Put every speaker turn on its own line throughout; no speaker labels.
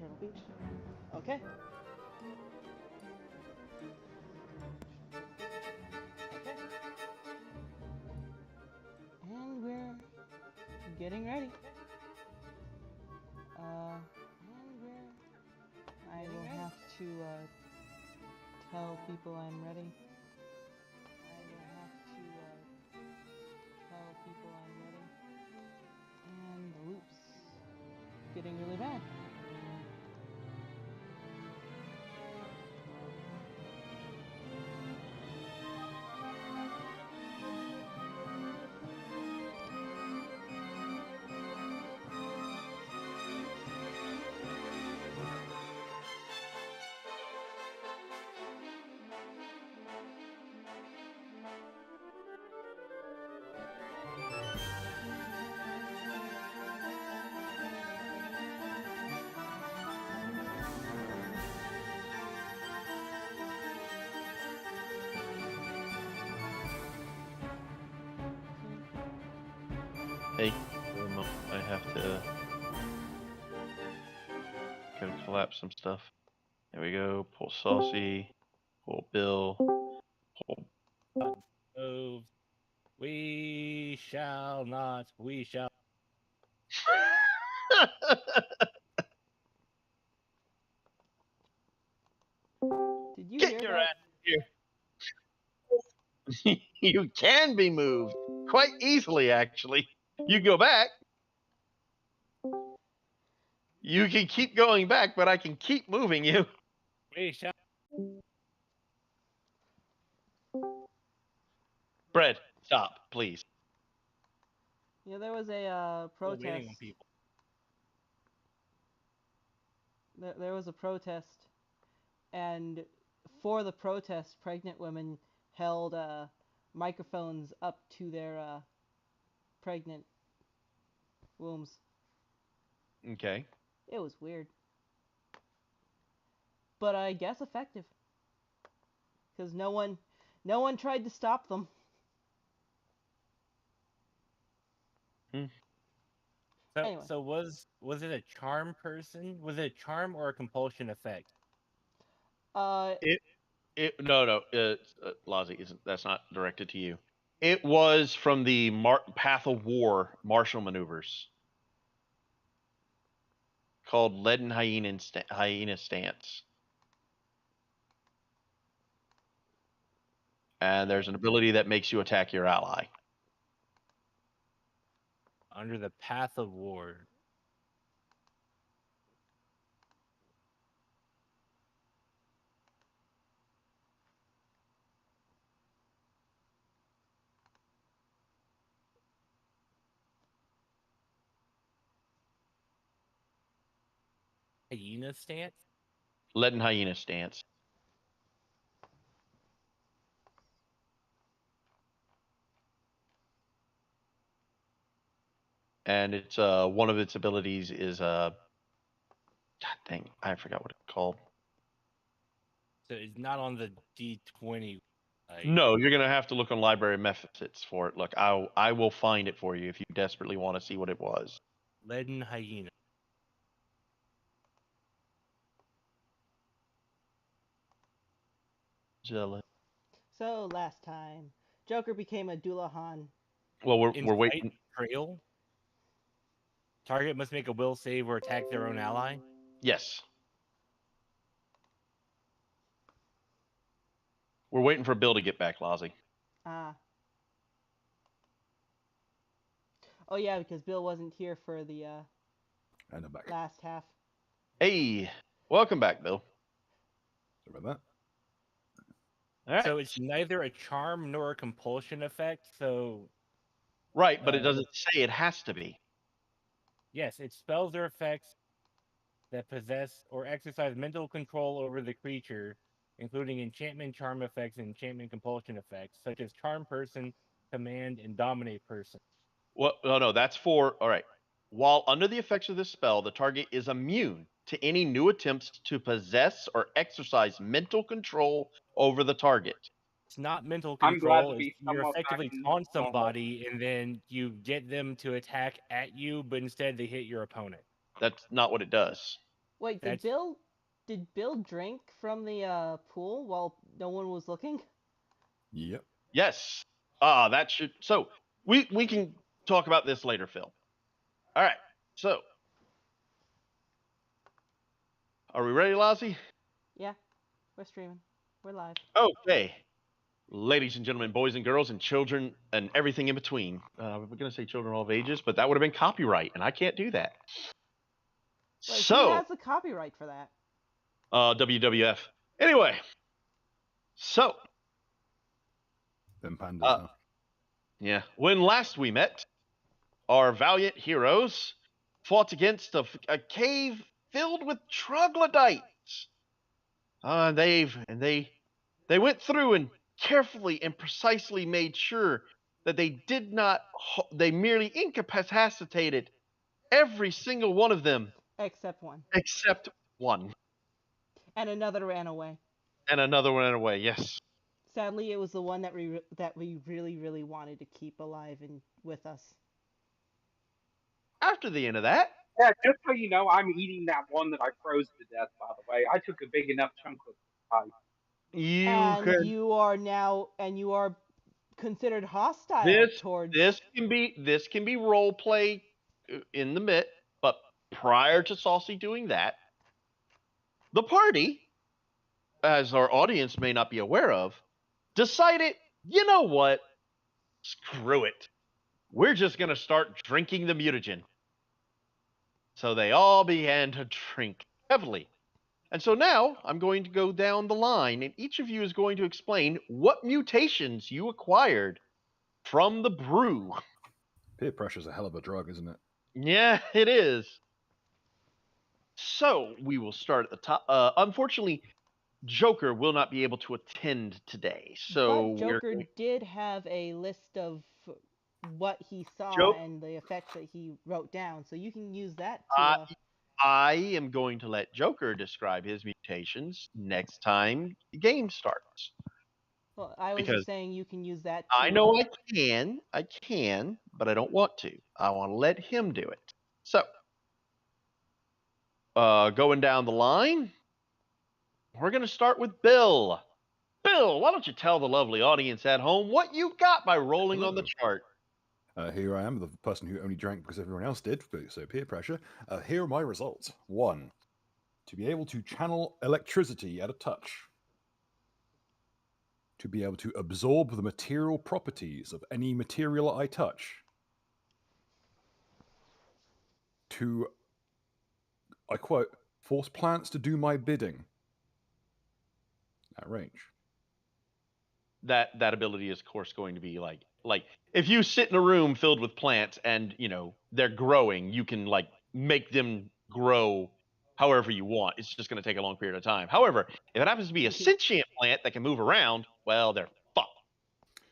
Turtle Beach. Okay. Okay. And we're getting ready. I will have to tell people I'm ready. And the loop's getting really bad.
Hey, I have to go collapse some stuff. There we go. Pull Saucy. Pull Bill. Pull.
Move. We shall not. We shall.
Did you
Get
hear
your
that?
ass here. You can be moved quite easily, actually. You go back. You can keep going back, but I can keep moving you.
We shall.
Brett, stop, please.
Yeah, there was a
We're waiting
protest.
on people.
There was a protest, and for the protest, pregnant women held microphones up to their pregnant wombs.
Okay.
It was weird, but I guess effective, because no one tried to stop them.
So,
Anyway.
so was it a charm person? Was it a charm or a compulsion effect?
No, Lozzie, isn't that's not directed to you. It was from the Path of War martial maneuvers called Leaden Hyena Stance. And there's an ability that makes you attack your ally.
Under the path of war. Hyena stance?
Leaden Hyena Stance. And it's one of its abilities is God dang, I forgot what it's called.
So it's not on the D20.
No, you're gonna have to look on library methods for it. Look, I will find it for you if you desperately want to see what it was.
Leaden hyena.
Jealous.
So last time, Joker became a Doulahan.
Well, we're
Incite
waiting.
betrayal. Target must make a will save or attack their own ally.
Yes. We're waiting for Bill to get back, Lozzie.
Ah. Oh yeah, because Bill wasn't here for the
I know back.
last half.
Hey, welcome back, Bill.
Sorry about
All right.
So it's neither a charm nor a compulsion effect. So
Right, but it doesn't say it has to be.
yes, it spells or effects that possess or exercise mental control over the creature, including enchantment, charm effects, and enchantment compulsion effects, such as charm person, command, and dominate person.
Well, no, that's for all right. While under the effects of this spell, the target is immune to any new attempts to possess or exercise mental control over the target.
It's not mental
I'm glad
control.
to be
You're
somewhat
effectively
back in
taunt
normal.
somebody, and then you get them to attack at you, but instead they hit your opponent.
That's not what it does.
Wait, did Bill drink from the pool while no one was looking?
Yep.
Yes. That should. So we can talk about this later, Phil. All right. So, are we ready, Lozzie?
Yeah, we're streaming. We're live.
Okay. Ladies and gentlemen, boys and girls, and children, and everything in between. We're going to say children of all ages, but that would have been copyright, and I can't do that.
Wait, who
So,
has the copyright for that?
WWF. Anyway, so,
Them pandas,
Uh,
huh?
yeah, when last we met, our valiant heroes fought against a cave filled with troglodytes. They went through and carefully and precisely made sure that they did not. They merely incapacitated every single one of them
Except one.
except one,
And another ran away.
and another one ran away. Yes.
Sadly, it was the one that we really, really wanted to keep alive and with us.
After the end of that,
Yeah, just so you know, I'm eating that one that I froze to death, by the way. I took a big enough chunk of pie.
You are considered hostile
this
towards.
this can be role play in the mid, but prior to Saucy doing that, the party, as our audience may not be aware of, decided, you know what? Screw it. We're just gonna start drinking the mutagen. So they all began to drink heavily. And so now I'm going to go down the line, and each of you is going to explain what mutations you acquired from the brew.
Peer pressure's a hell of a drug, isn't it?
Yeah, it is. So we will start at the top. Unfortunately, Joker will not be able to attend today. So
But Joker did have a list of what he saw
Joke-
and the effects that he wrote down, so you can use that
I
to.
I am going to let Joker describe his mutations next time the game starts.
Well, I was
because
just saying you can use that.
I know I can, but I don't want to. I want to let him do it. So, going down the line, we're going to start with Bill. Bill, why don't you tell the lovely audience at home what you got by rolling on the chart?
Here I am, the person who only drank because everyone else did, so peer pressure. Here are my results. 1. To be able to channel electricity at a touch. To be able to absorb the material properties of any material I touch. To, I quote, force plants to do my bidding. At range.
That ability is, of course, going to be like if you sit in a room filled with plants and they're growing, you can like make them grow however you want. It's just going to take a long period of time. However, if it happens to be a sentient plant that can move around, well, they're fucked.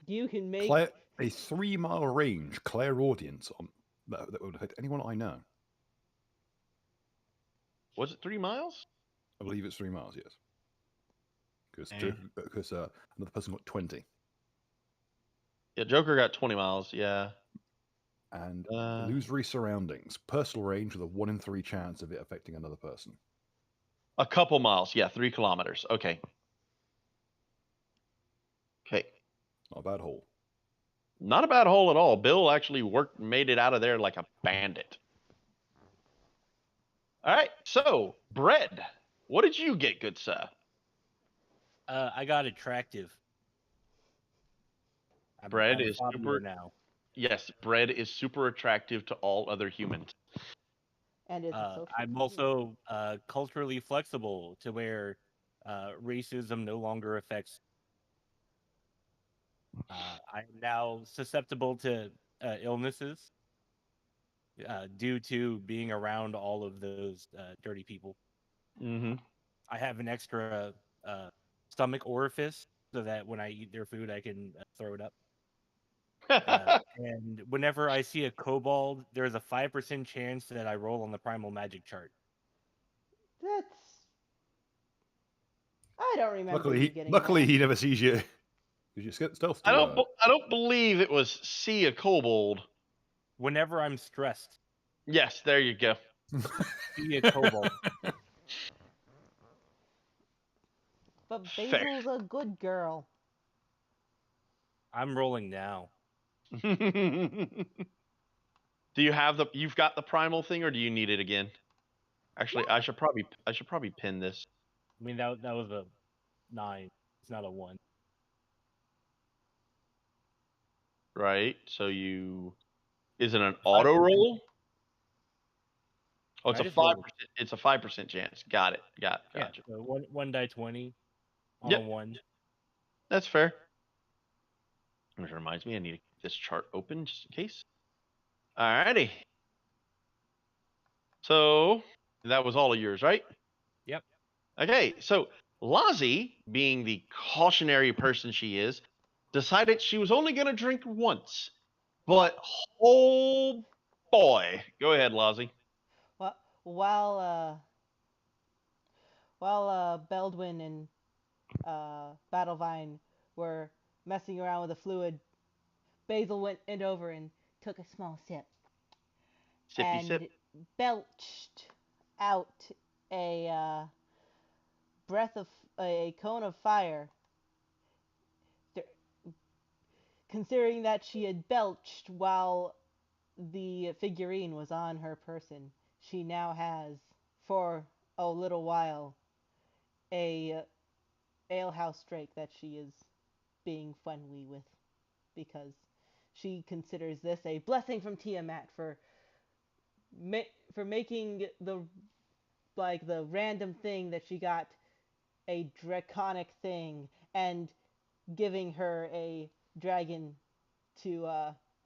You can make
a 3-mile range clairaudience on that would affect anyone I know.
Was it 3 miles?
I believe it's 3 miles, yes. Because another person got 20.
Yeah, Joker got 20 miles, yeah.
And illusory surroundings. Personal range with a 1 in 3 chance of it affecting another person.
A couple miles, yeah, 3 kilometers. Okay. Okay.
Not a bad hole.
Not a bad hole at all. Bill actually made it out of there like a bandit. All right, so, Bread, what did you get, good sir?
I got attractive.
Bread is super
now.
Yes, Bread is super attractive to all other humans.
And it's
I'm also culturally flexible to where racism no longer affects. I'm now susceptible to illnesses due to being around all of those dirty people.
Mm-hmm.
I have an extra stomach orifice so that when I eat their food, I can throw it up. And whenever I see a kobold, there's a 5% chance that I roll on the primal magic chart.
I don't remember.
Luckily, he never sees you. Because you're stealth.
I don't believe it was see a kobold.
Whenever I'm stressed.
Yes, there you go.
See a kobold.
But
Fair.
Basil's a good girl.
I'm rolling now.
Do you have you've got the primal thing, or do you need it again? Actually, I should probably pin this.
I mean, that was a 9. It's not a 1.
Right. So is it an
5%.
auto roll? Oh,
I
it's a
just
5%.
rolled.
It's a 5% chance. Got it.
Yeah,
Gotcha.
so one die 20 on
Yep.
a 1.
That's fair. Which reminds me, I need to keep this chart open just in case. Alrighty. So that was all of yours, right?
Yep.
Okay, so Lazi, being the cautionary person she is, decided she was only going to drink once. But oh boy, go ahead, Lazi.
Well, while Beldwin and Battlevine were messing around with the fluid, Basil went over and took a small sip
Sippy
and
sip.
belched out a cone of fire. Considering that she had belched while the figurine was on her person, she now has, for a little while, a alehouse drake that she is being friendly with, because she considers this a blessing from Tiamat for making the random thing that she got a draconic thing and giving her a dragon to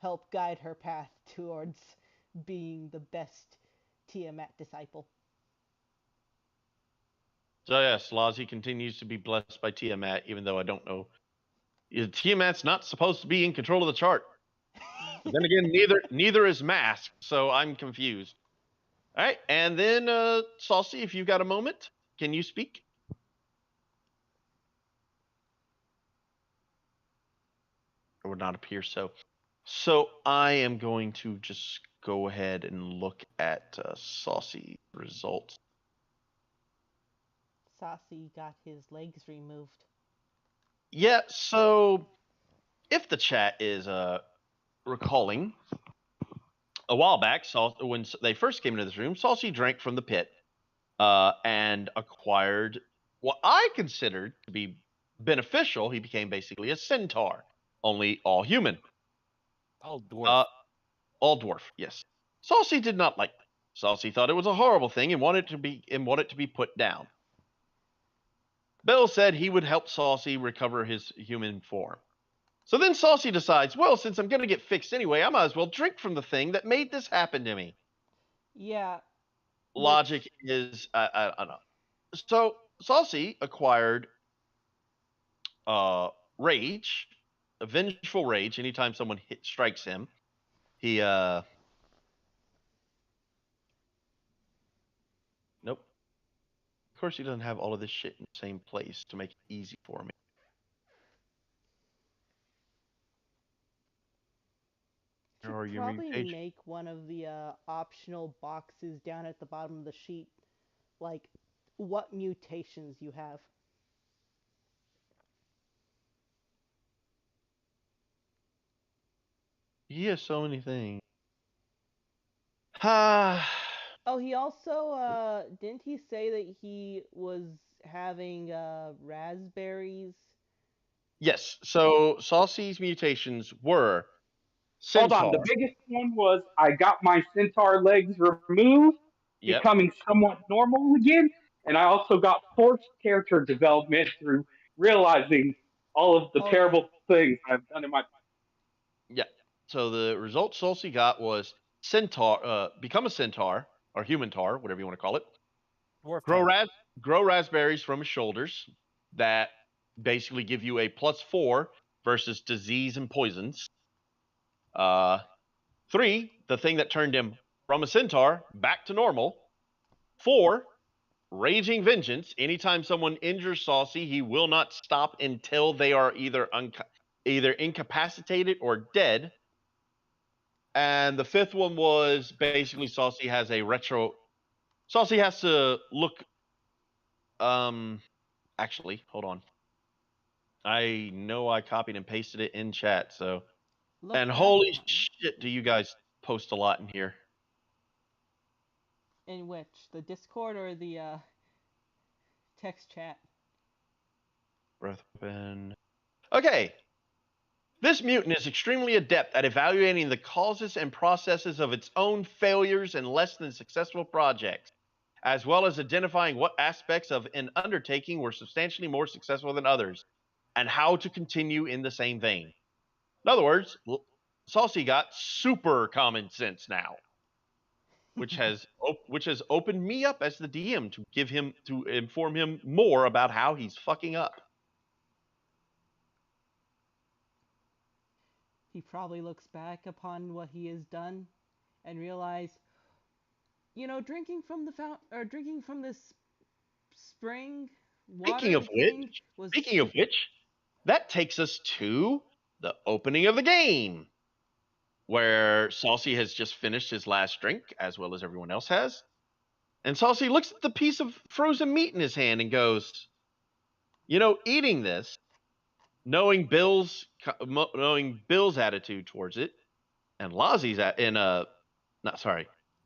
help guide her path towards being the best Tiamat disciple.
So yes, Lazi continues to be blessed by Tiamat, even though I don't know. Tiamat's not supposed to be in control of the chart. But then again, neither is Mask, so I'm confused. All right, and then Saucy, if you've got a moment, can you speak? It would not appear so. So I am going to just go ahead and look at Saucy results.
Saucy got his legs removed.
Yeah, so if the chat is recalling, a while back, when they first came into this room, Saucy drank from the pit and acquired what I considered to be beneficial. He became basically a centaur, only all human.
All dwarf.
All dwarf, yes. Saucy did not like that. Saucy thought it was a horrible thing and wanted it to be put down. Bill said he would help Saucy recover his human form. So then Saucy decides, well, since I'm going to get fixed anyway, I might as well drink from the thing that made this happen to me.
Yeah.
Logic is, I don't know. So Saucy acquired rage, a vengeful rage. Anytime someone strikes him, he nope. Of course, he doesn't have all of this shit in the same place to make it easy for me.
Should probably make one of the optional boxes down at the bottom of the sheet, like what mutations you have.
He has so many things. Ah.
Oh, he also didn't he say that he was having raspberries?
Yes. So Saucy's mutations were
Hold on. The
centaur.
biggest one was I got my centaur legs removed,
Yep.
becoming somewhat normal again, and I also got forced character development through realizing all of the terrible things I've done in my.
Yeah. So the result Saucy got was centaur, become a centaur or human tar, whatever you want to call it.
Dwarf
Grow raspberries from his shoulders that basically give you a +4 versus disease and poisons. 3, the thing that turned him from a centaur back to normal. 4, raging vengeance. Anytime someone injures Saucy, he will not stop until they are either incapacitated or dead. And the 5th one was basically Saucy has a retro. Saucy has to look Actually, hold on. I know I copied and pasted it in chat, so.
Look
And
back
holy
upon
shit, do you guys post a lot in here?
in which the Discord or the text chat.
Breath weapon. Okay. This mutant is extremely adept at evaluating the causes and processes of its own failures and less than successful projects, as well as identifying what aspects of an undertaking were substantially more successful than others, and how to continue in the same vein. In other words, Saucy got super common sense now, which has opened me up as the DM to inform him more about how he's fucking up.
He probably looks back upon what he has done and realize, drinking from the drinking from this spring
Speaking
water
of
thing
which,
was
speaking of which, that takes us to the opening of the game, where Saucy has just finished his last drink, as well as everyone else has. And Saucy looks at the piece of frozen meat in his hand and goes, eating this, knowing Bill's attitude towards it, and Lazzie's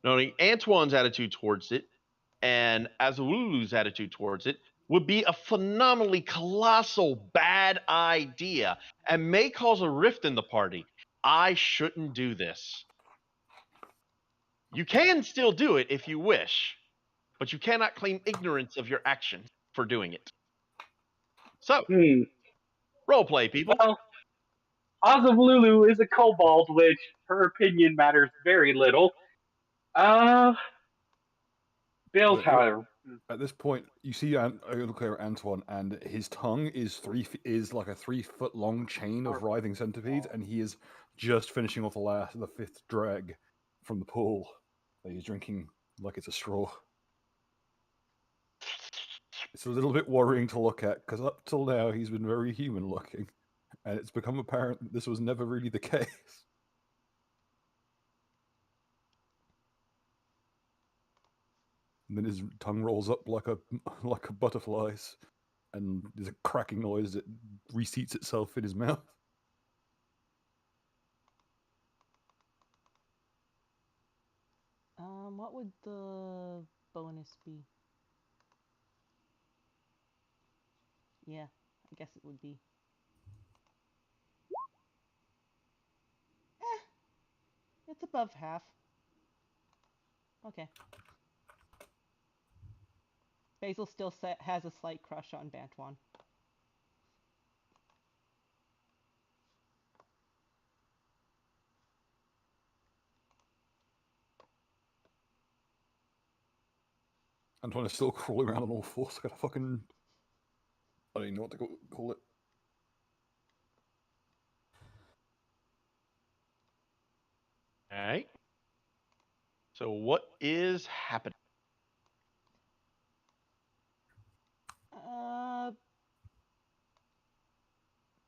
knowing Antoine's attitude towards it, and Azululu's attitude towards it, would be a phenomenally colossal bad idea and may cause a rift in the party. I shouldn't do this. You can still do it if you wish, but you cannot claim ignorance of your actions for doing it. So, role play, people.
Well, Azavlulu is a kobold, which her opinion matters very little. Bill
Look,
Tyler.
at this point, you see look at Antoine, and his tongue is like a 3-foot long chain of writhing centipedes, and he is just finishing off the 5th drag from the pool that he's drinking like it's a straw. It's a little bit worrying to look at, because up till now he's been very human looking, and it's become apparent that this was never really the case. And then his tongue rolls up like a butterfly's, and there's a cracking noise that reseats itself in his mouth.
What would the bonus be? Yeah, I guess it would be. It's above half. Okay. Basil still has a slight crush on Bantuan.
Antoine is still crawling around on all fours. Got a fucking... I don't even know what to call it.
All right. So what is happening?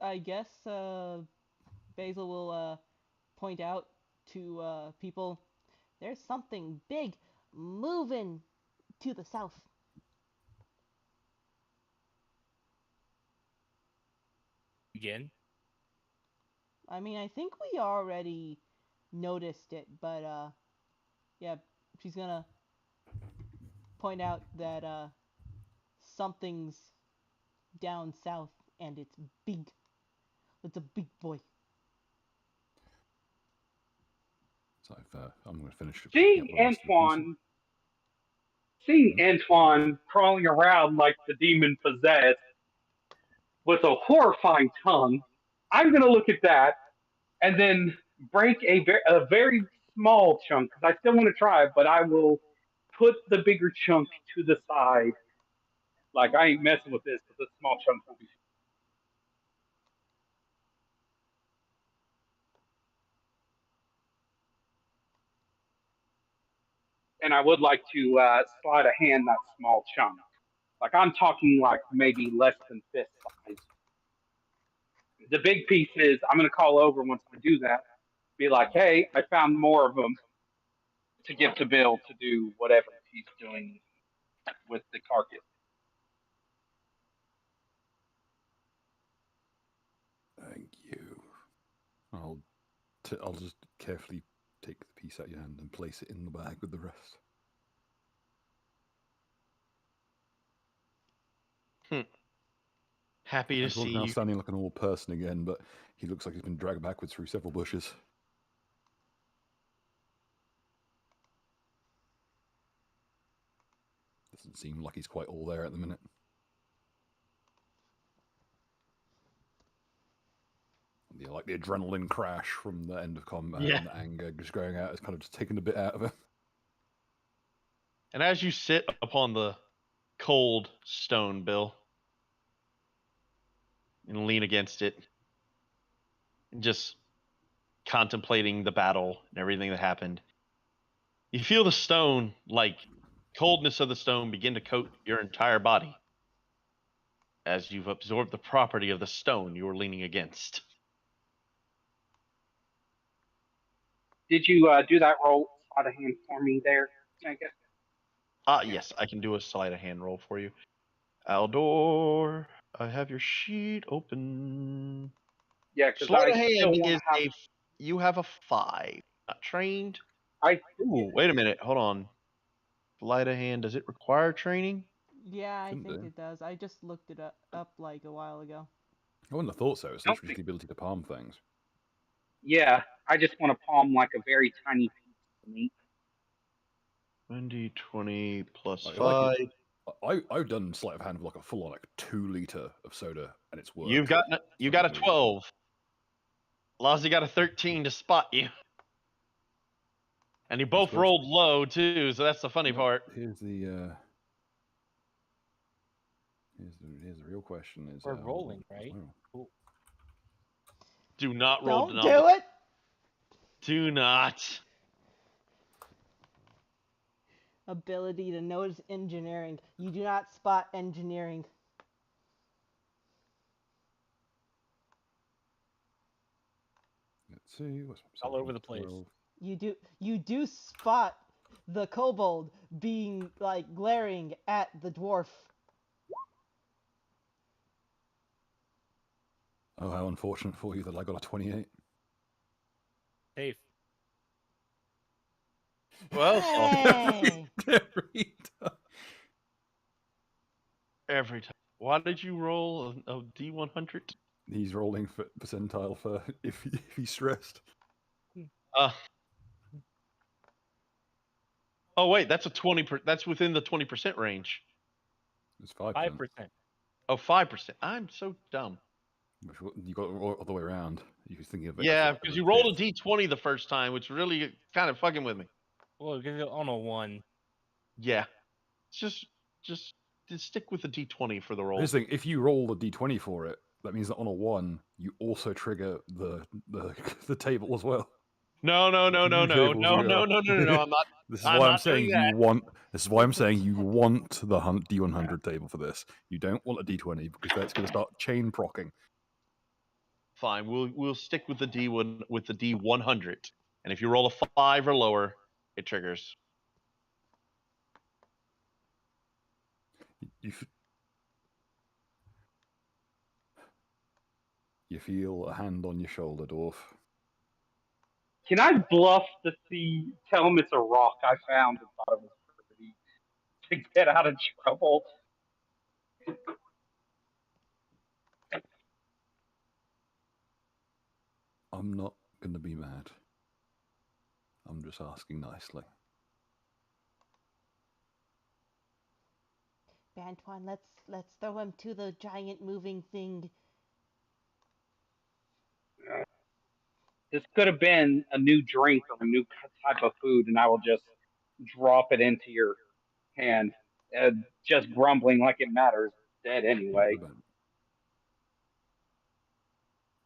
I guess Basil will point out to people, there's something big moving to the south.
Again?
I mean, I think we already noticed it, but yeah, she's gonna point out that something's down south and it's big. It's a big boy.
So I'm going to finish.
Seeing Antoine crawling around like the demon possessed with a horrifying tongue, I'm going to look at that and then break a very small chunk, because I still want to try it, but I will put the bigger chunk to the side. Like, I ain't messing with this, because the small chunk will be. And I would like to slide a hand that small chunk. Like, I'm talking like maybe less than fist size. The big piece is I'm going to call over once I do that. Be like, hey, I found more of them to give to Bill to do whatever he's doing with the carcass.
I'll just carefully take the piece out of your hand and place it in the bag with the rest.
Happy to
Antoine's
see
now
you.
standing like a normal person again, but he looks like he's been dragged backwards through several bushes. Doesn't seem like he's quite all there at the minute. Yeah, like the adrenaline crash from the end of combat
Yeah.
and the anger just going out is kind of just taking a bit out of him.
And as you sit upon the cold stone, Bill, and lean against it, and just contemplating the battle and everything that happened, you feel the stone, like coldness of the stone, begin to coat your entire body as you've absorbed the property of the stone you were leaning against.
Did you do that roll out of hand for me there? I guess.
Yes, I can do a sleight of hand roll for you. Aldor, I have your sheet open.
Yeah, because
Sleight
I
of
still
hand
want
is
to have.
you have a 5. Not trained.
I
Ooh, wait a minute. Hold on. Sleight of hand, does it require training?
Yeah, I
Shouldn't
think
do.
it does. I just looked it up like a while ago.
I wouldn't have thought so. It's
don't
literally just
think.
the ability to palm things.
Yeah, I just want to palm like a very tiny piece of meat.
1d20 plus
I
5.
like it. I've done sleight of hand with like a full on like 2 liter of soda, and it's worked.
You got a 12. Lozzie got a 13 to spot you. And you both
works.
rolled low too, so that's the funny part.
Here's the here's the real question: is
We're rolling, right?
well,
Cool.
Do not roll
Don't do it!
Do not.
Ability to notice engineering. You do not spot engineering.
let's see. What's
All over the place.
12.
You do spot the kobold being like glaring at the dwarf.
Oh, how unfortunate for you that I got a 28.
Safe.
Well,
Hey!
every time. Why did you roll a D100?
He's rolling for percentile for if he's stressed.
Oh wait, that's a 20. That's within the 20% range.
It's 5%.
5%.
Oh, 5%. I'm so dumb.
You got it all the way around. You was thinking of it.
Yeah,
as
because
a
you rolled a
fifth.
D20 the first time, which really kind of fucking with me.
Well, because you're on a 1.
Yeah, just stick with the D20 for the roll.
Here's the thing: if you roll the d20 for it, that means that on a 1 you also trigger the table as well.
No.
Tables you got.
I'm not.
This is
I'm
why I'm
not
saying
doing
you want. This is why I'm saying you want the D100 table for this. You don't want a D20 because that's going to start chain procking.
Fine, we'll stick with the D1 with the D100, and if you roll a 5 or lower, it triggers.
You feel a hand on your shoulder, dwarf.
Can I bluff to tell him it's a rock I found and thought it was pretty to get out of trouble?
I'm not going to be mad. I'm just asking nicely.
Antoine, let's throw him to the giant moving thing.
This could have been a new drink or a new type of food, and I will just drop it into your hand, just grumbling like it matters. Dead anyway.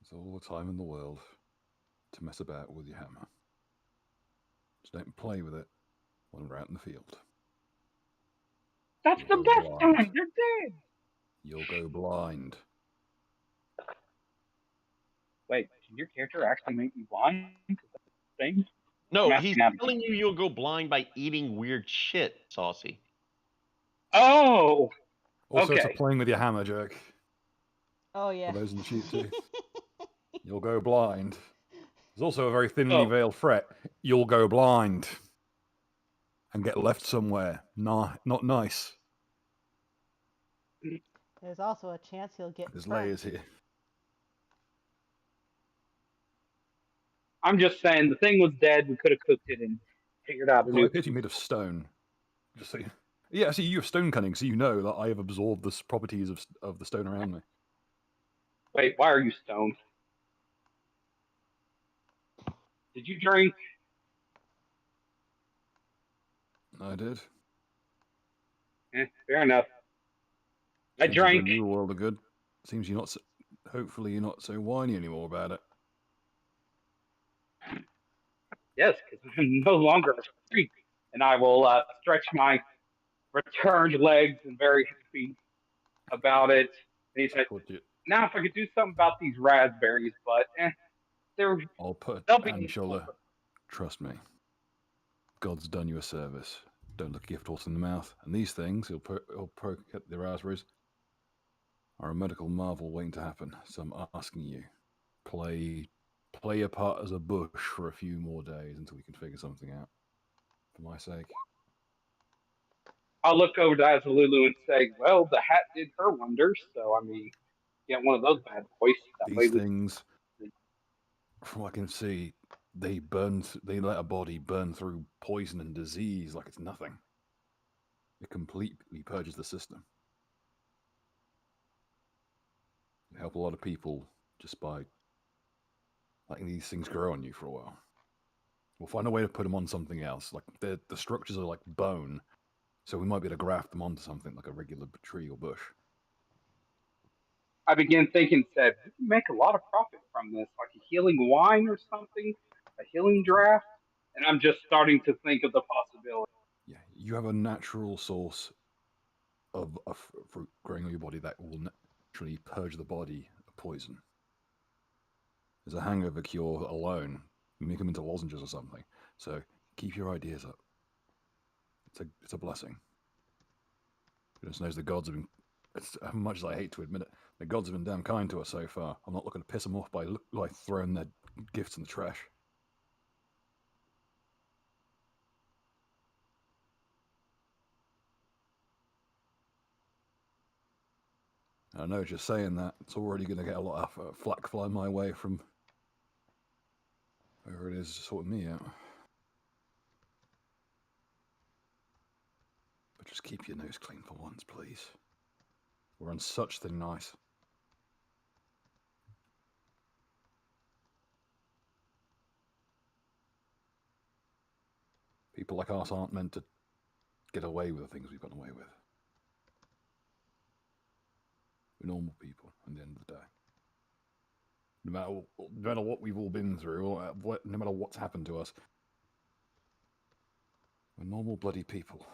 It's all the time in the world to mess about with your hammer. Just don't play with it when we're out in the field.
That's the best time. You're dead.
You'll go blind.
Wait, can your character actually make you blind? Thing?
No,
I'm
he's
asking
telling you you'll go blind by eating weird shit, Saucy.
Oh,
Also,
okay.
it's a playing with your hammer joke.
Oh yeah.
For those in the sheep too. You'll go blind. There's also a very thinly
Oh.
veiled threat. You'll go blind and get left somewhere. Nah, not nice.
There's also a chance he'll get
There's
burnt.
layers here.
I'm just saying, the thing was dead. We could have cooked it and figured out a
Oh,
new.
I appear to be made of stone. Just so you... Yeah, see, you have stone cunning, so you know that I have absorbed the properties of the stone around me.
Wait, why are you stoned? Did you drink?
I did.
Fair enough. I
Seems you've
drank.
done you a world of good. Seems you're not. So, hopefully, you're not so whiny anymore about it.
Yes, because I'm no longer a freak, and I will stretch my returned legs and very happy about it. And he said,
What do you...
"Now, if I could do something about these raspberries, but they're
I'll put
they'll be
on your
useful."
shoulder. Trust me. God's done you a service. Don't look a gift horse in the mouth. And these things, he'll poke at the raspberries, are a medical marvel waiting to happen. So I'm asking you, play your part as a bush for a few more days until we can figure something out. For my sake.
I'll look over to Azalulu and say, "Well, the hat did her wonders, so I mean, get one of those bad boys. That way
These
we."
things, from what I can see, they they let a body burn through poison and disease like it's nothing. It completely purges the system. It help a lot of people just by letting these things grow on you for a while. We'll find a way to put them on something else. Like the structures are like bone, so we might be able to graft them onto something like a regular tree or bush.
I began thinking, said, "We can make a lot of profit from this, like a healing wine or something, a healing draft." And I'm just starting to think of the possibility.
Yeah, you have a natural source of a fruit growing on your body that will naturally purge the body of poison. There's a hangover cure alone. You make them into lozenges or something. So keep your ideas up. It's a blessing. Goodness knows the gods have been, as much as I hate to admit it, the gods have been damn kind to us so far. I'm not looking to piss them off by throwing their gifts in the trash. I know, just saying that, it's already going to get a lot of flack flying my way from whoever it is sorting me out. But just keep your nose clean for once, please. We're on such thin ice. People like us aren't meant to get away with the things we've gotten away with. We're normal people at the end of the day. No matter what we've all been through, or no matter what's happened to us, we're normal bloody people.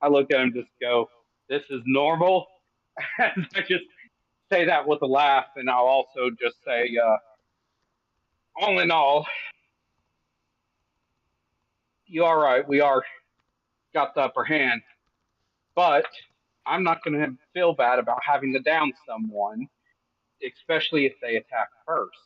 I look at him and just go, "This is normal." And I just say that with a laugh, and I'll also just say, all in all, you are right. We are got the upper hand, but I'm not going to feel bad about having to down someone, especially if they attack first.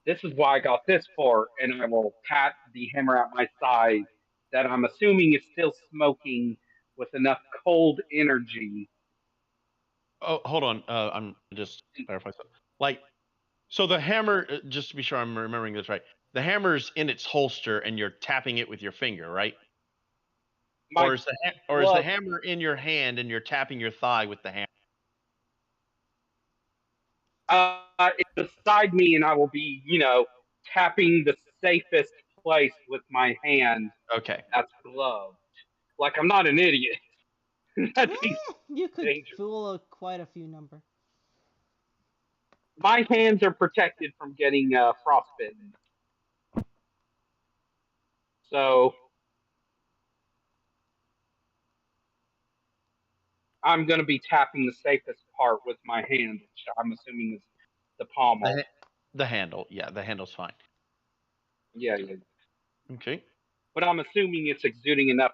This is why I got this for, and I will pat the hammer at my side that I'm assuming is still smoking with enough cold energy.
Oh, hold on. I'm just clarify something. Like, so the hammer. Just to be sure I'm remembering this right, the hammer's in its holster, and you're tapping it with your finger, right?
My
Or is the
glove,
hammer in your hand, and you're tapping your thigh with the hammer?
it's beside me, and I will be, tapping the safest place with my hand
Okay.
that's gloved. Like I'm not an idiot. That thing's
You could
dangerous.
fool quite a few number.
My hands are protected from getting frostbitten. So I'm going to be tapping the safest part with my hand, which I'm assuming is the pommel.
The handle. Yeah, the handle's fine.
Yeah, yeah.
Okay.
But I'm assuming it's exuding enough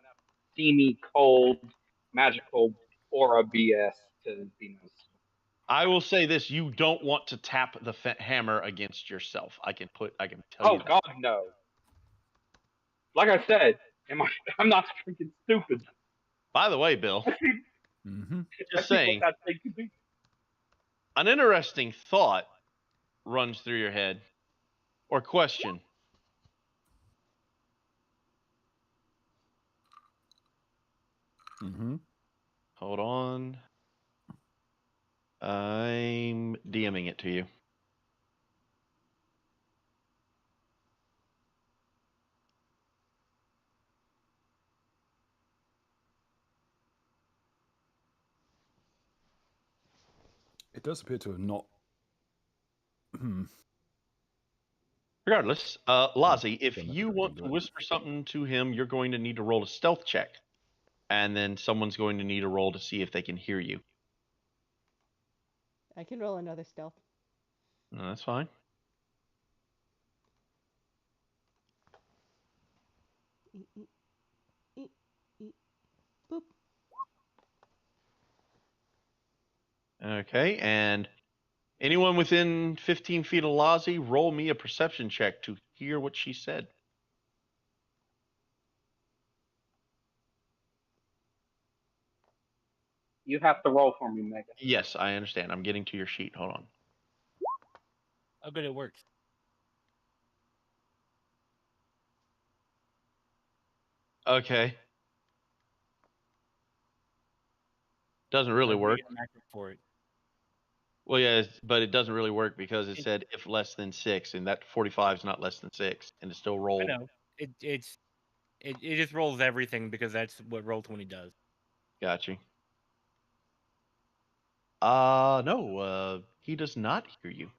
steamy, cold, magical aura BS to be noticeable.
I will say this: you don't want to tap the hammer against yourself. I can tell
Oh
you that.
God, no! Like I said, I'm not freaking stupid.
By the way, Bill,
Mm-hmm.
I
just
see what
saying,
that thing could be.
an interesting thought runs through your head, or question.
Mm-hmm.
Hold on. I'm DMing it to you.
It does appear to have not. Hmm.
Regardless, Lazi, if
Don't know
you
if
want
I
to
can do it.
whisper something to him, you're going to need to roll a stealth check. And then someone's going to need a roll to see if they can hear you.
I can roll another stealth.
No, that's fine.
Eat, eat, eat, eat. Boop.
Okay, and anyone within 15 feet of Lazi, roll me a perception check to hear what she said.
You have to roll for me, Mega.
Yes, I understand. I'm getting to your sheet. Hold on.
How good it works.
Okay. Doesn't really
Or do we
work.
get a macro for it?
Well, yeah, but it doesn't really work because it said if less than 6, and that 45 is not less than 6, and it still
I
rolled.
know. It just rolls everything because that's what Roll20 does.
Got you. No, he does not hear you.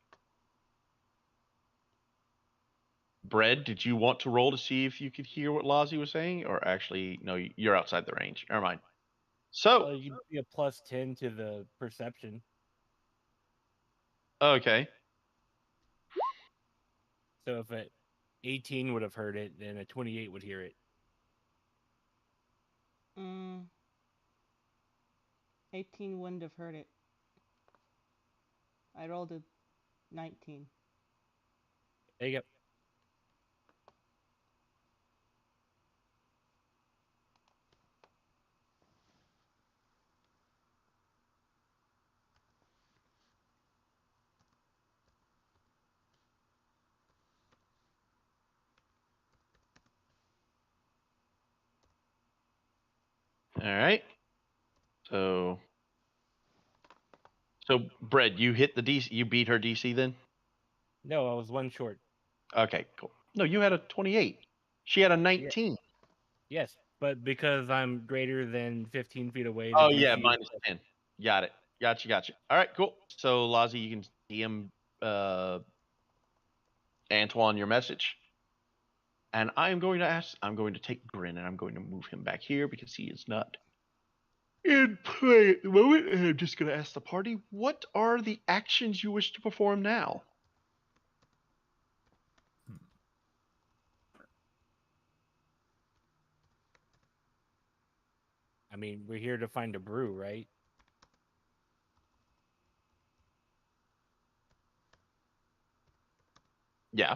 Bread, did you want to roll to see if you could hear what Lazi was saying? Or actually, no, you're outside the range. Never mind. So,
You can be a +10 to the perception.
okay.
So if a 18 would have heard it, then a 28 would hear it.
18 wouldn't have heard it. I rolled a 19.
There you go.
All right. So, Bread, you hit the DC. You beat her DC then?
No, I was one short.
Okay, cool. No, you had a 28. She had a 19.
Yes, but because I'm greater than 15 feet away, the
Oh,
DC
yeah,
is
minus 10. Got it. Gotcha. All right, cool. So, Lazi, you can DM Antoine your message. And I'm going to take Grin and I'm going to move him back here because he is not in play at the moment. And I'm just going to ask the party, what are the actions you wish to perform now?
I mean, we're here to find a brew, right?
Yeah.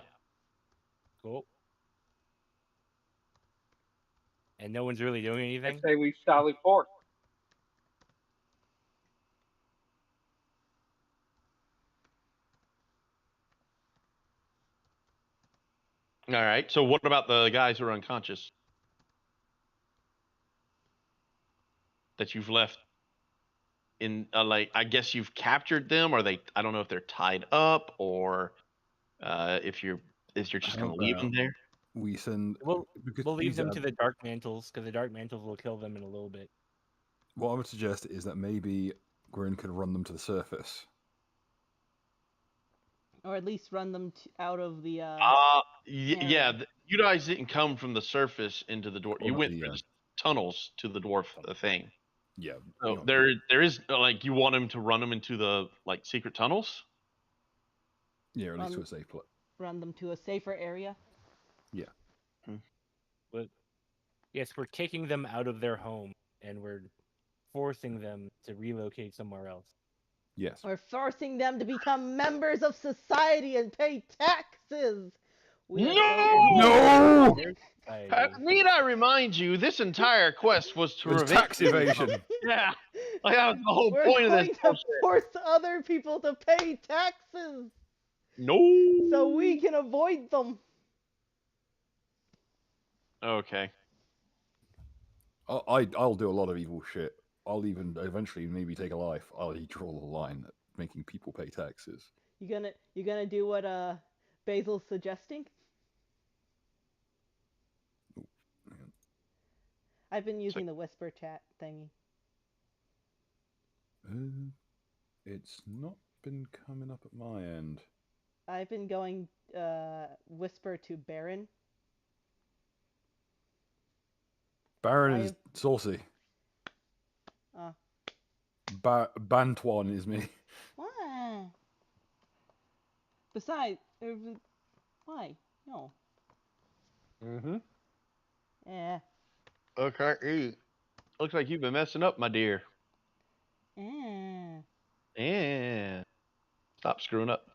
Cool. And no one's really doing
I
anything?
say we sally forth.
All right. So what about the guys who are unconscious that you've left in I guess you've captured them, or I don't know if they're tied up or if you're just
How
going to leave them
about
there.
we send
We'll
because
leave
these
them
are-
to the Dark Mantles, because the Dark Mantles will kill them in a little bit.
What I would suggest is that maybe Grin could run them to the surface.
Or at least run them out of the
Yeah,
area.
you guys didn't come from the surface into the dwarf. You
Or
went
the,
through the tunnels to the dwarf thing.
Yeah.
So
you know,
there is you want him to run them into the secret tunnels.
yeah, or at least to
Run,
a safe place.
run them to a safer area.
Yeah.
But yes, we're kicking them out of their home, and we're forcing them to relocate somewhere else.
Yes.
We're forcing them to become members of society and pay taxes. We are so
No!
No!
There's
Need I remind you, this entire quest was to
It was
prevent.
tax evasion.
Yeah, like that was the whole
We're
point of this
going to
bullshit.
force other people to pay taxes
No.
so we can avoid them.
Okay.
I'll do a lot of evil shit. I'll even eventually maybe take a life. I'll draw the line at making people pay taxes.
You gonna do what Basil's suggesting?
Man.
I've been using the whisper chat thingy.
It's not been coming up at my end.
I've been going whisper to Baron.
Baron is saucy.
Uh,
Bantuan is me.
why? Besides, why? No.
Mm-hmm.
Eh.
Okay. Looks like you've been messing up, my dear.
Eh.
Yeah. Stop screwing up.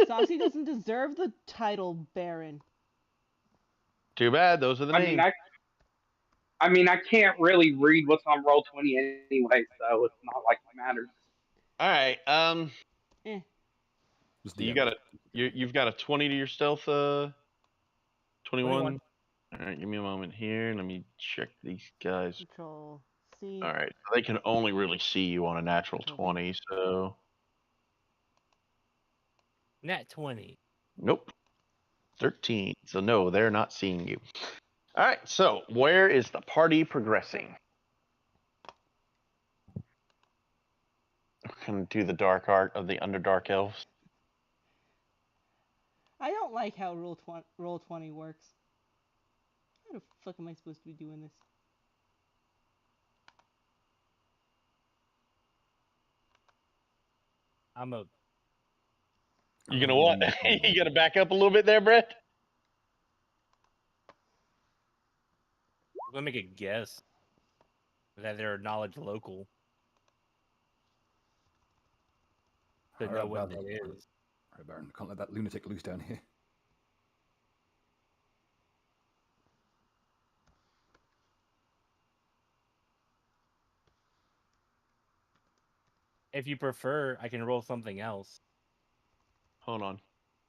Saucy doesn't deserve the title Baron.
Too bad. Those are the names.
I mean, I can't really read what's on Roll20 anyway, so it's not like it matters.
All right.
Eh.
Just
You
DM
got
it.
you've got a 20 to your stealth. 21.
21.
All right. Give me a moment here. Let me check these guys.
Control C.
All right. They can only really see you on a natural
Control V.
20. So
Nat 20.
nope. 13. So no, they're not seeing you. All right. So where is the party progressing? We're gonna do the dark art of the Underdark Elves.
I don't like how Roll20 works. How the fuck am I supposed to be doing this?
I'm a.
You gonna what? You gonna back up a little bit there, Brett?
I'm gonna make a guess that they're knowledge local to know what that is.
Alright, Baron, can't let that lunatic loose down here.
If you prefer, I can roll something else.
Hold on.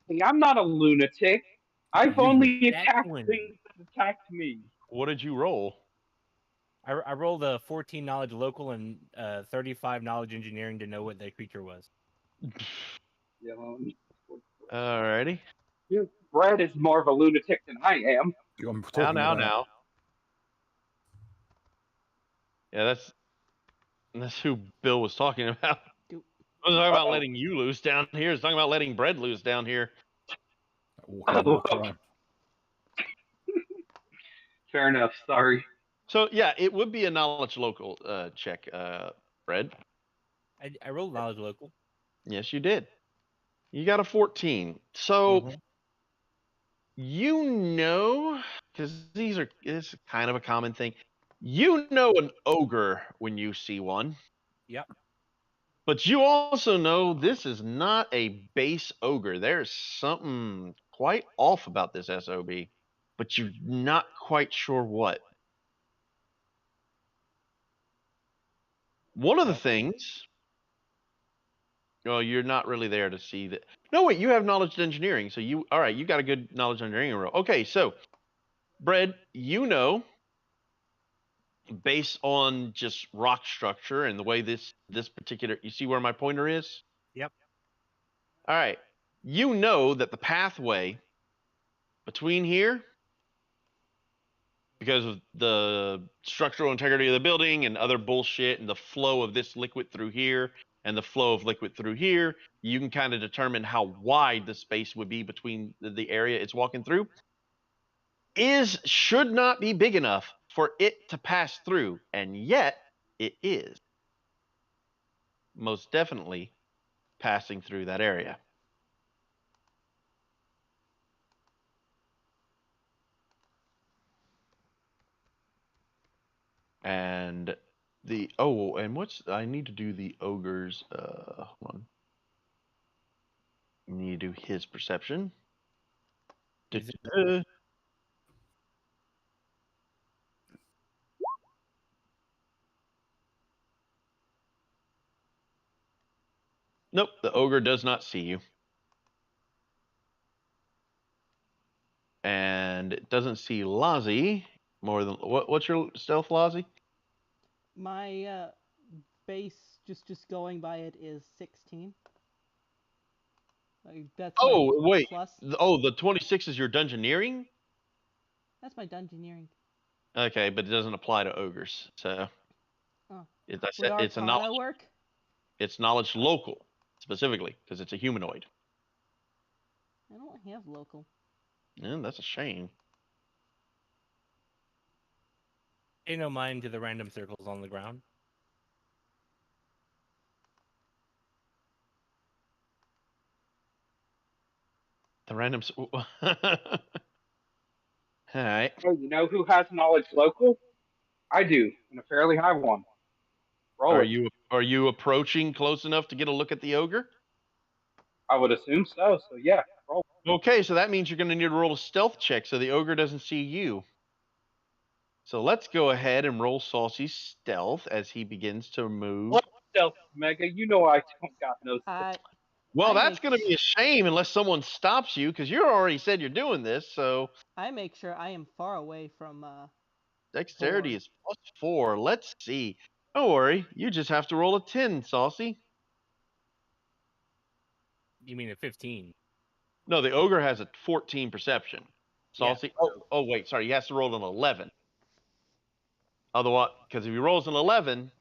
Hey, I'm not a lunatic. I've
You-
only
Nat
attacked
20.
things that attacked me.
What did you roll?
I rolled a 14 knowledge local and 35 knowledge engineering to know what that creature was.
Yeah,
Alrighty.
Brad is more of a lunatic than I am.
I'm talking
Now.
about
Yeah, that's who Bill was talking about.
Doop.
I was talking about
Uh-oh.
letting you loose down here. It's talking about letting Brett loose down here.
walking war crime.
Fair enough. Sorry.
So yeah, it would be a knowledge local check, Brett.
I rolled knowledge local.
Yes, you did. You got a 14. So
Mhm.
you know, because it's kind of a common thing. You know an ogre when you see one.
Yep.
But you also know this is not a base ogre. There's something quite off about this SOB, but you're not quite sure what. One of the
Yep.
things, well, you're not really there to see that. No, wait, you have knowledge engineering. So all right, you got a good knowledge engineering roll. Okay, so, Brad, you know, based on just rock structure and the way this particular, you see where my pointer is?
Yep.
All right. You know that the pathway between here, because of the structural integrity of the building and other bullshit and the flow of this liquid through here and the flow of liquid through here, you can kind of determine how wide the space would be between the area it's walking through. Should not be big enough for it to pass through, and yet it is most definitely passing through that area. And and I need to do the ogre's. Hold on. I need to do his perception.
Is it-
Da-da-da. Nope, the ogre does not see you. And it doesn't see Lazi more than what's your stealth, Lazi?
My base, just going by it, is 16. That's my
Oh, wait.
plus.
The 26 is your dungeoneering?
That's my dungeoneering.
Okay, but it doesn't apply to ogres. So
Oh.
it's
Would
a
Arcana
knowledge.
work?
It's knowledge local specifically because it's a humanoid.
I don't have local.
Yeah, that's a shame.
Pay no mind to the random circles on the ground.
The random. All right.
Oh, you know who has knowledge local? I do, and a fairly high one. Roll it.
Are you approaching close enough to get a look at the ogre?
I would assume so. So yeah, roll.
Okay, so that means you're going to need to roll a stealth check so the ogre doesn't see you. So let's go ahead and roll Saucy's stealth as he begins to move.
What stealth, Mega? You know I don't got no stealth.
Well,
I
that's
make
going to be a shame unless someone stops you because you already said you're doing this. So
I make sure I am far away from.
dexterity
Four.
is +4. Let's see. Don't worry, you just have to roll a 10, Saucy.
You mean a 15?
No, the ogre has a 14 perception.
Yeah.
Saucy. Oh, wait, sorry. He has to roll an 11. Otherwise, because if he rolls an 11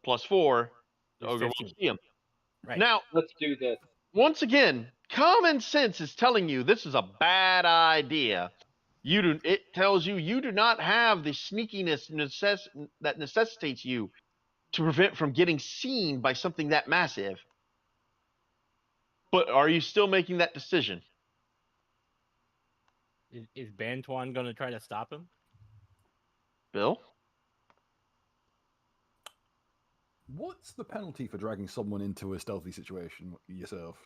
+4, the
It's
ogre
15.
won't see him.
Right.
Now,
Let's do this.
once again, common sense is telling you this is a bad idea. It tells you do not have the sneakiness that necessitates you to prevent from getting seen by something that massive. But are you still making that decision?
Is Bantuan going to try to stop him?
Bill?
What's the penalty for dragging someone into a stealthy situation yourself?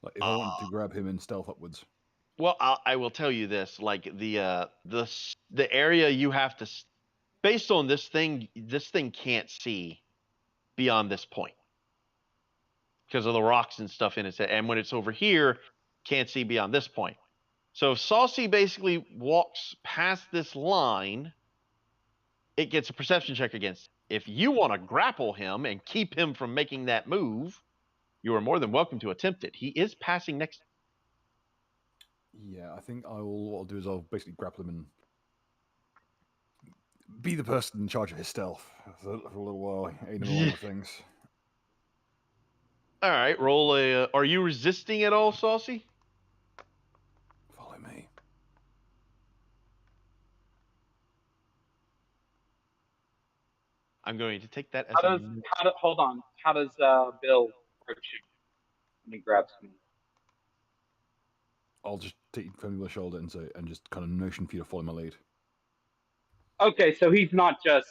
Like if I wanted to grab him and stealth upwards.
Well, I will tell you this: like the area you have to, based on this thing can't see beyond this point because of the rocks and stuff in it. And when it's over here, can't see beyond this point. So if Saucy basically walks past this line, it gets a perception check against it. If you want to grapple him and keep him from making that move, you are more than welcome to attempt it. He is passing next.
Yeah, I think what I'll do is I'll basically grapple him and be the person in charge of his stealth for a little while, aiding him along with things.
All right, roll a. Are you resisting at all, Saucy?
Follow me.
I'm going to take that as
Hold on. How does Bill approach you when he grabs me?
I'll just take you from the shoulder and just kind of motion for you to follow my lead.
Okay, so he's not just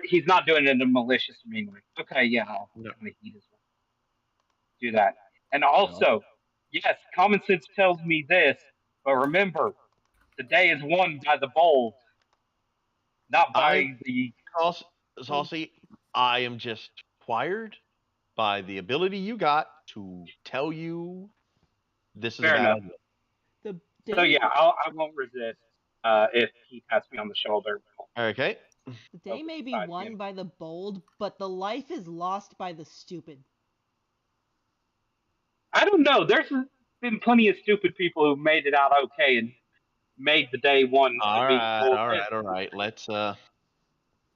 he's not doing it in a malicious mean way. Okay, yeah, I'll
No.
do that. And also, yes, common sense tells me this, but remember, the day is won by the bold, not by the.
Saucy, I am just acquired by the ability you got to tell you this is
Fair
a bad
enough.
idea.
The day,
So yeah, I won't resist if he pats me on the shoulder.
Okay.
the day may be
Beside
won
him.
by the bold, but the life is lost by the stupid.
I don't know. There's been plenty of stupid people who made it out okay and made the day one
All
to be
right, all right.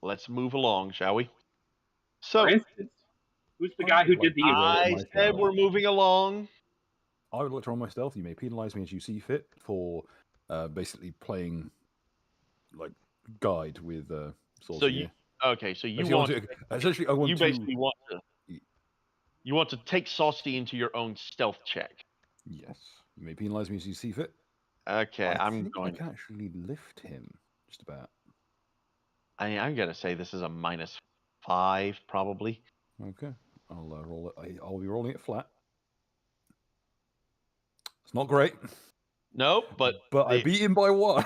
Let's move along, shall we? So
For instance, who's the guy who did the
I
my
said
stealth.
we're moving along.
I would like to roll my stealth. You may penalize me as you see fit for basically playing like guide with
So you okay? So you
Basically,
want
essentially I want
you
to
basically want to you want to take Saucy into your own stealth check.
yes. You may penalize me as you see fit.
Okay,
I
I'm
think
going.
I can actually lift him just about.
I'm gonna say this is a -5 probably.
Okay, I'll roll it. I'll be rolling it flat. It's not great,
Nope, but
I beat him by 1.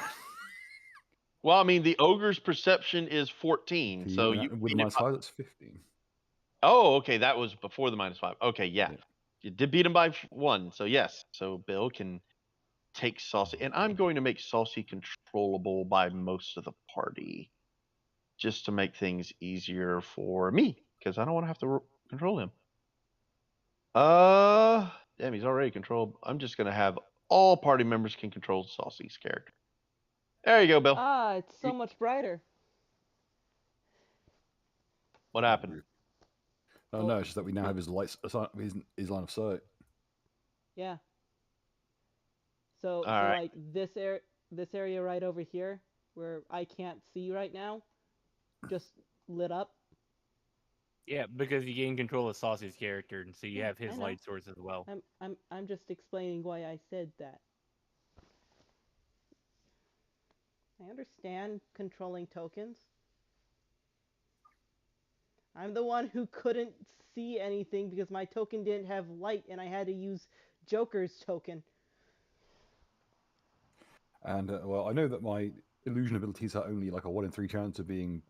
well, I mean, the ogre's perception is 14, so you
with
beat it by-
-5, that's 15.
Oh, okay, that was before the -5. Okay, yeah.
Yeah.
You did beat him by 1, so yes. So Bill can take Saucy, and I'm going to make Saucy controllable by most of the party, just to make things easier for me, because I don't want to have to control him. Damn, he's already controlled. I'm just gonna have all party members can control Saucy's character. There you go, Bill.
Ah, it's so much brighter.
What happened?
Oh no, it's just that we now have his lights, his line of sight.
Yeah. So,
All right.
like this area right over here, where I can't see right now, just lit up.
Yeah, because you gain control of Saucy's character, and so you
Yeah,
have
I
his
know.
light source as well.
I'm just explaining why I said that. I understand controlling tokens. I'm the one who couldn't see anything because my token didn't have light and I had to use Joker's token.
And well, I know that my illusion abilities are only like a 1 in 3 chance of being,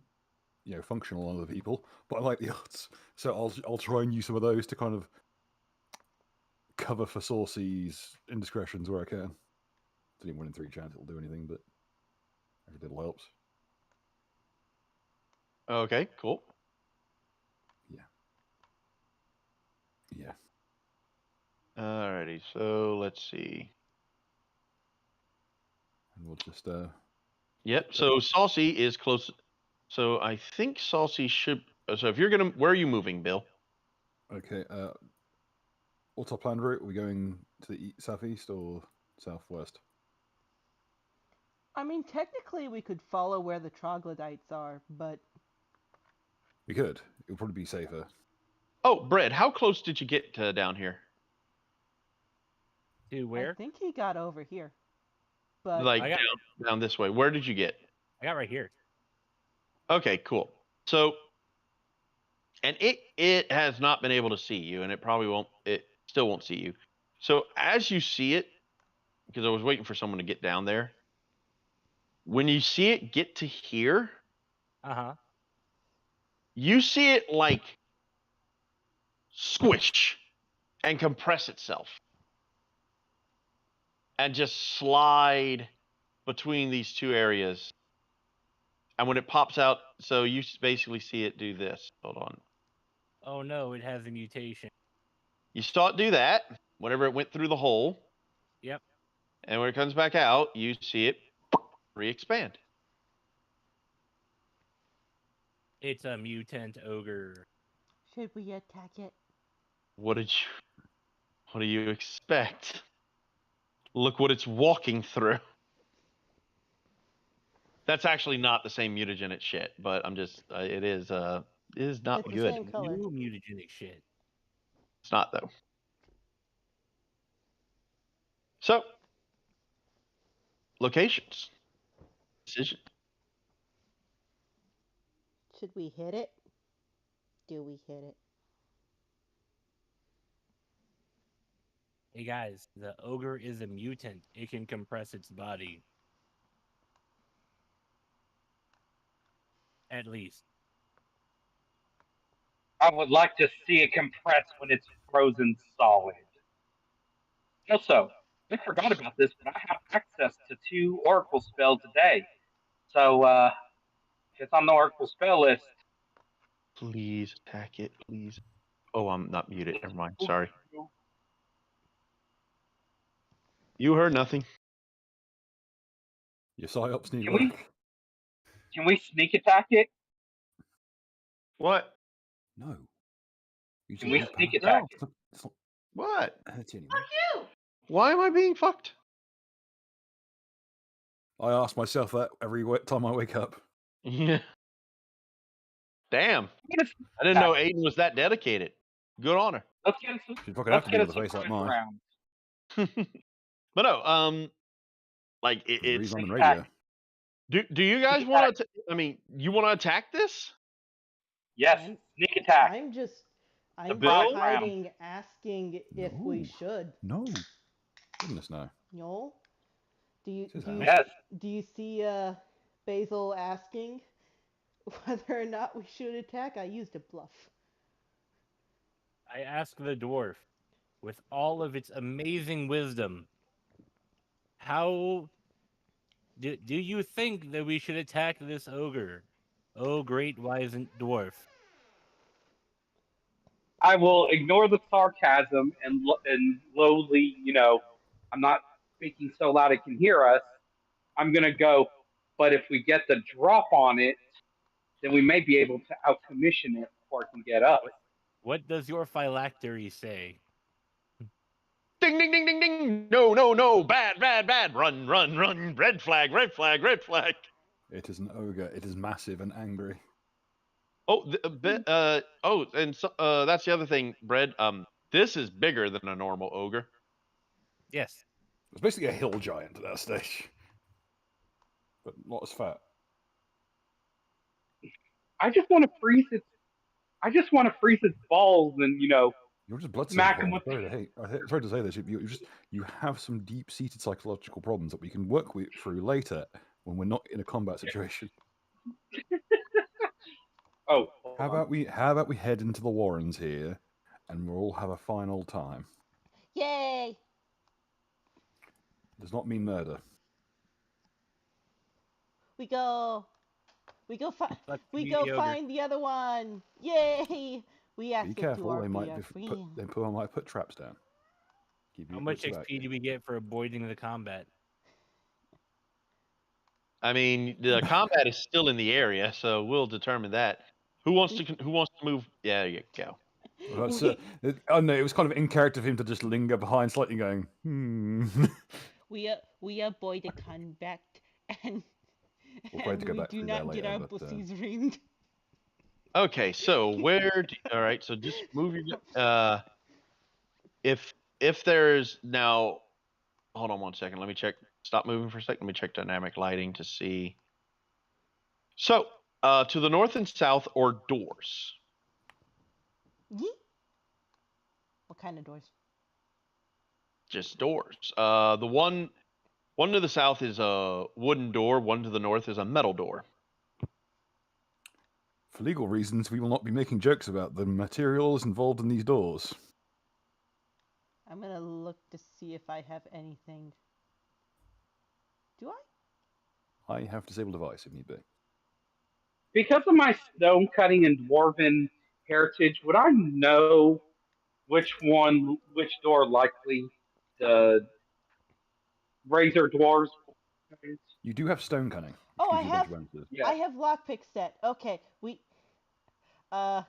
functional on other people, but I like the odds, so I'll try and use some of those to kind of cover for Saucy's indiscretions where I can. It's only 1 in 3 chance it'll do anything, but every little helps.
Okay, cool.
Yeah.
Alrighty, so let's see.
And we'll just
Yep. So Saucy is close. So I think Saucy should. So if you're gonna, where are you moving, Bill?
Okay. What's our planned route? Are we going to the southeast or southwest?
I mean, technically we could follow where the troglodytes are, but
We could. It would probably be safer.
Oh, Brett, how close did you get to down here?
To where?
I think he got over here. But
Like
I got-
down this way. Where did you get?
I got right here.
Okay, cool. So, and it has not been able to see you, and it probably won't. It still won't see you. So as you see it, because I was waiting for someone to get down there. When you see it get to here, you see it like squish and compress itself and just slide between these two areas. And when it pops out, so you basically see it do this. Hold on.
Oh no, it has a mutation.
You saw it do that whenever it went through the hole.
Yep.
And when it comes back out, you see it re-expand.
It's a mutant ogre.
should we attack it?
What do you expect? Look what it's walking through. That's actually not the same mutagenic shit, but I'm just it is not
It's the
good.
same color.
New mutagenic shit.
It's not though. So, locations. Decision.
Should we hit it? Do we hit it?
Hey guys, the ogre is a mutant. It can compress its body. At least.
I would like to see it compress when it's frozen solid. Also, I forgot about this, but I have access to 2 Oracle spells a day. So, if it's on the Oracle spell list.
Please attack it, please. Oh, I'm not muted. Never mind. Sorry. You heard nothing.
Your psyops need
Can
work.
Can we sneak attack it?
What?
No. You
Can we
just
sneak
power.
attack it?
It's not
What?
hurt anyone.
Why am I being fucked?
I ask myself that every time I wake up.
Yeah. Damn.
Let's
I didn't know Aiden was that dedicated. Good on her.
get a,
She'd fucking have
let's
to
get
be
a
with a face like
surprise
mine.
round.
But no, like
There's a
it's
reason I'm in
attack.
radio.
Do you guys
Sneak attack.
want to? I mean, you want to attack this?
Yes,
I'm
sneak attack.
I'm just I'm just
Surprise
Bill?
round.
hiding, asking if we
No.
should.
No. Goodness no.
No? Do you
It's his
do you
house.
Yes.
do you see Basil asking whether or not we should attack? I used a bluff.
I ask the dwarf, with all of its amazing wisdom, how do you think that we should attack this ogre? Oh, great wise dwarf.
I will ignore the sarcasm and lowly, I'm not speaking so loud it can hear us. I'm gonna go, but if we get the drop on it, then we may be able to outcommission it before it can get us.
What does your phylactery say?
Ding ding ding ding ding! No no no! Bad bad bad! Run run run! Red flag! Red flag! Red flag!
It is an ogre. It is massive and angry.
Oh, and so, that's the other thing, Bread. This is bigger than a normal ogre.
Yes.
It's basically a hill giant at that stage, but not as fat.
I just want to freeze its. I just want to freeze its balls and
You're just blood
smack
simple.
him
I'm
with.
sorry to hate. Sorry to say this. You have some deep-seated psychological problems that we can work through later when we're not in a combat situation.
Oh,
How about we head into the Warrens here, and we'll all have a final time.
Yay!
Does not mean murder.
We go.
Let's
We
be
go
the ogre.
find the other one. Yay! We
Be
asked the
careful.
dwarf
They
be
might
our
be
friend.
they might put traps down. Keep
How
your
much
wits about
XP
you.
do we get for avoiding the combat?
I mean, the combat is still in the area, so we'll determine that. Who wants to move? Yeah, there you go.
Well, that's,
we,
oh no, it was kind of in character for him to just linger behind, slightly going,
we avoid the combat and
We'll try to go
we
back
do
through there
not get
later,
our
but
pussies ringed.
Okay, so all right, so just move your if there's now hold on one second, let me check. Stop moving for a second. Let me check dynamic lighting to see. So, to the north and south or doors?
Yeet. What kind of doors?
Just doors. The one to the south is a wooden door, one to the north is a metal door.
for legal reasons, we will not be making jokes about the materials involved in these doors.
I'm gonna look to see if I have anything. Do I?
I have disabled device if need be.
because of my stone cutting and dwarven heritage, would I know which door likely the razor dwarves?
You do have stone cunning, which
Oh,
gives you a bunch of bonuses.
Yeah.
I have lockpick set. Okay, we. Uh,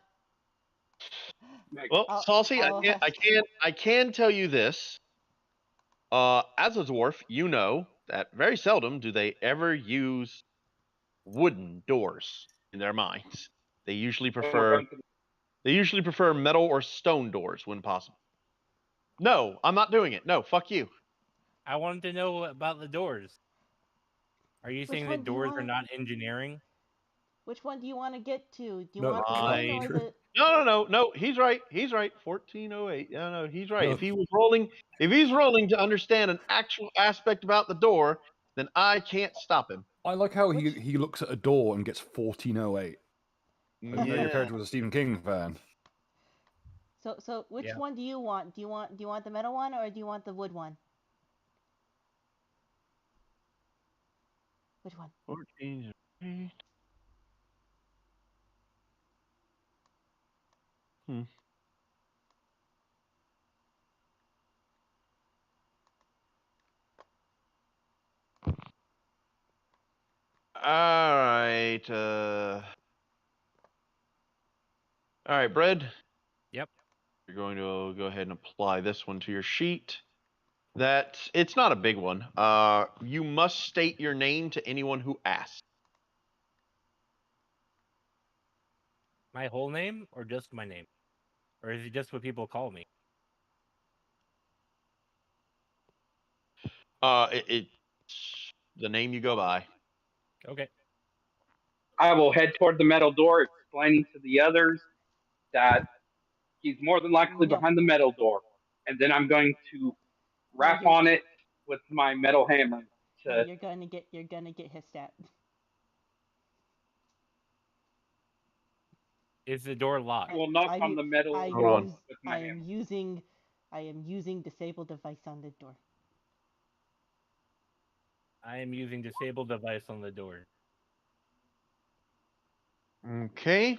Well, Saucy, I can tell you this. As a dwarf, you know that very seldom do they ever use wooden doors in their minds. They usually prefer metal or stone doors when possible. No, I'm not doing it. No, fuck you.
I wanted to know about the doors. Are you
Which
saying
one
that
do you
doors are
want?
not engineering?
Which one do you want to get to? Do you
No,
want the
it's not
wooden or
true.
the?
No. He's right. 1408. No, he's right.
No.
If he's rolling to understand an actual aspect about the door, then I can't stop him.
I like how
Which-
he looks at a door and gets 1408. I didn't know your
Yeah.
character was a Stephen King fan.
So which
Yeah.
one do you want? Do you want the metal one or do you want the wood one? Which one?
1408. All right. All right, Bread.
Yep.
You're going to go ahead and apply this one to your sheet. It's not a big one. You must state your name to anyone who asks.
My whole name or just my name? Or is it just what people call me?
It's the name you go by.
Okay.
I will head toward the metal door, explaining to the others that he's more than likely
No,
behind the metal door. And then I'm going to
no,
rap on it with my metal hammer.
no,
To,
you're gonna get hissed at.
Is the door
I
locked?
will knock
I,
on
u-
the metal
I
Hold on.
door
use,
with my hammer.
I am using disable device on the door.
I am using disable device on the door.
Okay.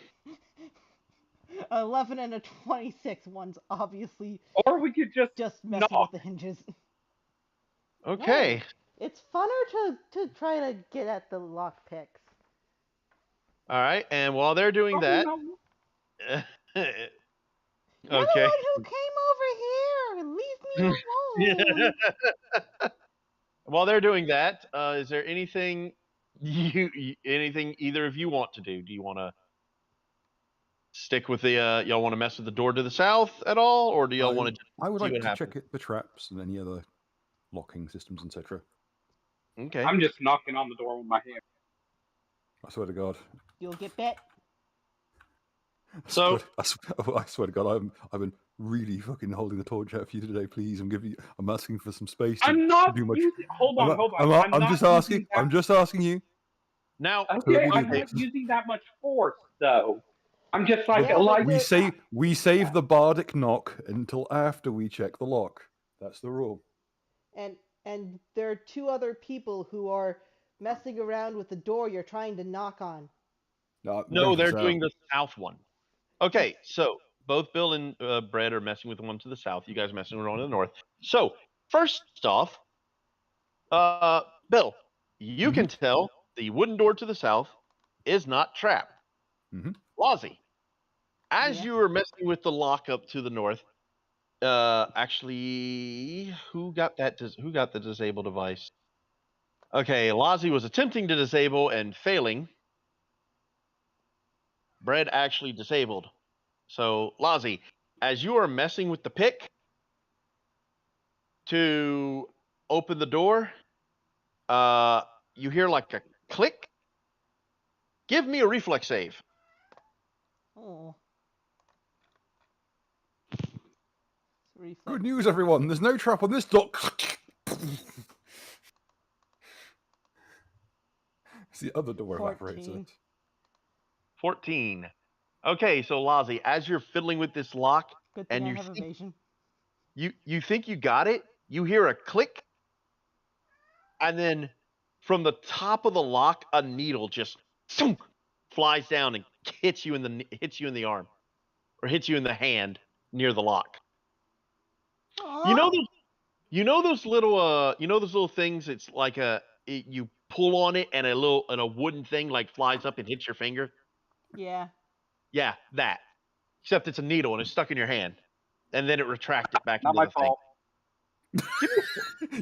11 and a 26. One's obviously
Or we could
just messing with
knock.
the hinges.
Okay.
Hey, it's funner to try to get at the lock picks.
All right. And while they're doing
Probably
that,
not.
You're the
okay.
one who came over here. Leave me alone.
While they're doing that, is there anything anything either of you want to do? Do you want to stick with the y'all want to mess with the door to the south at all, or do y'all want to
I would
see
like
what
to
happens?
check the traps and any other locking systems, etc.
Okay.
I'm just knocking on the door with my hammer.
I swear to God.
You'll get bit.
So-
I swear to God, I've been really fucking holding the torch out for you today. Please, I'm asking for some space.
I'm not
do much.
using. Hold on, hold on.
I'm
not
just asking.
using that-
I'm just asking you.
Now,
Okay, I'm
okay,
not using that much force though. I'm just like
Yeah, but
We
the-
save the bardic knock until after we check the lock. That's the rule.
and there are two other people who are messing around with the door you're trying to knock on.
No,
no, they're
south.
doing the south one. Okay, so both Bill and Brett are messing with the one to the south. You guys are messing with the one to the north. So first off, Bill, you can tell the wooden door to the south is not trapped.
Mhm.
Lozzie, as
Yeah.
you were messing with the lockup to the north, actually, who got the disable device? Okay, Lozzie was attempting to disable and failing. Brett actually disabled. So, Lozzie, as you are messing with the pick to open the door, you hear like a click. Give me a reflex save.
Oh. Reflex.
Good news, everyone. There's no trap on this door. It's the other door evaporates.
14.
14. Okay, so Lozzie, as you're fiddling with this lock
Good thing
and
I
you
have
think,
evasion.
you think you got it, you hear a click, and then from the top of the lock, a needle just flies down and hits you in the arm, or hits you in the hand near the lock. You know
Aw.
those those little things. It's like you pull on it and a wooden thing like flies up and hits your finger.
Yeah.
Yeah, that. Except it's a needle and it's stuck in your hand, and then it retracts it back
Not
into
my
the thing.
fault.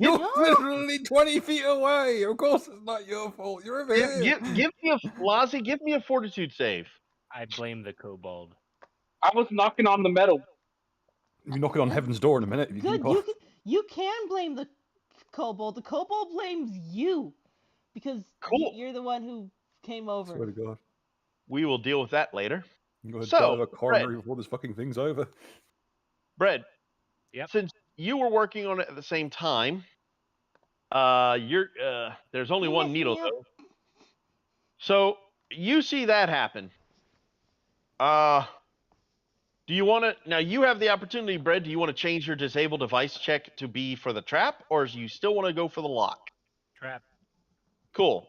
You're
No.
literally 20 feet away. Of course, it's not your fault. You're over here.
Give me Lozzie, give me a fortitude save.
I blame the kobold.
I was knocking on the metal.
You're knocking on heaven's door in a minute. If you
Good.
keep on.
You can blame the kobold. The kobold blames you because
Cool.
you're the one who came
I swear
over.
to God.
We will deal with that later.
I'm going to
So,
die of a coronary
Fred.
before this fucking thing's over.
Brett,
Yep.
since you were working on it at the same time, there's only
You
one
messed
needle
me up.
though. So you see that happen. Uh, do you want to now? You have the opportunity, Brett. Do you want to change your disable device check to be for the trap, or do you still want to go for the lock?
Trap.
Cool.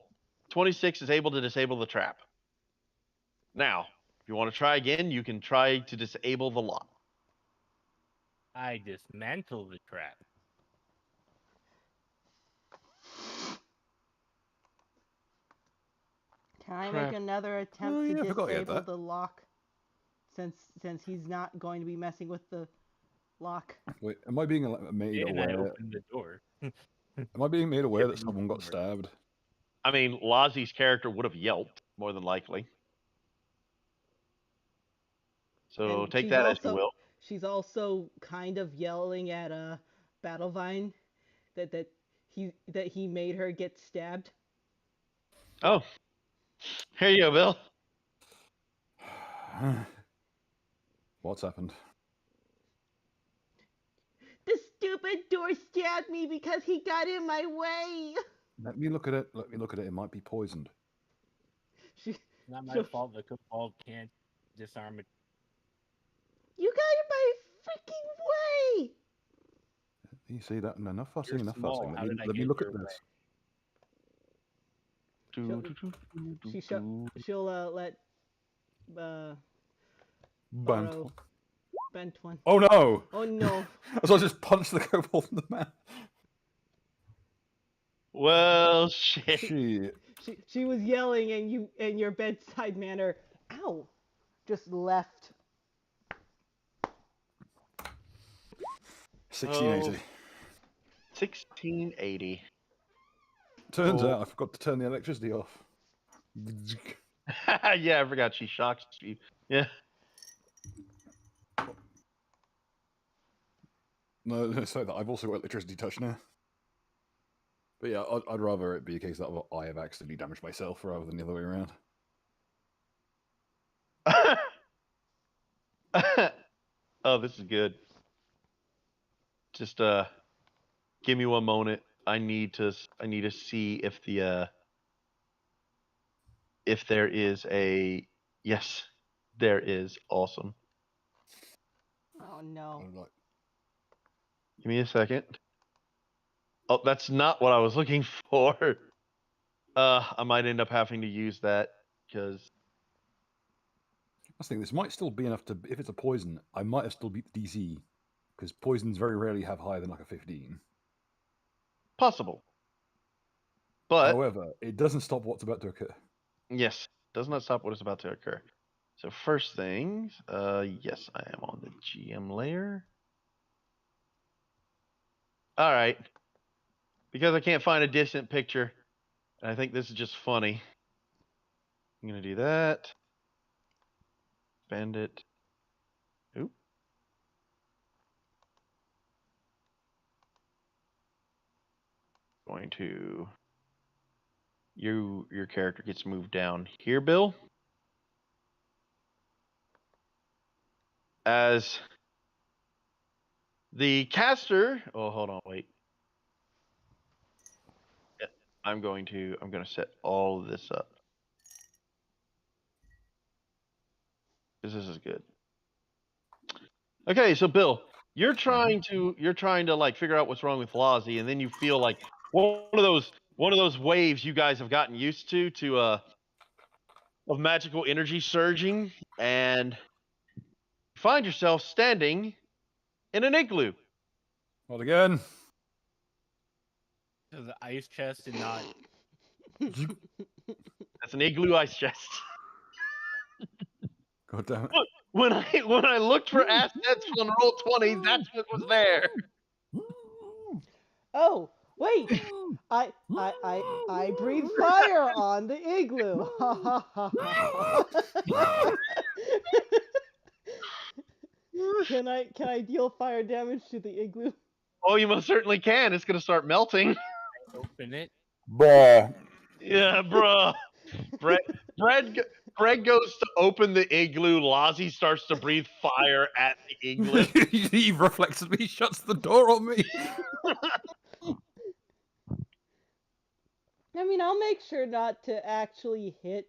26 is able to disable the trap. Now, if you want to try again, you can try to disable the lock.
I dismantle the trap.
Can I
Crap.
make another
Oh,
attempt
yeah, I
to
forgot you had
disable
that.
the lock? Since he's not going to be messing with the lock.
Wait, am I being made
And I
aware?
opened the door.
Am I being made aware that
Given
someone got
the
stabbed?
I mean, Lozzie's character would have yelped, more than likely. So
And
take
she's
that as you
also-
will.
She's also kind of yelling at Battlevine that he made her get stabbed.
Oh, here you go, Bill.
What's happened?
The stupid door stabbed me because he got in my way.
Let me look at it. Let me look at it. It might be poisoned.
She,
Not my
she'll-
fault. The cabal can't disarm it.
You got in my freaking way.
You see that? Enough fussing.
You're
Enough
small.
fussing.
How did I
Let me
get
look
your
at
way?
this.
She'll let
Bant.
borrow bent one.
Oh no!
Oh no.
As I just punched the kobold in the mouth.
Well, shit.
Shit.
She was yelling and you and your bedside manner, ow, just left.
1680.
1680.
Turns
Oh.
out I forgot to turn the electricity off.
Yeah, I forgot she shocks you. Yeah.
No, so that I've also got electricity touch now. But yeah, I'd rather it be a case that I have accidentally damaged myself rather than the other way around.
Oh, this is good. Just give me one moment. I need to see if there is a yes, there is. Awesome.
Oh no.
I'm like,
Give me a second. Oh, that's not what I was looking for. I might end up having to use that because
I think this might still be enough to. If it's a poison, I might have still beat the DC because poisons very rarely have higher than like a 15.
possible. But
However, it doesn't stop what's about to occur.
yes, does not stop what is about to occur. So first things, yes, I am on the GM layer. All right, because I can't find a distant picture, and I think this is just funny. I'm gonna do that. Bandit. Oop. Going to your character gets moved down here, Bill. As the caster. Oh, hold on, wait. Yeah, I'm gonna set all of this up. This is good. Okay, so Bill, you're trying to like figure out what's wrong with Lozzie, and then you feel like one of those waves you guys have gotten used to of magical energy surging, and find yourself standing in an igloo.
Not again.
So the ice chest did not.
That's an igloo ice chest.
God damn it.
When I looked for assets on Roll20, that's what was there.
Oh, wait. I breathe fire on the igloo. Ha ha ha ha. Can I deal fire damage to the igloo?
Oh, you most certainly can. It's gonna start melting.
Open it.
Bruh.
Yeah, bruh. Greg goes to open the igloo. Lozzie starts to breathe fire at the igloo.
He reflexively shuts the door on me.
I mean, I'll make sure not to actually hit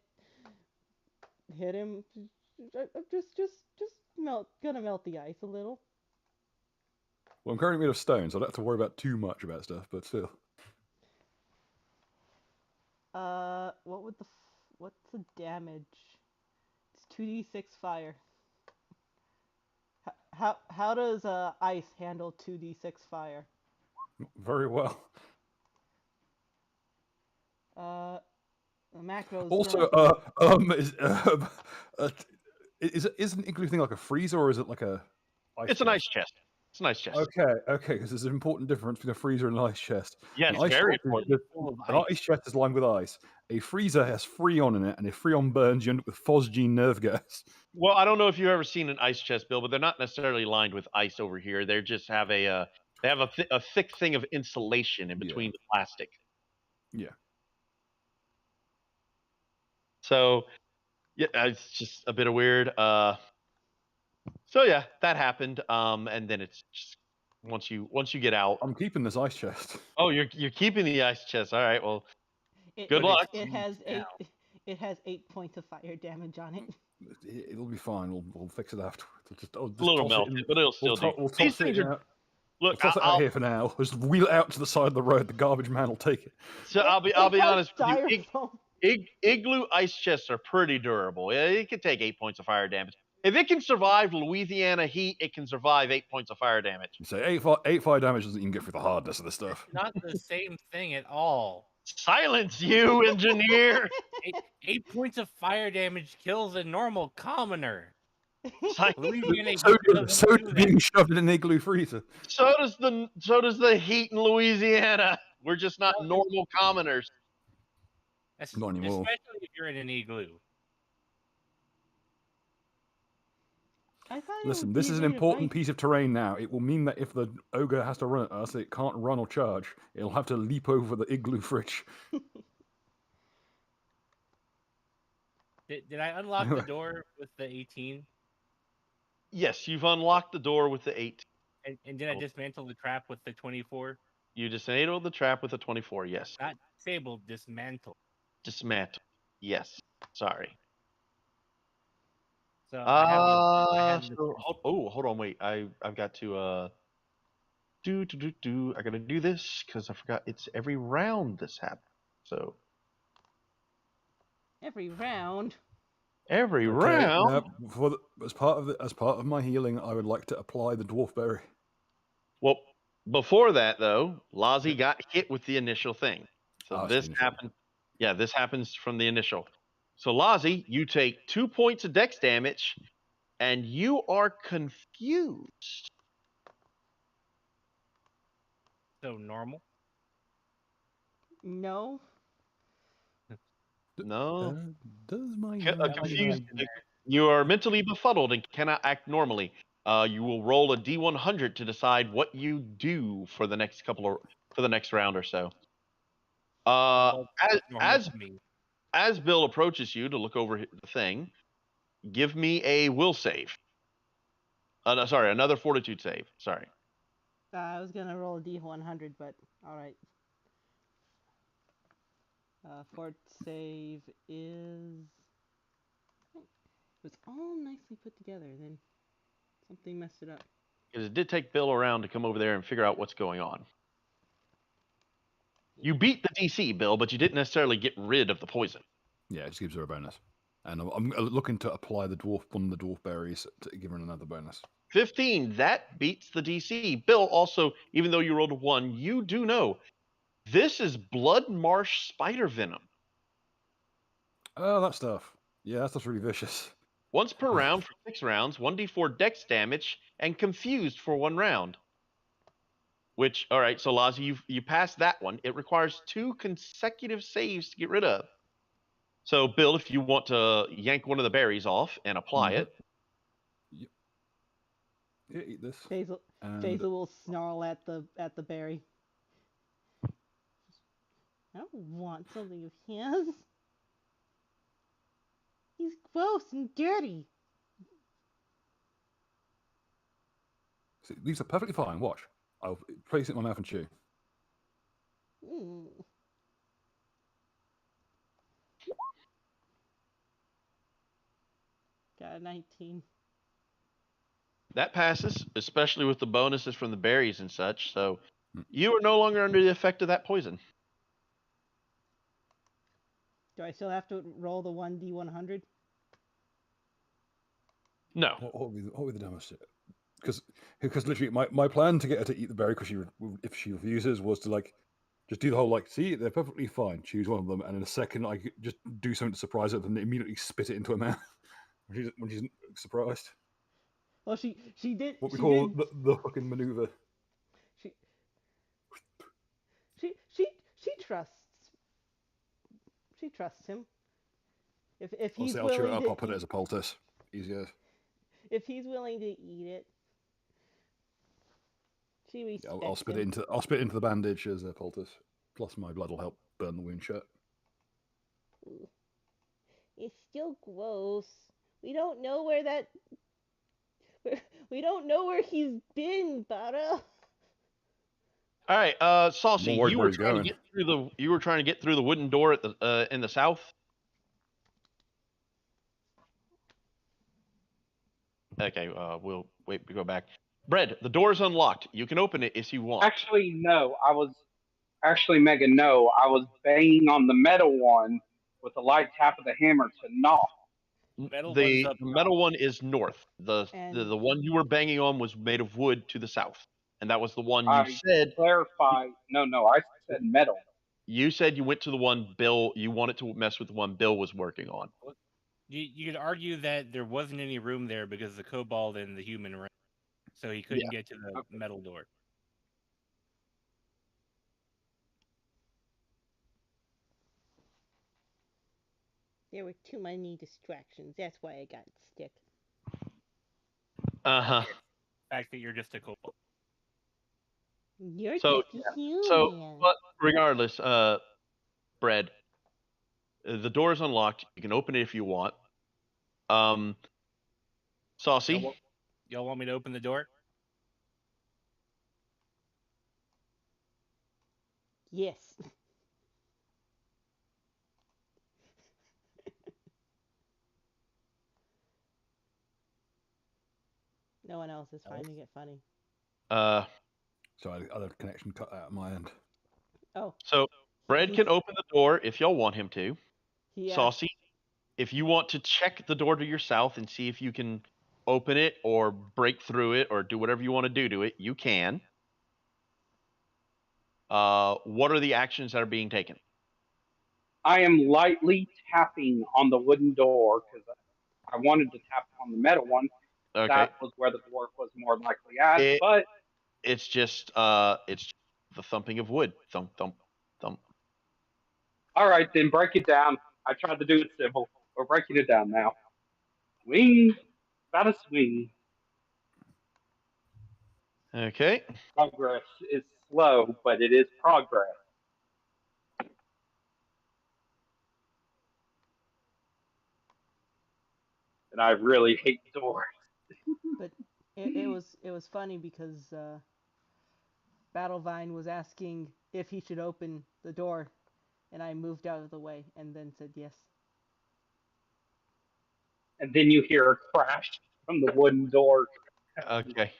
him. I'm just gonna melt the ice a little.
Well, I'm currently made of stone, so I don't have to worry about too much about stuff, but still.
What's the damage? It's 2d6 fire. How does ice handle 2d6 fire?
Very well.
The macros.
Also, is an igloo thing like a freezer or is it like a ice
It's an
chest?
ice chest. It's an ice chest.
Okay, because there's an important difference between a freezer and an ice chest.
Yes,
An ice
very
chest is
important.
just-
Full of
An
ice.
ice chest is lined with ice. A freezer has Freon in it, and if Freon burns, you end up with phosgene nerve gas.
Well, I don't know if you've ever seen an ice chest, Bill, but they're not necessarily lined with ice over here. They just have a thick thing of insulation in between the plastic.
Yeah.
So yeah, it's just a bit of weird. So yeah, that happened. And then it's just once you get out.
I'm keeping this ice chest.
Oh, you're keeping the ice chest. All right. Well,
It,
good
But it's
luck.
it has
now.
It has 8 points of fire damage on it.
It'll be fine. We'll fix it afterwards. I'll
It's a little
toss it
melted,
in.
but it'll still do.
We'll
These
toss
things
it
are
out.
look.
We'll toss it out here for now. Just wheel it out to the side of the road. The garbage man will take it.
So I'll be honest with you.
Styrofoam.
Igloo ice chests are pretty durable. Yeah, it can take 8 points of fire damage. If it can survive Louisiana heat, it can survive 8 points of fire damage.
You say eight fire damage doesn't even get through the hardness of this stuff.
Not the same thing at all.
Silence, you engineer!
8 points of fire damage kills a normal commoner.
Silence.
Louisiana
So
doesn't do that.
being shoved in an igloo freezer.
So does the heat in Louisiana. We're just not normal commoners.
Not anymore.
Especially if you're in an igloo.
I thought it
Listen,
would
this
be
is
a
an
bit of
important
ice.
piece of terrain now. It will mean that if the ogre has to run at us, it can't run or charge. It'll have to leap over the igloo fridge.
Did I unlock the door with the 18?
Yes, you've unlocked the door with the 8.
And did I dismantle the trap with the 24?
You disabled the trap with the 24. Yes.
Not disabled, dismantled.
Dismantle. Yes. Sorry.
So I have
hold on, wait. I've got to I gotta do this because I forgot it's every round this happens. So
Every round.
every
Okay,
round.
now, as part of my healing, I would like to apply the dwarf berry.
Well, before that though, Lazi got hit with the initial thing. So
Oh,
this
it's the initial.
happened. Yeah, this happens from the initial. So Lazi, you take 2 points of dex damage, and you are confused.
so normal.
No.
No.
Does my
Confused. You are mentally befuddled and cannot act normally. You will roll a d100 to decide what you do for the next round or so.
Normal to me.
As Bill approaches you to look over the thing, give me a will save. No, sorry, another fortitude save. Sorry.
I was gonna roll a D100, but all right. Fort save is. It was all nicely put together. Then something messed it up.
Because it did take Bill around to come over there and figure out what's going on. You beat the DC, Bill, but you didn't necessarily get rid of the poison.
Yeah, it just gives her a bonus. And I'm looking to apply one of the dwarf berries to give her another bonus.
15, that beats the DC. Bill, also, even though you rolled a 1, you do know this is blood marsh spider venom.
Oh, that stuff. Yeah, that stuff's really vicious.
Once per round for 6 rounds, 1d4 dex damage, and confused for 1 round. Which, all right, so Lazi, you passed that one. It requires 2 consecutive saves to get rid of. So, Bill, if you want to yank one of the berries off and apply it.
Yep. Here, eat this.
Basil will snarl at the berry. I don't want something of his. He's gross and dirty.
See, these are perfectly fine. Watch. I'll place it in my mouth and chew.
Mm. Got a 19.
That passes, especially with the bonuses from the berries and such. So you are no longer under the effect of that poison.
Do I still have to roll the 1D100?
No.
What will be the damage to it? Because literally my plan to get her to eat the berry, because if she refuses, was to just do the whole see, they're perfectly fine, choose one of them, and in a second I could just do something to surprise her, then immediately spit it into her mouth when she's surprised.
Well, she did.
What we
she
call
did,
the fucking maneuver.
She trusts. She trusts him. If he's
I'll chew it
willing
up.
to
I'll put it as a poultice. Easier.
if he's willing to eat it, she respects
I'll spit
him.
it into the bandage as a poultice. Plus, my blood will help burn the wound shut.
It's still gross. We don't know where that. We don't know where he's been, Bara.
All right, Saucy,
I'm worried where he's going.
you were trying to get through the wooden door at the in the south. Okay, we'll wait. We go back. Bread, the door is unlocked. You can open it if you want.
Actually, no. Megan, no. I was banging on the metal one with a light tap of the hammer to knock.
Metal one's
The
up top.
metal one is north.
And
The one you were banging on was made of wood to the south, and that was the one you
I
said.
clarify. No. I said metal.
You said you went to the one Bill. You wanted to mess with the one Bill was working on.
You could argue that there wasn't any room there because the kobold and the human ran, so he couldn't get to the
Okay.
metal door.
there were too many distractions. That's why I got sick.
Uh huh.
The fact that you're just a kobold.
You're
So
just a human.
so, but regardless, Bread, the door is unlocked. You can open it if you want. Saucy.
Y'all want me to open the door?
Yes. No one else is finding it funny.
So I had a connection cut out of my end.
Oh.
So Bread can open the door if y'all want him to.
Yeah.
Saucy, if you want to check the door to your south and see if you can open it or break through it or do whatever you want to do to it, you can. What are the actions that are being taken?
I am lightly tapping on the wooden door because I wanted to tap on the metal one.
Okay.
That was where the dwarf was more likely at.
It-
But
It's just the thumping of wood. Thump thump thump.
all right, then break it down. I tried to do it simple. We're breaking it down now. Swing, about a swing.
Okay.
Progress is slow, but it is progress. And I really hate doors.
But it was funny because Battlevine was asking if he should open the door, and I moved out of the way and then said yes.
And then you hear a crash from the wooden door.
Okay.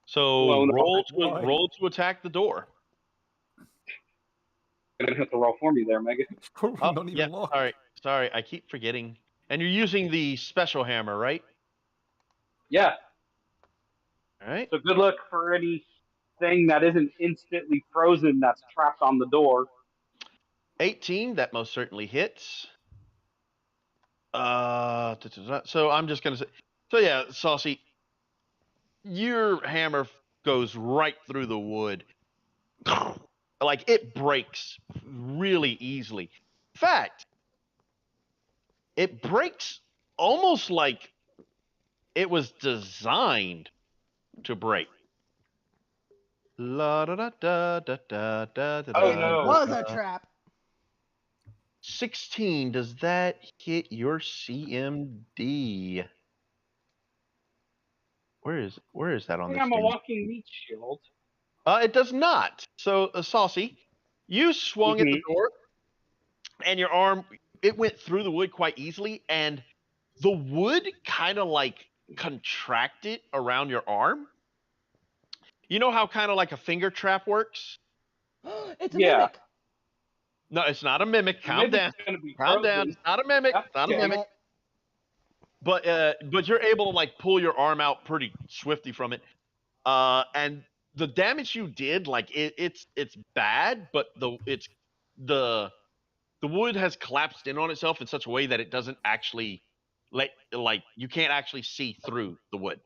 So
Blown open.
roll to attack the door.
You're gonna have to roll for me there, Megan.
It's probably
Oh,
not even
yeah.
locked.
Sorry. I keep forgetting. And you're using the special hammer, right?
Yeah.
All right.
So good luck for anything that isn't instantly frozen that's trapped on the door.
18. That most certainly hits. So I'm just gonna say. So yeah, Saucy, your hammer goes right through the wood. Like it breaks really easily. In fact, it breaks almost like it was designed to break. La da da da da da da da.
Oh,
It
no.
was a trap.
16. Does that hit your CMD? Where is that on
Hey,
this
I'm a
thing?
walking meat shield.
It does not. So, Saucy, you swung at the door, and your arm it went through the wood quite easily, and the wood kind of like contracted around your arm. You know how kind of like a finger trap works?
It's a
Yeah.
mimic.
No, it's not a mimic.
The
Calm down.
mimic's gonna be
Calm down.
frozen.
It's not a mimic. It's not a
Damn
mimic.
it.
But you're able to like pull your arm out pretty swiftly from it. And the damage you did, like it's bad, but the wood has collapsed in on itself in such a way that it doesn't actually like you can't actually see through the wood.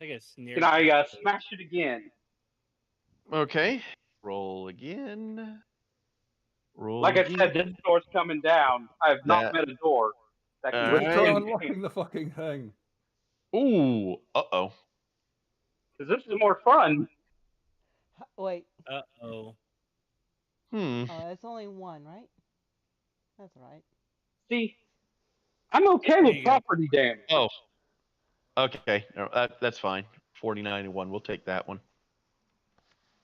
Like a snare.
Can I smash it again?
Okay. Roll again. Roll
Like I
again.
said, this door's coming down. I have not met a door that can
Alright.
Let's try
withstand
unlocking the fucking thing.
Ooh, uh-oh.
because this is more fun.
Wait.
Uh-oh.
Hmm.
Oh, that's only one, right? That's right.
See, I'm okay
There
with
you go.
property damage.
Oh, okay. No, that's fine. 49 and 1. We'll take that one.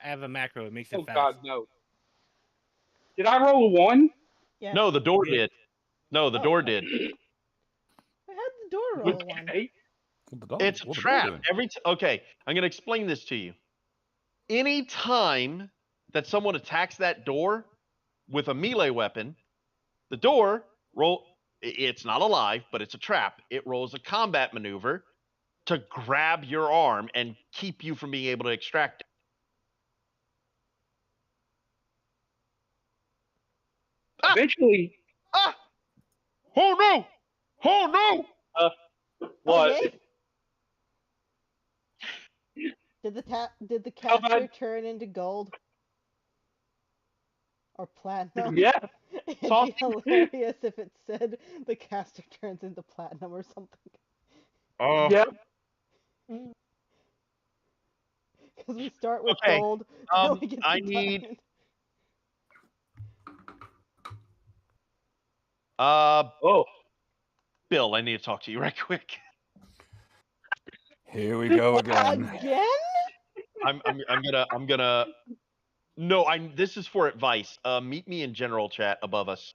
I have a macro. It makes it
Oh
fast.
God, no. Did I roll a 1?
Yes.
No, the door
Yeah.
did. No, the
Oh.
door did.
I had the door roll one.
Okay.
It's a
What the
trap.
door doing?
Okay, I'm going to explain this to you. Any time that someone attacks that door with a melee weapon, the door it's not alive, but it's a trap. It rolls a combat maneuver to grab your arm and keep you from being able to extract it.
Eventually,
Ah! Oh no! Oh no!
what?
Okay. Did the
How about-
caster turn into gold? Or platinum?
Yeah.
It'd be
Saucy.
hilarious if it said the caster turns into platinum or something.
Oh,
Yeah.
Because we start with
Okay,
gold, then we get to
I need-
diamond.
Oh.
Bill, I need to talk to you right quick.
Here we go again.
Again?
I'm gonna. No, This is for advice. Meet me in general chat above us.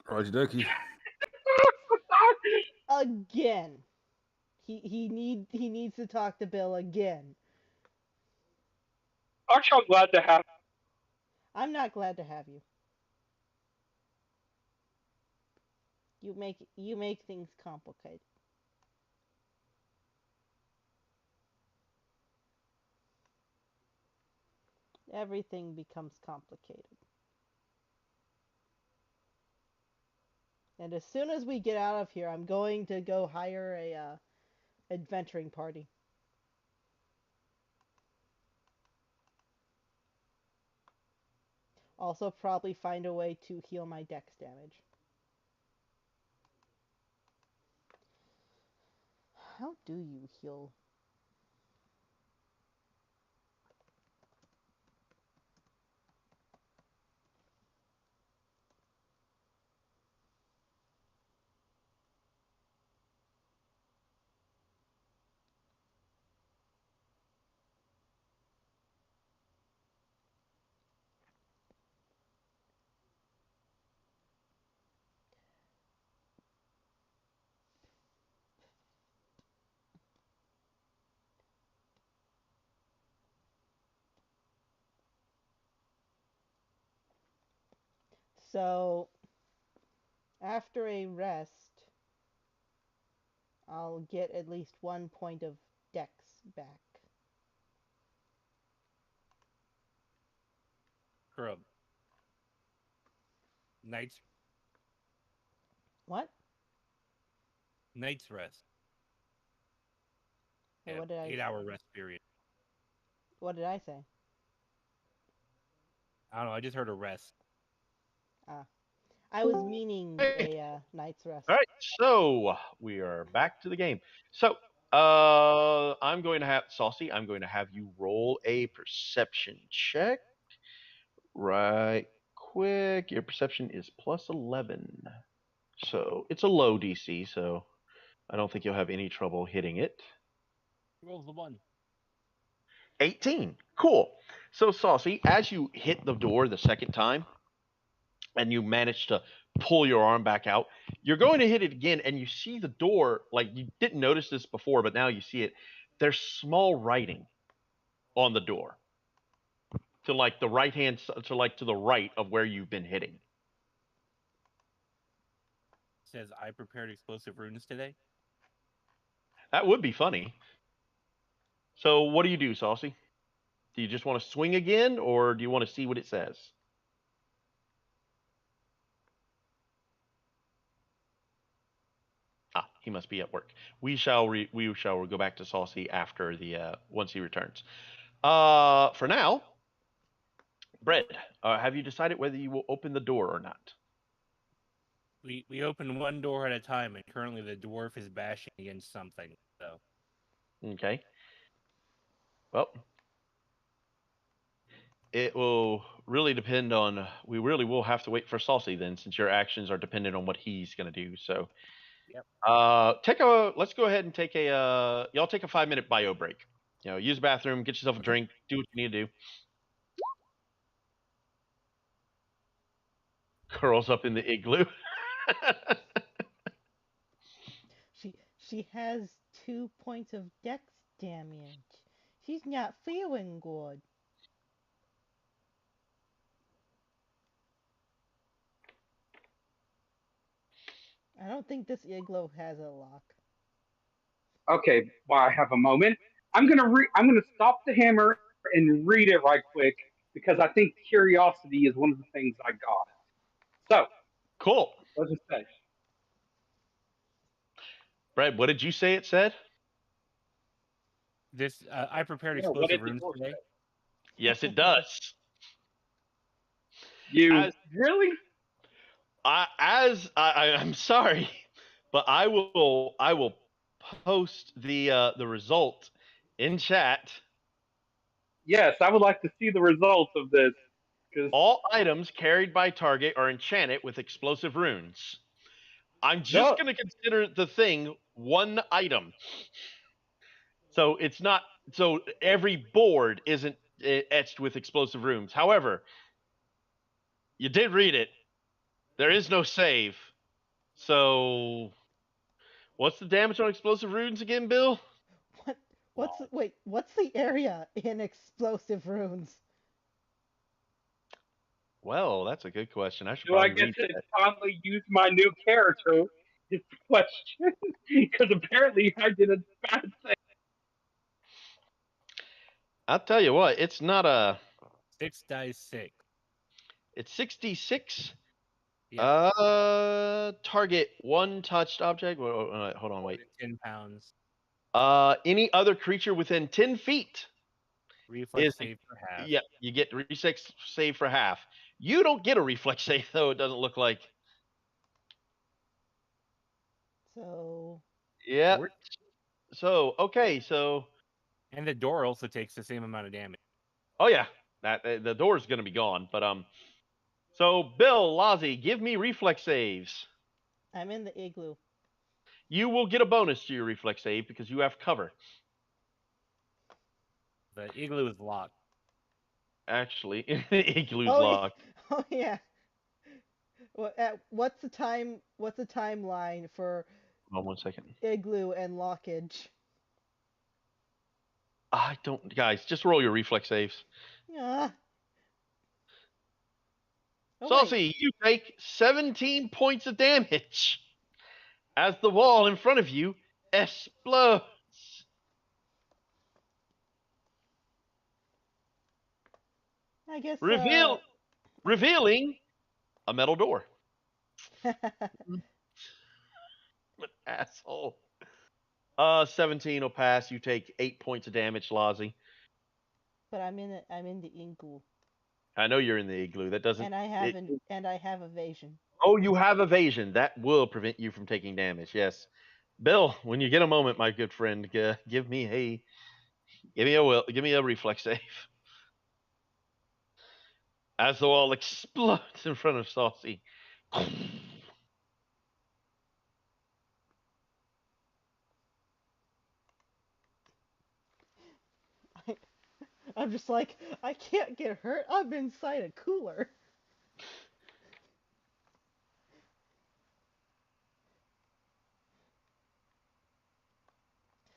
Righty dokie.
Again. He needs to talk to Bill again.
Aren't y'all glad to have?
I'm not glad to have you. You make things complicated. Everything becomes complicated. And as soon as we get out of here, I'm going to go hire a adventuring party. Also, probably find a way to heal my dex damage. How do you heal? So, after a rest, I'll get at least 1 point of dex back.
Scrub. Night's
What?
rest.
Hey,
Yeah,
what did I
8-hour rest period.
What did I say?
I don't know. I just heard a rest.
I was meaning a night's rest.
All right, so we are back to the game. So, I'm going to have Saucy. I'm going to have you roll a perception check. Right quick. Your perception is plus 11. So it's a low DC, so I don't think you'll have any trouble hitting it.
Rolls the 1.
18. Cool. So, Saucy, as you hit the door the second time and you manage to pull your arm back out, you're going to hit it again and you see the door, like you didn't notice this before, but now you see it. There's small writing on the door to like the right hand, to like to the right of where you've been hitting.
Says I prepared explosive runes today.
That would be funny. So, what do you do, Saucy? Do you just want to swing again, or do you want to see what it says? Ah, he must be at work. We shall go back to Saucy after the once he returns. For now, Bread, have you decided whether you will open the door or not?
We open one door at a time, and currently the dwarf is bashing against something. So
Okay. Well, it will really depend on. We really will have to wait for Saucy then, since your actions are dependent on what he's going to do. So, Let's go ahead and take y'all take a 5-minute bio break. Use the bathroom, get yourself a drink, do what you need to do. Curls up in the igloo.
She has 2 points of dex damage. She's not feeling good. I don't think this igloo has a lock.
Okay, while I have a moment, I'm gonna stop the hammer and read it right quick because I think curiosity is one of the things I got. So
Cool.
let's just say,
Brad, what did you say it said?
This I prepared
yeah, what
explosive
did the
runes
dwarf
today.
say?
Yes, it does.
You
As
really?
I'm sorry, but I will post the result in chat.
Yes, I would like to see the results of this because
All items carried by target are enchanted with explosive runes. I'm just
no,
going to consider the thing one item. So it's not so every board isn't etched with explosive runes. However, you did read it. There is no save. So what's the damage on explosive runes again, Bill?
What? What's the area in explosive runes?
Well, that's a good question. I should
do I
probably
get
read
to
that.
finally use my new character? Is the question because apparently I did a bad thing.
I'll tell you what, it's not a
6 dice 6.
it's 66.
Yeah.
Target one touched object. Hold on,
More
wait.
than 10 pounds.
Any other creature within 10 feet
Reflex
is
save for half.
yeah, you get reflex save for half. You don't get a reflex save though. It doesn't look like.
So
Yeah.
Fort-
So okay. So
And the door also takes the same amount of damage.
oh yeah, that the door's gonna be gone. But so Bill Lozzie, give me reflex saves.
I'm in the igloo.
You will get a bonus to your reflex save because you have cover.
The igloo is locked.
Actually, igloo's
Oh yeah.
locked.
Oh yeah. What's the time? What's the timeline for
Hold on 1 second.
igloo and lockage?
I don't, guys. Just roll your reflex saves.
Yeah. Oh wait.
Saucy, you take 17 points of damage as the wall in front of you explodes,
I guess.
revealing a metal door. Asshole. 17 will pass. You take 8 points of damage, Lozzie.
But I'm in the igloo,
I know you're in the igloo. That doesn't.
and I have evasion.
Oh, you have evasion. That will prevent you from taking damage. Yes, Bill. When you get a moment, my good friend, give me a reflex save. As the wall explodes in front of Saucy.
I'm just like, I can't get hurt. I'm inside a cooler.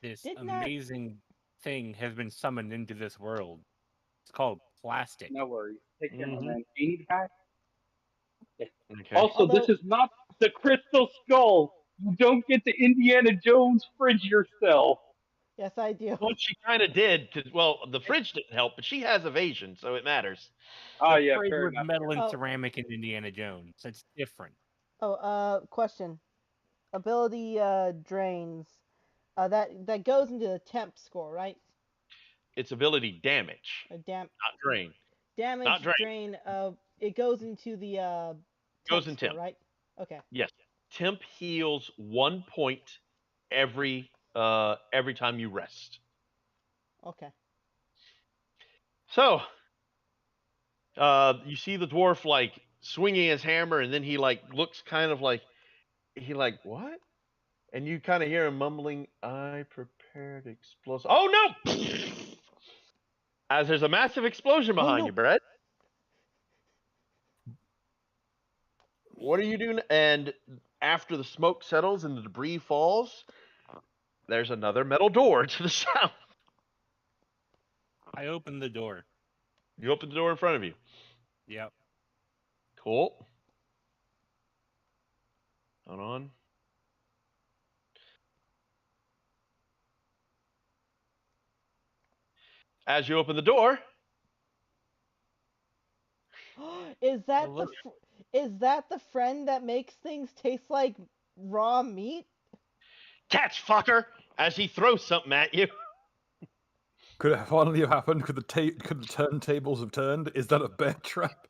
This
Did not.
amazing thing has been summoned into this world. It's called plastic.
No worries. Take care, my
Mhm.
man. Do you need a pack?
Okay.
Also, this
Although,
is not the Crystal Skull. You don't get the Indiana Jones fridge yourself.
yes, I do.
Well, she kind of did, because, well, the fridge didn't help, but she has evasion, so it matters.
Oh
The
yeah,
fridge
fair
was
enough.
metal and
Oh.
ceramic in Indiana Jones. That's different.
Oh, question. Ability drains. That goes into the temp score, right?
It's ability damage,
A
not drain.
damage
Not drain.
drain. It goes into the temp
Goes in
score,
temp.
right? Okay.
Yes. Temp heals 1 point every time you rest.
Okay.
So, you see the dwarf like swinging his hammer, and then he like looks kind of like what? and you kind of hear him mumbling, "I prepared explosive." Oh no! As there's a massive explosion
Oh
behind
no!
you, Brett. What are you doing? And after the smoke settles and the debris falls, there's another metal door to the south.
I opened the door.
You open the door in front of you.
Yep.
Cool. Hold on. As you open the door,
Is that
Hello.
is that the friend that makes things taste like raw meat?
catch fucker! As he throws something at you.
Could it finally have happened? Could the turntables have turned? Is that a bear trap?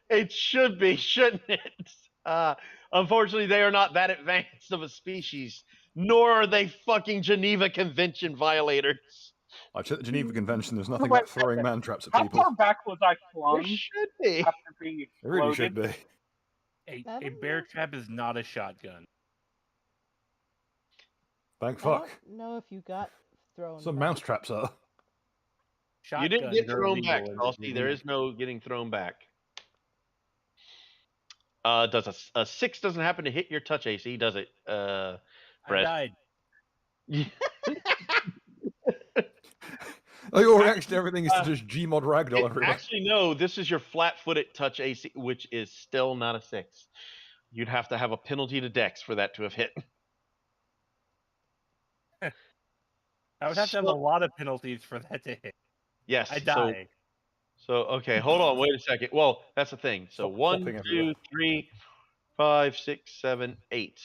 It should be, shouldn't it? Unfortunately, they are not that advanced of a species, nor are they fucking Geneva Convention violators.
I checked the Geneva Convention. There's nothing
Wait,
about throwing man traps at
How
people.
far back was I
There
flung
should be.
after being
It really should
exploded?
be.
I
A
don't
bear
know.
trap is not a shotgun.
Thank
I
fuck.
don't know if you got thrown.
Some
back.
mouse traps are.
You didn't
Shotguns
get
are
thrown back,
illegal in
Frosty. There
Virginia.
is no getting thrown back. Does a 6 doesn't happen to hit your touch AC, does it?
I
Brett?
died.
Oh, your reaction to everything is to just Gmod ragdoll everywhere.
Actually, no. This is your flat-footed touch AC, which is still not a 6. You'd have to have a penalty to Dex for that to have hit.
I would have to have a lot of penalties for that to hit.
Yes.
I die.
So okay, hold on, wait a second. Well, that's the thing. So
Stop
1,
flopping
2,
everywhere.
3, 5, 6, 7, 8.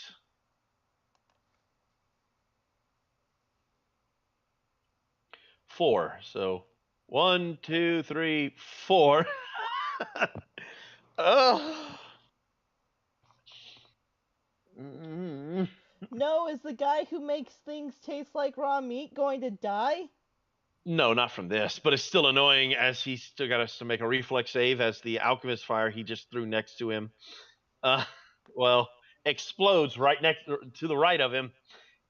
4. So 1, 2, 3, 4. Ugh. Mm.
No, is the guy who makes things taste like raw meat going to die?
No, not from this, but it's still annoying as he's still got us to make a reflex save as the alchemist fire he just threw next to him, uh, well, explodes right next to the right of him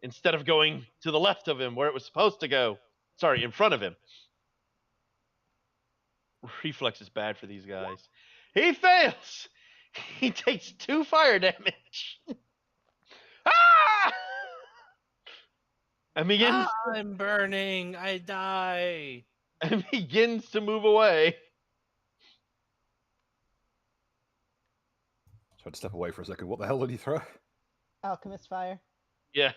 instead of going to the left of him where it was supposed to go. Sorry, in front of him. Reflex is bad for these guys. He fails. He takes 2 fire damage. Ah! And begins
I'm burning. I die.
and begins to move away.
So I had to step away for a second. What the hell did he throw?
Alchemist fire.
Yeah.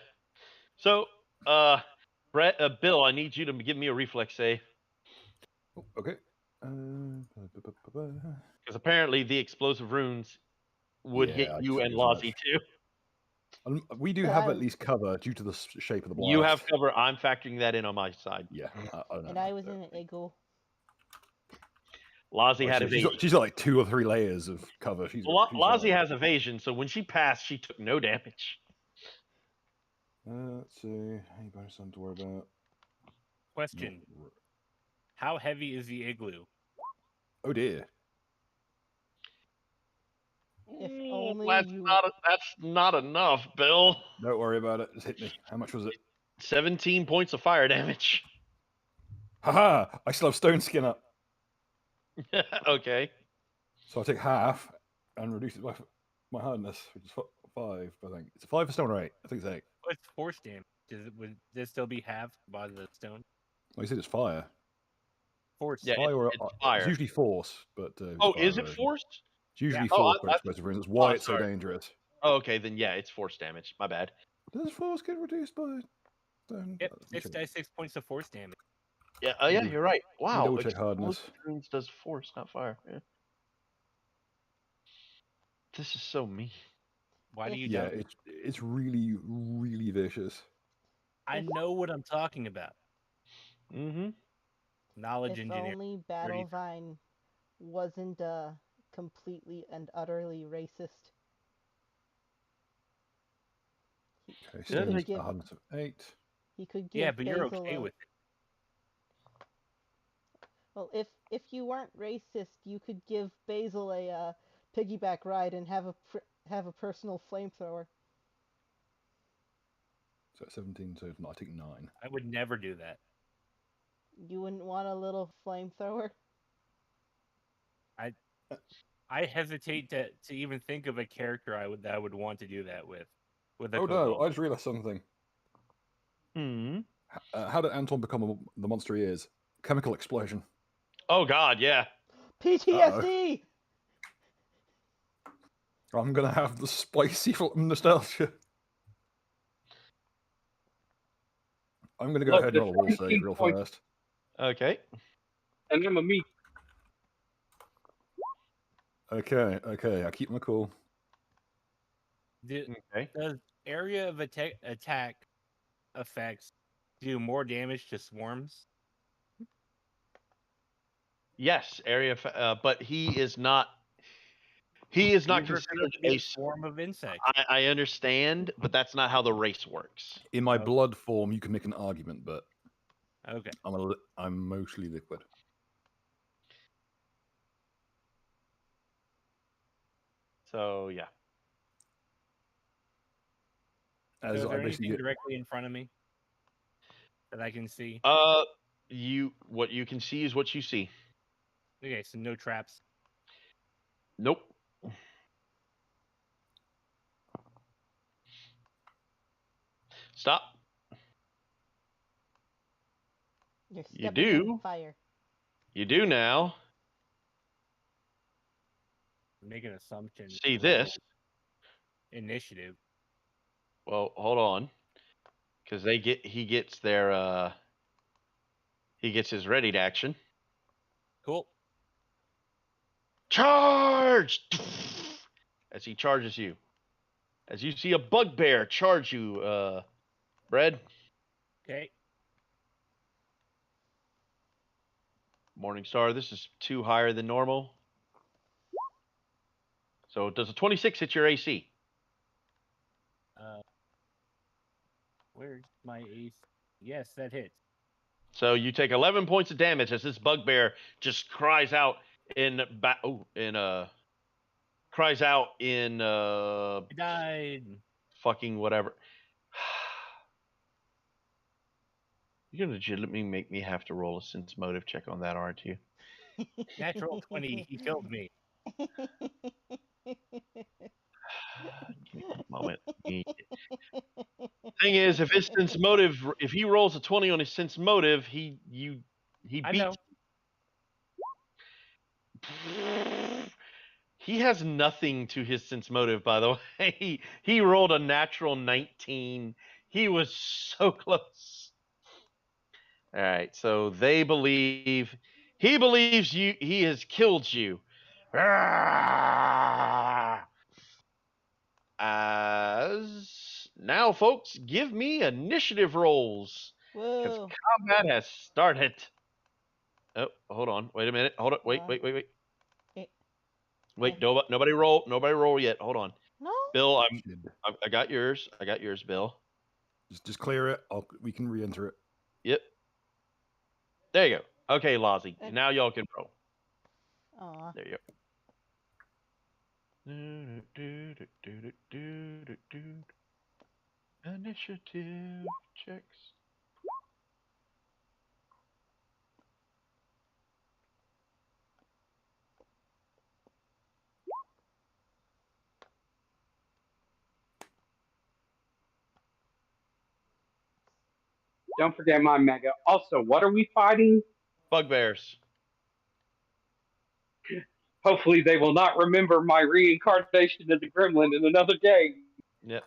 So, Brett, Bill, I need you to give me a reflex save
Oh, okay.
because apparently the explosive runes would hit
Yeah, I
you and
figured as
Lozzie
much.
too.
We do
But
have
I-
at least cover due to the shape of the blast.
You have cover. I'm factoring that in on my side.
Yeah, I don't know.
And I was in an igloo.
Lozzie had
She's
evasion.
got, she's got like 2 or 3 layers of cover. She's
Lozzie has evasion, so when she passed, she took no damage.
Let's see. Any bonus something to worry about?
Question:
Not
how heavy is the igloo?
Oh dear.
If only
That's
you-
that's not enough, Bill.
Don't worry about it. Just hit me. How much was it?
17 points of fire damage.
Haha! I still have stone skin up.
Okay.
So I'll take half and reduce it by my hardness, which is 5, I think. It's a 5 for stone or 8? I think it's 8.
What's force damage? Would this still be halved by the stone?
Well, you said it's fire.
Force.
Yeah,
Fire or
it's fire.
It's usually force, but
Oh,
fire
is it
version.
forced?
It's usually
Oh,
force
I-
by explosive runes. That's why
oh,
it's so
sorry.
dangerous.
Oh, okay, then yeah, it's force damage. My bad.
Does force get reduced by stone?
Yep,
Let me
6
check.
dice, 6 points of force damage.
Yeah,
Let
yeah,
me-
you're right. Wow,
double check hardness.
explosive runes does force, not fire. Yeah. This is so mean.
Why do you
Yeah,
doubt?
it's really, really vicious.
I know what I'm talking about.
Mm-hmm.
Knowledge
If
engineer.
only Battlevine wasn't completely and utterly racist.
Okay,
Yeah,
stone's
give-
a hardness of 8.
He could give
Yeah, but you're
Basil
okay
a-
with it.
Well, if you weren't racist, you could give Basil a piggyback ride and have have a personal flamethrower.
So 17, so I take 9.
I would never do that.
You wouldn't want a little flamethrower?
I hesitate to even think of a character that I would want to do that with a
Oh no,
kobold.
I just realized something.
Hmm.
How did Anton become the monster he is? Chemical explosion.
Oh God, yeah.
PTSD!
I'm gonna have the spicy nostalgia. I'm gonna go
Look,
ahead and
the
roll a will save
17
real
points,
fast.
Okay.
and I'm a meat.
Okay, I keep my cool.
Okay.
Does area of attack effects do more damage to swarms?
Yes, but he is not. He is not
User
considered
could be a swarm of insects.
I understand, but that's not how the race works.
In my
Okay.
blood form, you can make an argument, but
Okay.
I'm mostly liquid.
So yeah.
So
As
is
I
there
basically
anything
get,
directly in front of me that I can see?
What you can see is what you see.
Okay, so no traps.
Nope. Stop.
You're
You
stepping in
do.
fire.
You do now.
Make an assumption.
See this.
Initiative.
Well, hold on. Because he gets he gets his ready to action.
Cool.
Charge! As he charges you. As you see a bugbear charge you, Bread.
Okay.
Morningstar, this is 2 higher than normal. So does a 26 hit your AC?
Where's my ace? Yes, that hits.
So you take 11 points of damage as this bugbear just cries out in cries out in
I died.
fucking whatever. You're gonna legitimately make me have to roll a sense motive check on that, aren't you?
Natural 20. He killed me.
Give me a moment. Thing is, if he rolls a 20 on his sense motive, he
I know.
beats. He has nothing to his sense motive, by the way. He rolled a natural 19. He was so close. All right, so he believes he has killed you. As now, folks, give me initiative rolls because
Whoa.
combat has started. Oh, hold on. Wait a minute. Hold on. Wait.
Eh,
Wait. Nobody roll. Nobody roll yet. Hold on.
No?
Bill,
Should
I got yours. Bill.
just clear it. We can re-enter it.
Yep. There you go. Okay, Lozzie.
Eh.
Now y'all can roll.
Aw.
There you go. Initiative checks.
Don't forget my mega. Also, what are we fighting?
Bugbears.
Hopefully, they will not remember my reincarnation as a gremlin in another game.
Yep.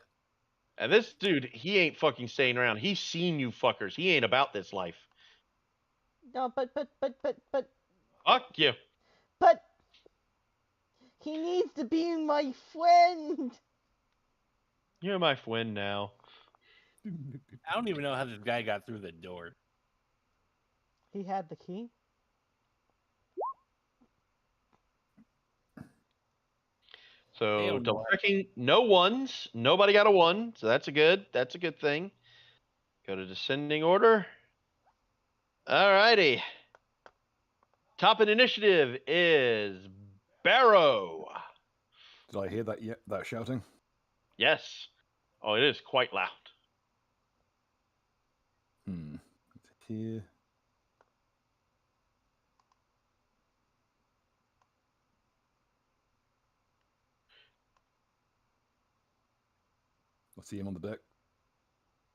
And this dude, he ain't fucking staying around. He's seen you fuckers. He ain't about this life.
No, but
Fuck you.
but he needs to be my friend.
You're my friend now.
I don't even know how this guy got through the door.
He had the key.
So double checking, no ones. Nobody got a 1, so that's a good thing. Go to descending order. Alrighty. Top in initiative is Barrow.
Did I hear that? That shouting.
Yes. Oh, it is quite loud.
Here. I see him on the deck.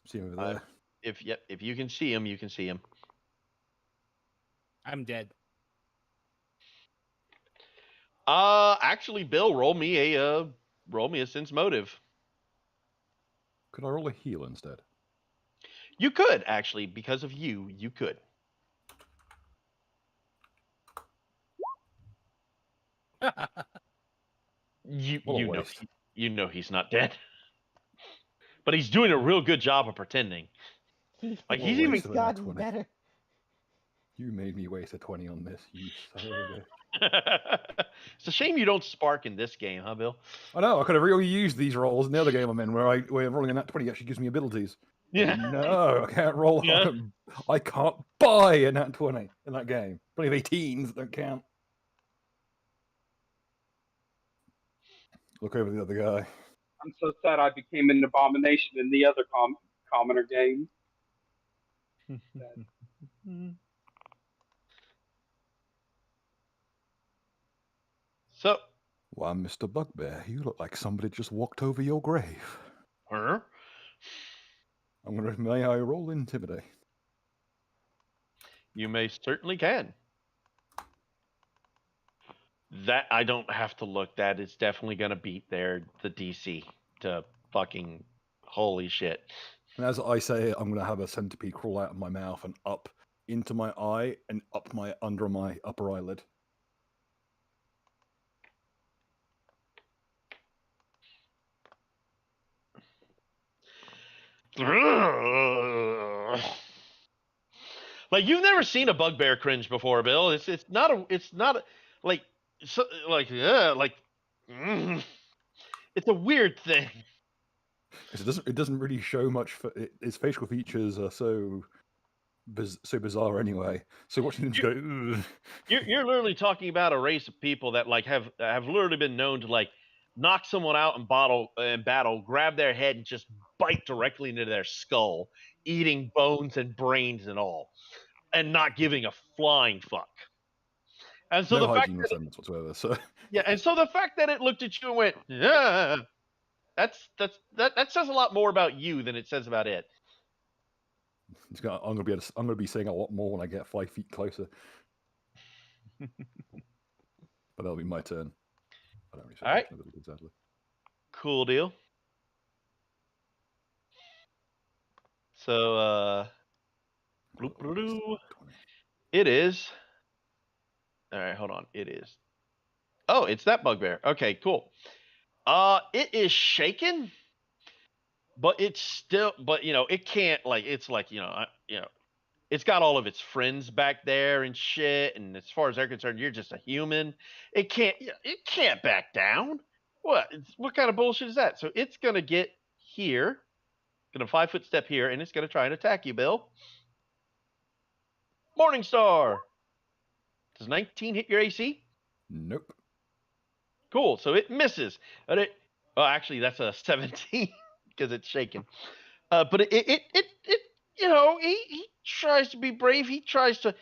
See him over there.
If you can see him, you can see him.
I'm dead.
Actually, Bill, roll me a sense motive.
Could I roll a heal instead?
You could actually, because of you could.
What a
You know
waste.
you know he's not dead, but he's doing a real good job of pretending. Like he's even
He's gotten better.
You made me waste a 20 on this, you son of a bitch.
It's a shame you don't spark in this game, huh, Bill?
I know, I could have really used these rolls in the other game I'm in, where rolling a nat 20 actually gives me abilities.
Yeah.
No, I can't roll.
Yeah.
I can't buy a nat 20 in that game. Plenty of 18s don't count. Look over the other guy.
I'm so sad I became an abomination in the other commoner game.
So,
Why, Mr. Bugbear, you look like somebody just walked over your grave.
huh?
May I roll intimidate?
You may certainly can. That I don't have to look. That is definitely going to beat the DC to fucking holy shit.
And as I say it, I'm going to have a centipede crawl out of my mouth and up into my eye and up under my upper eyelid.
Like you've never seen a bugbear cringe before, Bill. It's not like so, like it's a weird thing.
It doesn't really show much. Its facial features are so bizarre anyway. So watching him just go, ugh.
You're literally talking about a race of people that like have literally been known to like knock someone out in battle, grab their head and just bite directly into their skull, eating bones and brains and all, and not giving a flying fuck. And so
No
the fact
hygiene
that
standards whatsoever. So
and so the fact that it looked at you and went, yeah, that says a lot more about you than it says about it.
I'm gonna be saying a lot more when I get 5 feet closer. But that'll be my turn. I don't really say
All right.
exactly.
Cool deal. So it is. All right, hold on. It is. Oh, it's that bugbear. Okay, cool. It is shaken, but it's still, but it can't like it's like it's got all of its friends back there and shit. And as far as they're concerned, you're just a human. It can't back down. What kind of bullshit is that? So it's gonna get here, gonna 5-foot step here, and it's gonna try and attack you, Bill. Morningstar. Does 19 hit your AC?
Nope.
Cool. So it misses. But actually, that's a 17 because it's shaken. But it he tries to be brave. He tries to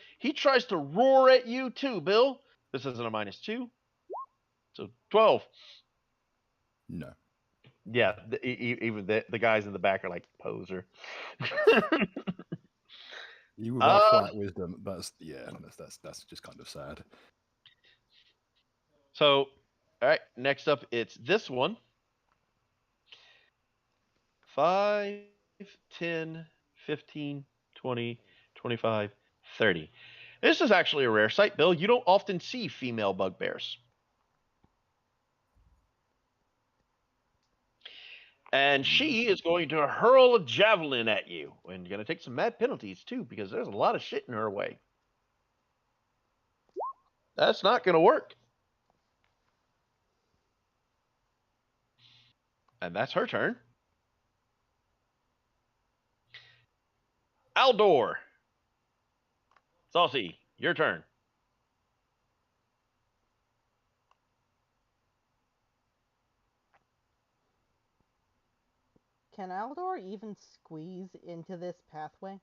roar at you too, Bill. This isn't a -2, so 12.
No.
Yeah, even the guys in the back are like poser.
You with that flat wisdom, that's just kind of sad.
So, all right, next up it's this one. 5, 10, 15, 20, 25, 30. This is actually a rare sight, Bill. You don't often see female bugbears. And she is going to hurl a javelin at you and going to take some mad penalties too because there's a lot of shit in her way. That's not going to work. And that's her turn. Aldor. Saucy, your turn.
Can Aldor even squeeze into this pathway?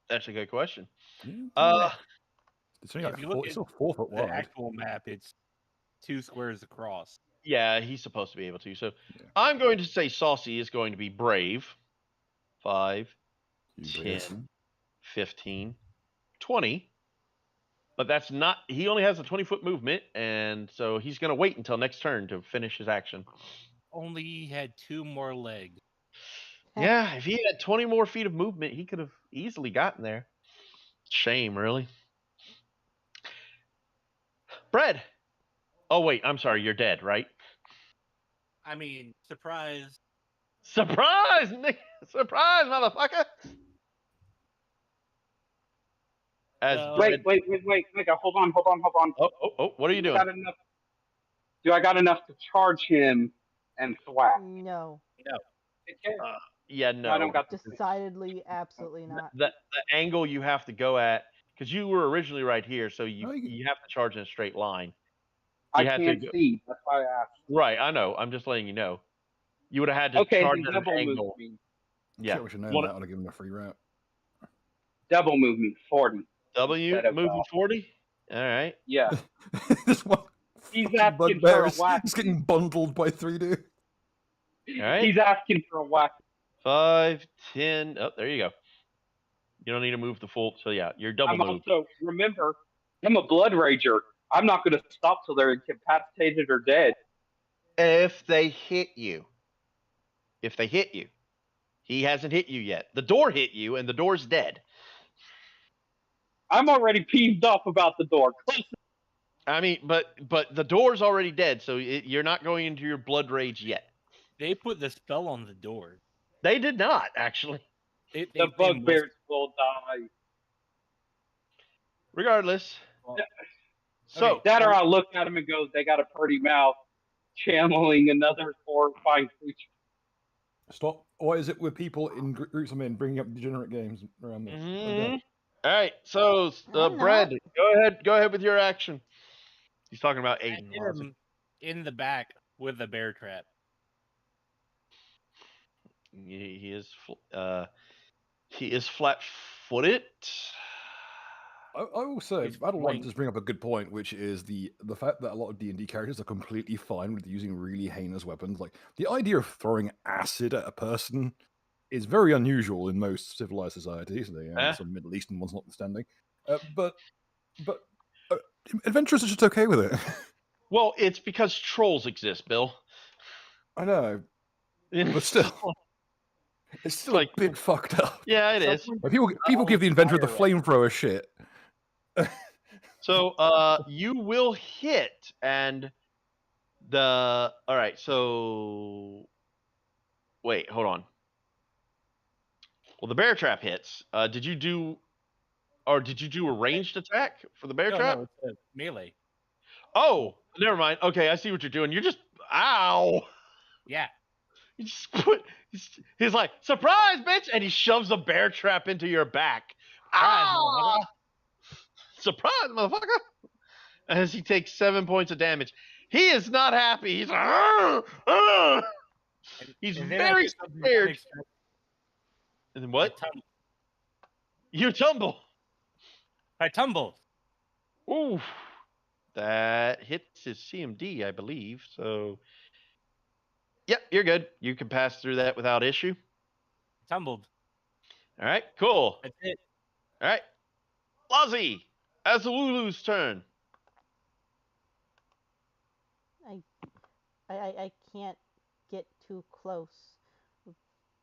That's a good question.
It's only
If
like
you look
it's
at
still 4 foot
the
wide.
actual map, it's 2 squares across.
Yeah, he's supposed to be able to. So
Yeah.
I'm going to say Saucy is going to be brave. 5,
You
10,
brave.
15, 20. But that's not. He only has a 20-foot movement, and so he's going to wait until next turn to finish his action.
Only he had 2 more legs.
Yeah, if he had 20 more feet of movement, he could have easily gotten there. Shame, really. Bread. Oh wait, I'm sorry. You're dead, right?
I mean, surprise.
Surprise, Nick! Surprise, motherfucker! As
No.
Bread.
Wait. Hold on.
Oh! What are you
Do I
doing?
got enough? Do I got enough to charge him and thwack?
No.
No.
Okay.
Yeah,
No, I don't
no.
got the.
Decidedly, absolutely not.
The angle you have to go at, because you were originally right here, so you
No,
you have to charge in a straight line.
I
You had to
can't
go,
see. That's why I asked.
right. I know. I'm just letting you know. You would have had to
Okay,
charge
then
at an
double move
angle.
me.
Yeah.
Shit, we should know
Wanna-
that. I'd have given him a free route.
Double move me 40.
W
Instead of,
moving 40. All right.
Yeah.
This one
He's
fucking
asking
bugbear
for a
is
whack.
he's getting bundled by 3D.
All right.
He's asking for a whack.
5, 10. Oh, there you go. You don't need to move the full. So yeah, you're double
I'm
moved.
also, remember, I'm a blood rager. I'm not going to stop till they're incapacitated or dead.
If they hit you. He hasn't hit you yet. The door hit you, and the door's dead.
I'm already peeved off about the door.
I mean, but the door's already dead, so you're not going into your blood rage yet.
They put the spell on the door.
They did not, actually.
They
The
must-
bugbears will die.
Regardless.
Well,
So,
okay.
That or I'll look at him and go, they got a pretty mouth, channeling another horrifying creature.
Stop. What is it with people in groups I'm in bringing up degenerate games around this?
mhm. All right. So,
I'm
Brad,
not.
go ahead with your action. He's talking about
I
Aiden.
hit him in the back with a bear trap.
He is flat-footed.
I will say,
He's
Battle
flank.
does bring up a good point, which is the fact that a lot of D&D characters are completely fine with using really heinous weapons. Like, the idea of throwing acid at a person is very unusual in most civilized societies, some Middle Eastern ones notwithstanding. But adventurers are just okay with it.
Well, it's because trolls exist, Bill.
I know, but still, it's still
like-
a bit fucked up.
Yeah, it is.
Like, people give the inventor of the flamethrower shit.
So, you will hit, and all right. So, wait, hold on. Well, the bear trap hits. Did you do a ranged attack for the bear trap?
No, it's a melee.
Oh, never mind. Okay, I see what you're doing. You're just ow.
Yeah.
You just put. He's like, surprise, bitch, and he shoves a bear trap into your back. Ah! Surprise, motherfucker! As he takes 7 points of damage, he is not happy. He's he's
And then I
very
did something
scared.
unexpected.
And what?
I tum-
You tumble.
I tumbled.
Ooh, that hits his CMD, I believe. So, yep, you're good. You can pass through that without issue.
Tumbled.
All right, cool.
That's it.
All right, Lozzie, as the Lulu's turn.
I can't get too close.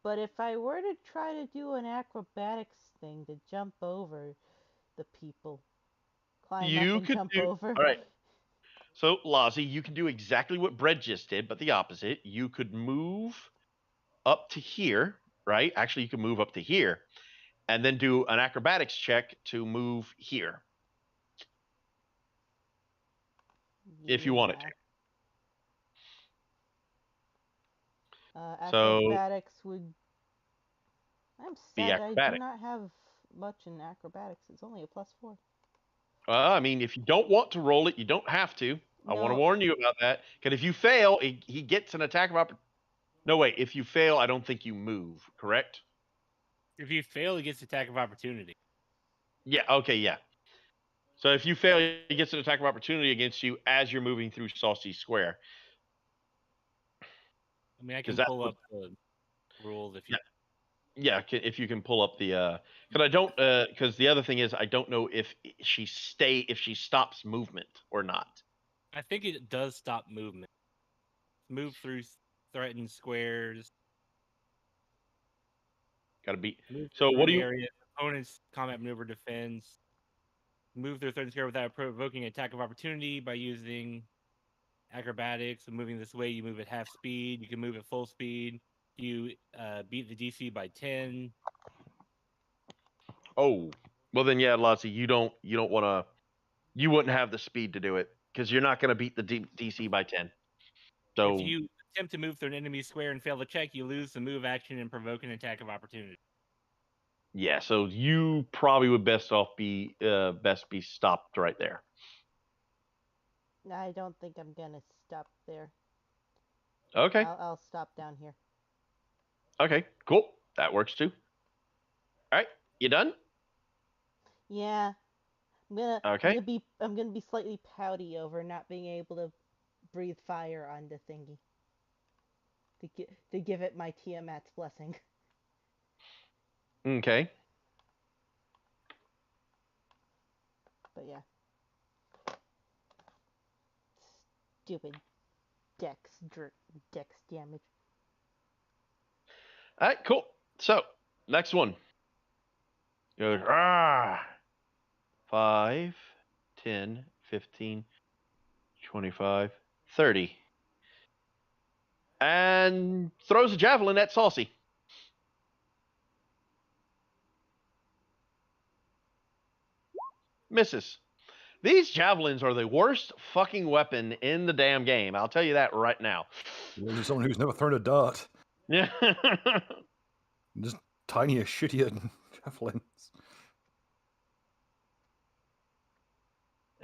But if I were to try to do an acrobatics thing to jump over the people, climb
You
up and
could
jump
do-
over.
all right. So, Lozzie, you can do exactly what Brett just did, but the opposite. You could move up to here, right? Actually, you can move up to here, and then do an acrobatics check to move here, if you wanted to. So-
Acrobatics would. I'm
Be
sad I
acrobatic.
do not have much in acrobatics. It's only a +4.
I mean, if you don't want to roll it, you don't have to. I want to
No.
warn you about that. Because if you fail, he gets an attack of opportunity. No, wait. If you fail, I don't think you move. Correct?
If you fail, he gets attack of opportunity.
Yeah. Okay. Yeah. So if you fail, he gets an attack of opportunity against you as you're moving through Saucy Square.
I mean, I
'Cause
can
that's
pull
what-
up the rules if you.
Yeah. If you can pull up the, because I don't, because the other thing is I don't know if she stops movement or not.
I think it does stop movement. Move through threatened squares.
Got to be.
Move
So
through
what do
the
you?
area. Opponent's combat maneuver defense. Move through threatened square without provoking an attack of opportunity by using acrobatics. So moving this way, you move at half speed. You can move at full speed. You beat the DC by 10.
Oh, well then, yeah, Lotsie, you don't want to. You wouldn't have the speed to do it because you're not going to beat the DC by 10.
If
So
you attempt to move through an enemy square and fail the check, you lose the move action and provoke an attack of opportunity.
yeah, so you probably would best be stopped right there.
I don't think I'm gonna stop there.
Okay.
I'll stop down here.
Okay. Cool. That works too. All right. You done?
Yeah.
Okay.
I'm gonna be slightly pouty over not being able to breathe fire onto thingy. To give it my Tiamat's blessing.
Okay.
But yeah. Stupid dex damage.
All right. Cool. So next one. Goes 5, 10, 15, 25, 30. And throws a javelin at Saucy. Misses. These javelins are the worst fucking weapon in the damn game. I'll tell you that right now.
This is someone who's never thrown a dart.
Yeah.
Just tinier, shittier javelins.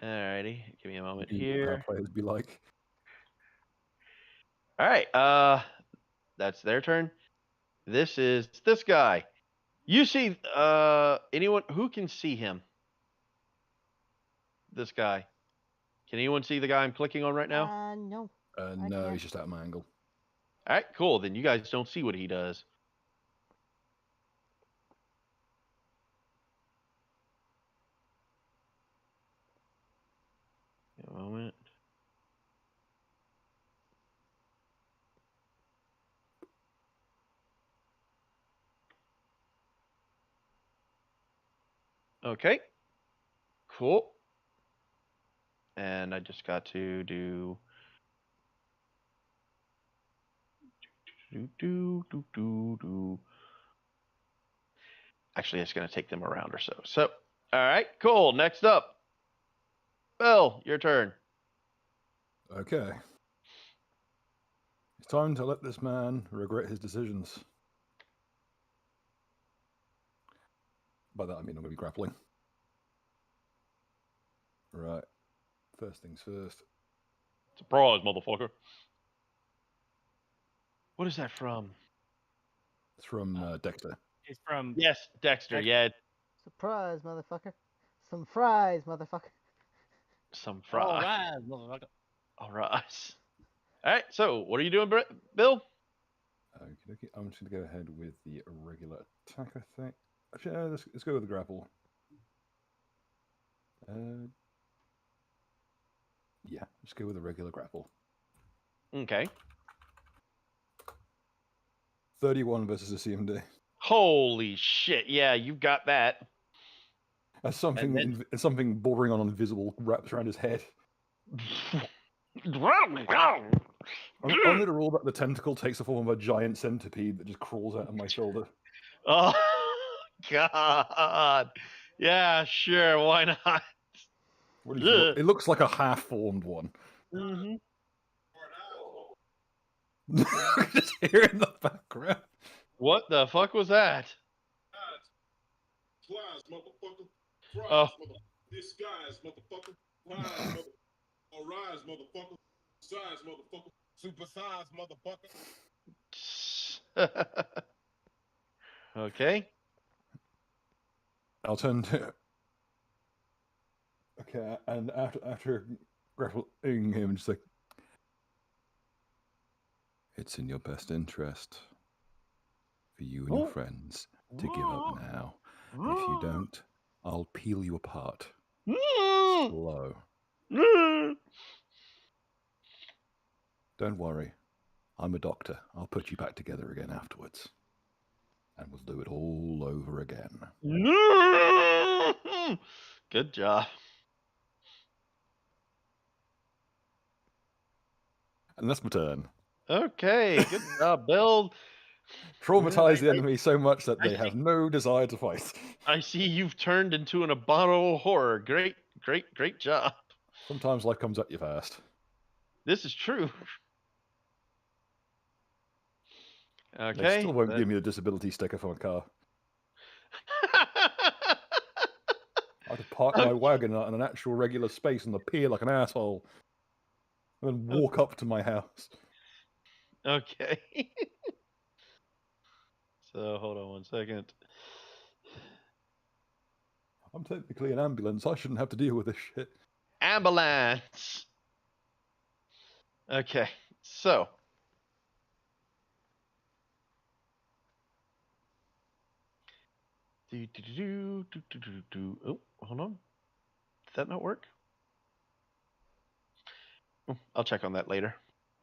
Alrighty. Give me a moment
Our
here.
players be like,
All right. That's their turn. This is this guy. You see anyone who can see him? This guy. Can anyone see the guy I'm clicking on right now?
No.
no,
can't.
he's just out of my angle.
All right, cool. Then you guys don't see what he does. A moment. Okay. Cool. And I just got to do Actually, it's going to take them a round or so. So, all right, cool. Next up, Bill, your turn.
Okay. It's time to let this man regret his decisions. By that I mean I'm going to be grappling. Right. First things first.
Surprise, motherfucker. What is that from?
It's from Dexter.
It's from
Yes, Dexter. Yeah,
Surprise, motherfucker. Some fries, motherfucker.
some
All
fry.
right, motherfucker.
All right. All right. So, what are you doing, Bill?
Okay, I'm just going to go ahead with the regular attack, I think. Actually, let's go with the grapple. Yeah, just go with the regular grapple.
Okay.
31 versus a CMD.
Holy shit! Yeah, you've got that.
As something bordering on invisible wraps around his head. I'm going to rule that the tentacle takes the form of a giant centipede that just crawls out of my shoulder.
Oh God! Yeah, sure. Why not?
What do you feel? It looks like a half-formed one.
Mm-hmm.
Just hear it in the background.
What the fuck was that?
Flies, motherfucker. Fries,
Oh.
motherfucker. Disguise, motherfucker. Flies, motherfucker. Arise, motherfucker. Size, motherfucker. Super size, motherfucker.
Okay.
I'll turn to. Okay, and after grappling him, just like, it's in your best interest for you and your friends to give up now. And if you don't, I'll peel you apart. Slow. Don't worry. I'm a doctor. I'll put you back together again afterwards. And we'll do it all over again.
Good job.
And that's my turn.
Okay, good job, Bill.
Traumatize the enemy so much that
I
they have
think-
no desire to fight.
I see you've turned into an abominable horror. Great, great, great job.
Sometimes life comes at you fast.
This is true.
They
Okay.
still won't give me the disability sticker for my car. I have to park my wagon in an actual regular space on the pier like an asshole. And then walk up to my house.
Okay. So hold on one second.
I'm technically an ambulance. I shouldn't have to deal with this shit.
Ambulance. Okay, so oh, hold on. Did that not work? I'll check on that later.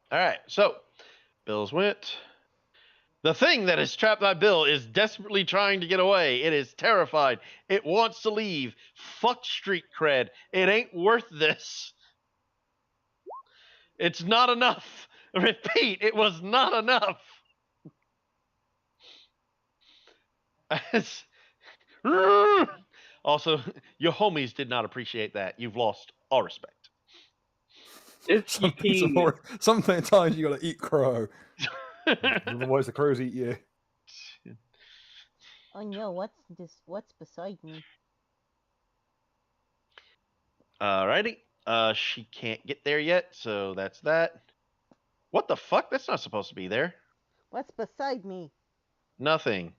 All right, so Bill's went. The thing that is trapped by Bill is desperately trying to get away. It is terrified. It wants to leave. Fuck street cred. It ain't worth this. It's not enough. Repeat, it was not enough. Also, your homies did not appreciate that. You've lost all respect.
It's Eugene.
Sometimes you gotta eat crow. Otherwise the crows eat you.
Oh no, what's beside me?
Alrighty. She can't get there yet, so that's that. What the fuck? That's not supposed to be there.
What's beside me?
Nothing.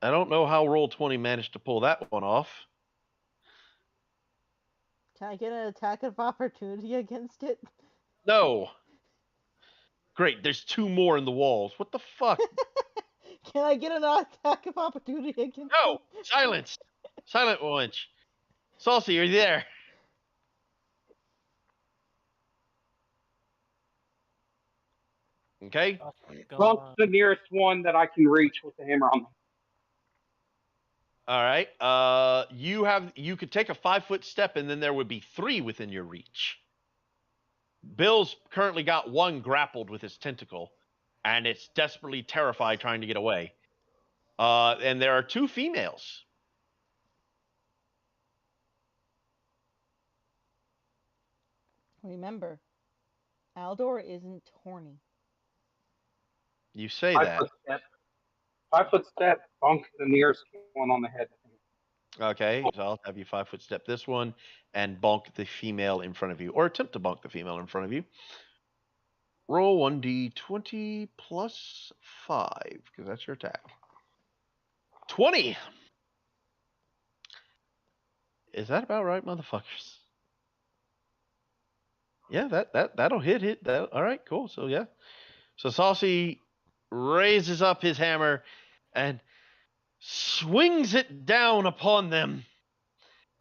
I don't know how Roll20 managed to pull that one off.
Can I get an attack of opportunity against it?
No. Great, there's two more in the walls. What the fuck?
Can I get an attack of opportunity against
No!
it?
Silence! Silent Winch. Saucy, are you there? Okay.
Bump the nearest one that I can reach with the hammer on.
All right. You could take a 5-foot step, and then there would be 3 within your reach. Bill's currently got 1 grappled with his tentacle, and it's desperately terrified trying to get away. And there are 2 females.
Remember, Aldor isn't horny.
You say
5
that.
foot step. 5 foot step. Bunk the nearest one on the head.
Okay, so I'll have you 5-foot step this one and bonk the female in front of you, or attempt to bonk the female in front of you. Roll 1d20 plus 5, because that's your attack. 20! Is that about right, motherfuckers? Yeah, that'll hit. That, all right, cool. So yeah. So Saucy raises up his hammer and swings it down upon them.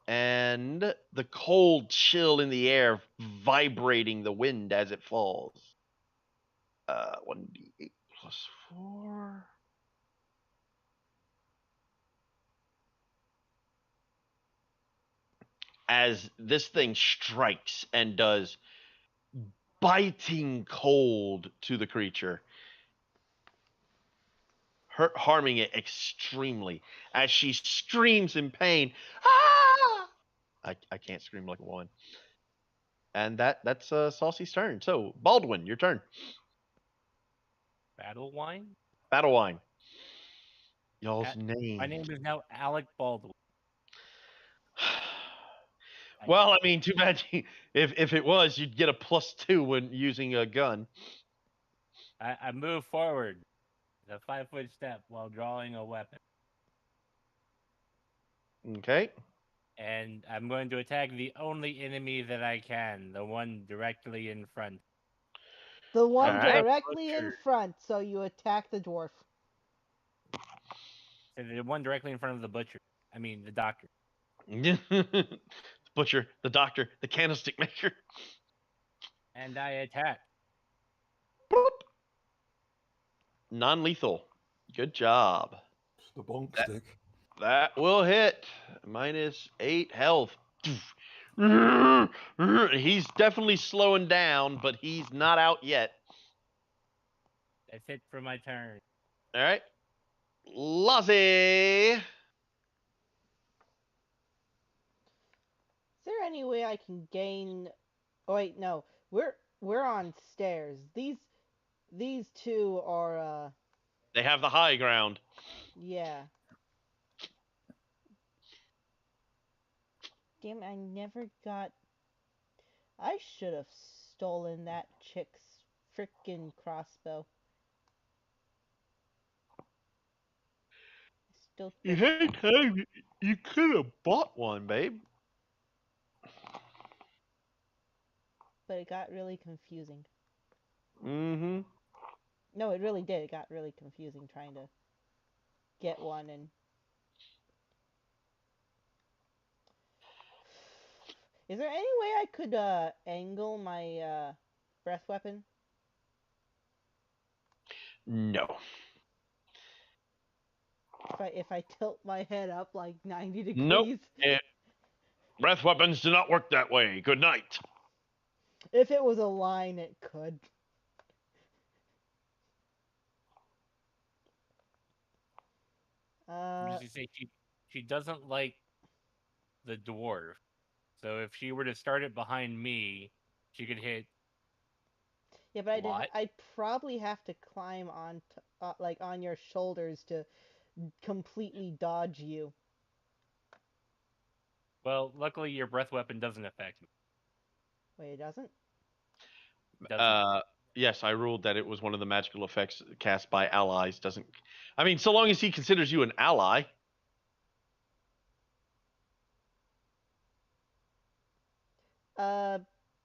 And the cold chill in the air vibrating the wind as it falls. 1d8 plus 4. As this thing strikes and does biting cold to the creature, harming it extremely as she screams in pain. Ah! I can't scream like a woman. And that's Saucy's turn. So Baldwin, your turn.
Battle wine?
Battle wine. Y'all's name.
My name is now Alec Baldwin.
Well, I mean, too bad. If it was, you'd get a +2 when using a gun.
I move forward. The 5-foot step while drawing a weapon.
Okay.
And I'm going to attack the only enemy that I can, the one directly in front.
The one
Alright.
directly in
Butcher.
front, so you attack the dwarf.
So the one directly in front of the butcher. I mean, the doctor.
Butcher, the doctor, the candlestick maker.
And I attack.
Boop. Non-lethal. Good job.
The bonk
That-
stick.
That will hit. -8 health. He's definitely slowing down, but he's not out yet.
That's it for my turn.
All right. Lozzie.
Is there any way I can gain? Oh wait, no. We're on stairs. These two are
They have the high ground.
yeah. Damn, I never got. I should have stolen that chick's frickin' crossbow. Still
You
think,
had time. You could have bought one, babe.
but it got really confusing.
Mm-hmm.
No, it really did. It got really confusing trying to get one and. Is there any way I could angle my breath weapon?
No.
If I tilt my head up like 90
Nope.
degrees?
Breath weapons do not work that way. Good night.
If it was a line, it could.
I'm just gonna say she doesn't like the dwarf. So if she were to start it behind me, she could hit.
Yeah, but
What?
I'd probably have to climb on like on your shoulders to completely dodge you.
Well, luckily your breath weapon doesn't affect me.
Wait, it doesn't?
Doesn't.
Yes, I ruled that it was one of the magical effects cast by allies. Doesn't. I mean, so long as he considers you an ally.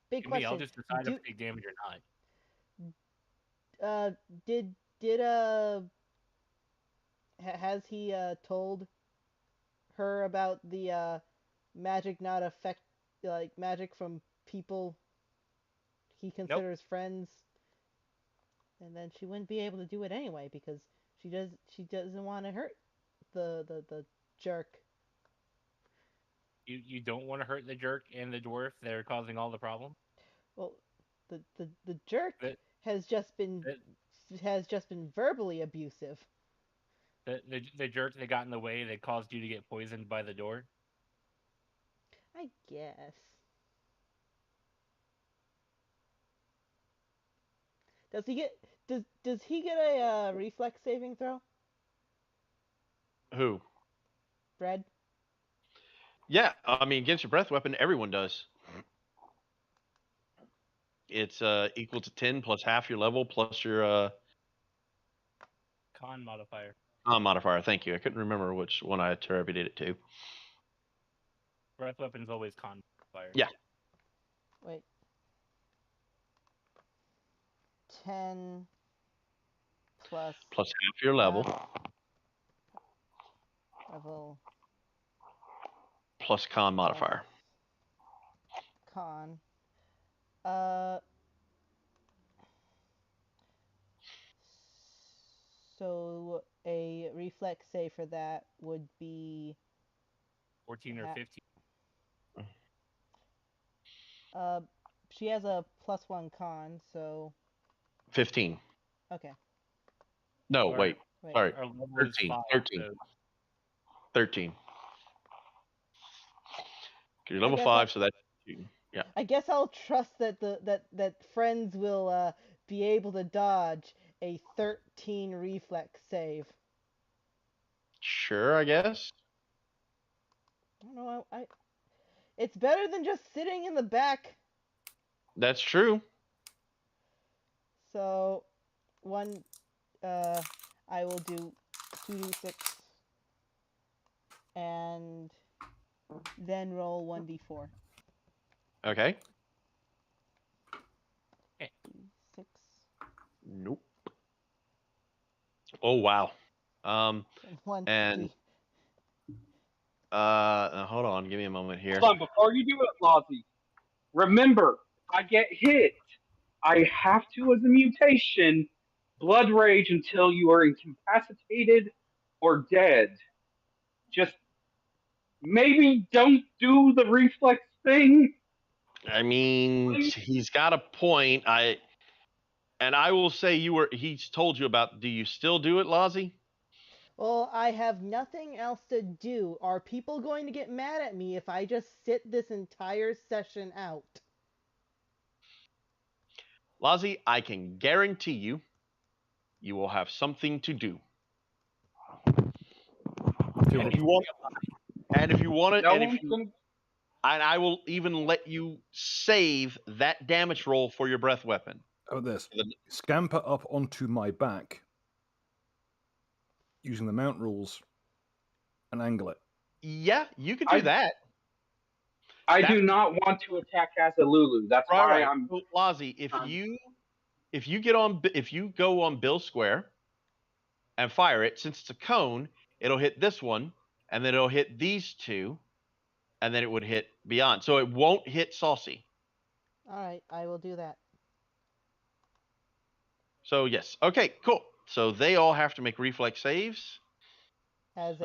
Big
Me, I'll
question.
just decide if I take damage or not.
Did has he told her about the magic not affect like magic from people he considers friends? And then she wouldn't be able to do it anyway because she doesn't want to hurt the jerk.
You don't want to hurt the jerk and the dwarf. They're causing all the problems.
Well, the jerk
The-
has just been verbally abusive.
The jerk that got in the way that caused you to get poisoned by the door.
I guess. Does he get a reflex saving throw?
Who?
Fred?
Yeah, I mean, against your breath weapon, everyone does. It's equal to 10 plus half your level plus your
Con modifier.
con modifier. Thank you. I couldn't remember which one I attributed it to.
Breath weapon's always con modifier.
Yeah.
Wait. 10 plus
Half your level
level
plus con modifier.
con. So a reflex save for that would be
14 or 15.
She has a +1 con, so
15.
okay.
No,
Or-
wait.
Wait.
Sorry.
Our level
13,
is 5,
13.
so
13. You're level
guess
5, so that's... Yeah.
I guess I'll trust that that friends will be able to dodge a 13 reflex save.
Sure, I guess.
I don't know. It's better than just sitting in the back.
That's true.
So, one, I will do 2d6 and then roll 1d4.
Okay.
6.
Nope. Oh wow.
And 1
And
d.
hold on, give me a moment here.
Hold on, before you do it, Lozzie, remember, if I get hit, I have to, as a mutation, blood rage until you are incapacitated or dead. Just maybe don't do the reflex thing.
I mean, he's got a point. I will say he's told you about, do you still do it, Lozzie?
Well, I have nothing else to do. Are people going to get mad at me if I just sit this entire session out?
Lozzie, I can guarantee you will have something to do. And if you want it,
No one's gonna.
and I will even let you save that damage roll for your breath weapon.
How about this? Scamper up onto my back using the mount rules and angle it.
Yeah, you could do that.
I do not want to attack Azalulu. That's why
Right.
I'm.
So, Lozzie, if you go on Bill Square and fire it, since it's a cone, it'll hit this one, and then it'll hit these two, and then it would hit beyond. So it won't hit Saucy.
Alright, I will do that.
So yes. Okay, cool. So they all have to make reflex saves.
As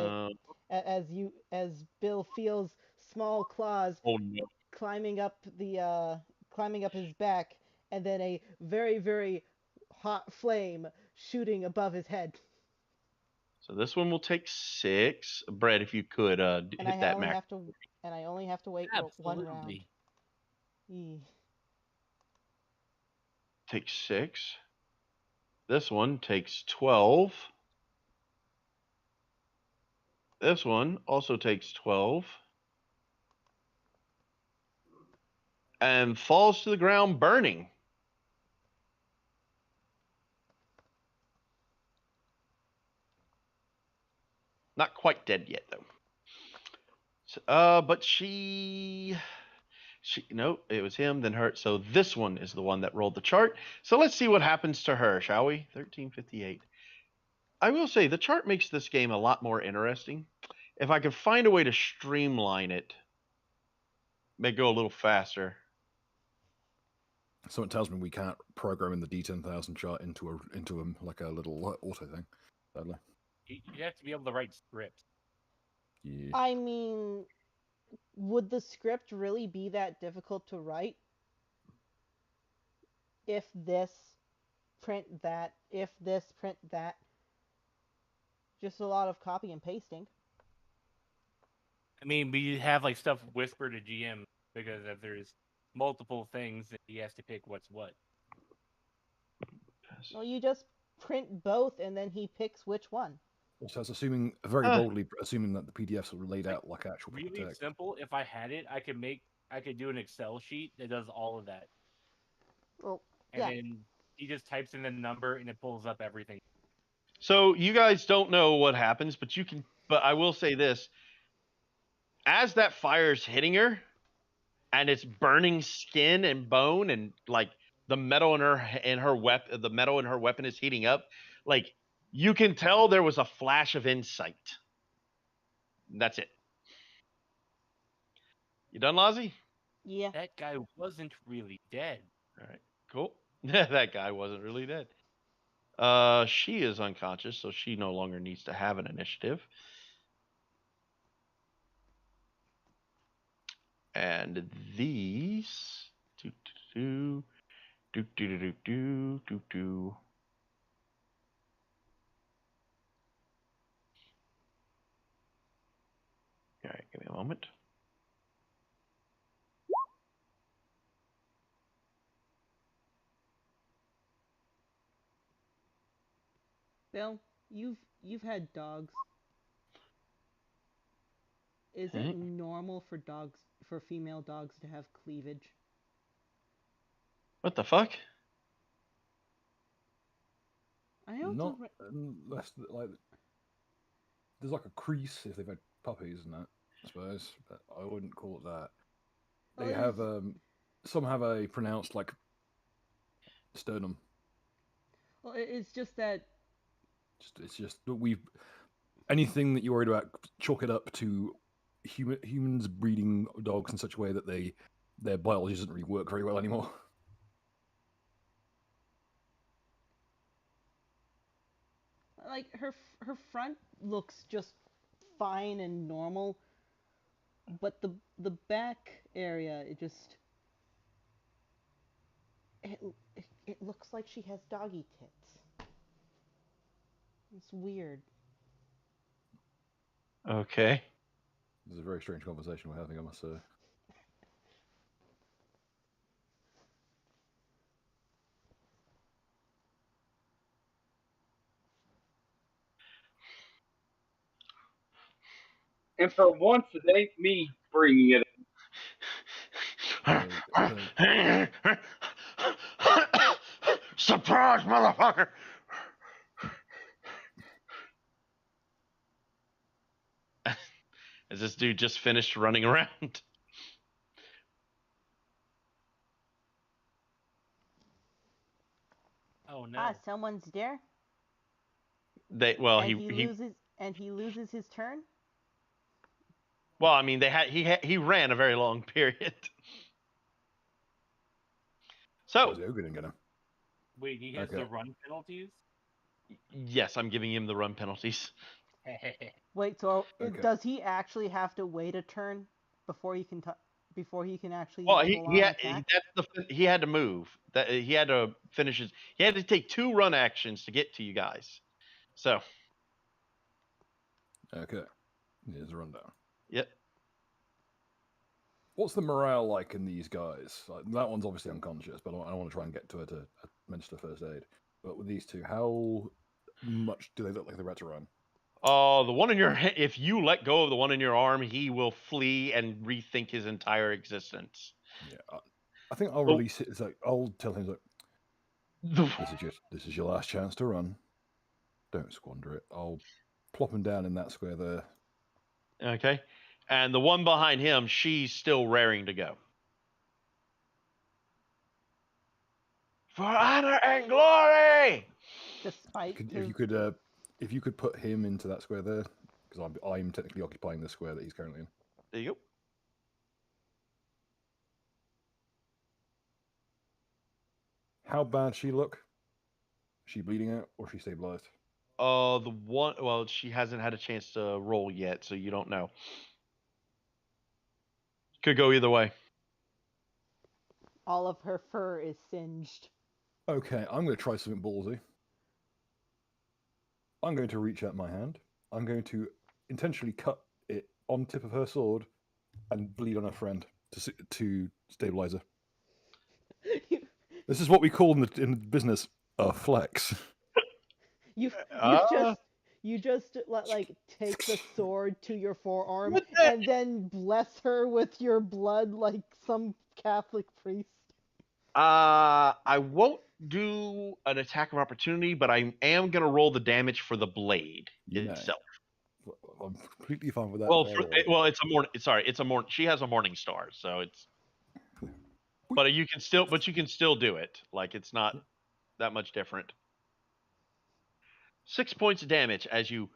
as Bill feels small claws
Oh no.
climbing up his back, and then a very, very hot flame shooting above his head.
So this one will take 6. Brett, if you could
And
hit
I
that
only
max.
have to wait one round.
Absolutely.
Eeh.
Takes 6. This one takes 12. This one also takes 12. And falls to the ground burning. Not quite dead yet, though. So, but she no, it was him, then her. So this one is the one that rolled the chart. So let's see what happens to her, shall we? 1358. I will say the chart makes this game a lot more interesting. If I could find a way to streamline it, make it go a little faster.
Someone tells me we can't program in the D10,000 chart into a like a little auto thing. Sadly.
You have to be able to write scripts.
Yeah.
I mean, would the script really be that difficult to write? If this, print that. If this, print that. Just a lot of copy and pasting.
I mean, we have like stuff whispered to GM because if there's multiple things, he has to pick what's what.
Well, you just print both and then he picks which one.
So it's assuming very boldly, assuming that the PDFs are laid out like actual
Really
text.
simple. If I had it, I could do an Excel sheet that does all of that.
Well,
And
yeah.
then he just types in the number and it pulls up everything.
So you guys don't know what happens, but you can. But I will say this: as that fire's hitting her, and it's burning skin and bone, and like the metal in her weapon, the metal in her weapon is heating up. Like you can tell there was a flash of insight. That's it. You done, Lozzie?
Yeah.
That guy wasn't really dead.
All right, cool. That guy wasn't really dead. She is unconscious, so she no longer needs to have an initiative. And these do do do do do do do do. All right, give me a moment.
Bill, you've had dogs. Is
Okay.
it normal for female dogs to have cleavage?
What the fuck?
I also
Not unless like there's like a crease if they've had puppies and that. I suppose, but I wouldn't call it that.
Well,
They have some have a pronounced like sternum.
well, it's just that
It's just that we've anything that you're worried about, chalk it up to humans breeding dogs in such a way that their biology doesn't really work very well anymore.
like her front looks just fine and normal, but the back area it looks like she has doggy tits. It's weird.
Okay.
This is a very strange conversation we're having, I must say.
And for once, it ain't me bringing it.
Surprise, motherfucker! As this dude just finished running around.
Oh no.
Ah, someone's there.
Well,
And he loses his turn.
well, I mean, he ran a very long period. So,
Where's the ogre gonna?
Wait, he has
Okay.
the run penalties?
yes, I'm giving him the run penalties.
Wait, so
Okay.
does he actually have to wait a turn before he can actually
Well,
full on attack?
he had to move. That he had to finish his. He had to take 2 run actions to get to you guys. So,
Okay. Here's a rundown.
yep.
What's the morale like in these guys? Like, that one's obviously unconscious, but I want to try and get to her to administer first aid. But with these two, how much do they look like they're about to run?
The one in your if you let go of the one in your arm, he will flee and rethink his entire existence.
Yeah, I think I'll release it. It's like I'll tell him like, this is your last chance to run. Don't squander it. I'll plop him down in that square there.
Okay. And the one behind him, she's still raring to go. For honor and glory.
Despite
If you could put him into that square there, because I'm technically occupying the square that he's currently in.
There you go.
How bad she look? Is she bleeding out or is she stabilized?
The one. Well, she hasn't had a chance to roll yet, so you don't know. Could go either way.
all of her fur is singed.
Okay, I'm going to try something ballsy. I'm going to reach out my hand. I'm going to intentionally cut it on the tip of her sword and bleed on her friend to stabilize her. This is what we call in the business a flex.
You just like take the sword to your forearm and then bless her with your blood like some Catholic priest.
I won't do an attack of opportunity, but I am gonna roll the damage for the blade itself.
I'm completely fine with that.
It's a morning. Sorry, it's a morning. She has a morning star, so it's. But you can still do it. Like it's not that much different. 6 points of damage as you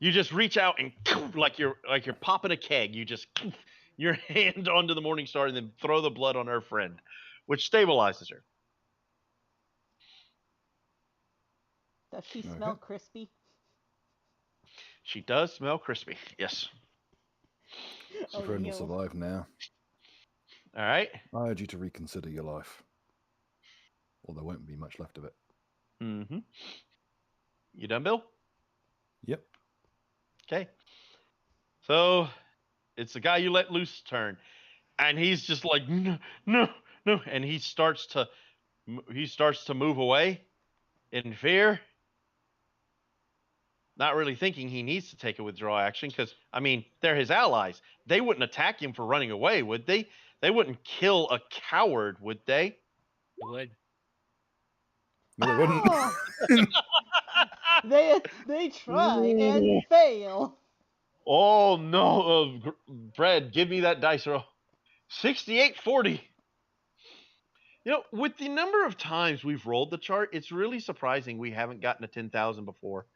just reach out and like you're popping a keg. You just your hand onto the morning star and then throw the blood on her friend, which stabilizes her.
Does she smell crispy?
She does smell crispy. Yes.
Your friend will survive now.
All right.
I urge you to reconsider your life, or there won't be much left of it.
Mm-hmm. You done, Bill?
Yep.
Okay. So it's the guy you let loose turn, and he's just like no, and he starts to move away in fear, not really thinking he needs to take a withdrawal action because I mean they're his allies. They wouldn't attack him for running away, would they? They wouldn't kill a coward, would they?
Would.
No, they wouldn't.
Oh, they try and fail.
Oh no, Brad, give me that dice roll. 6840. You know, with the number of times we've rolled the chart, it's really surprising we haven't gotten a 10,000 before.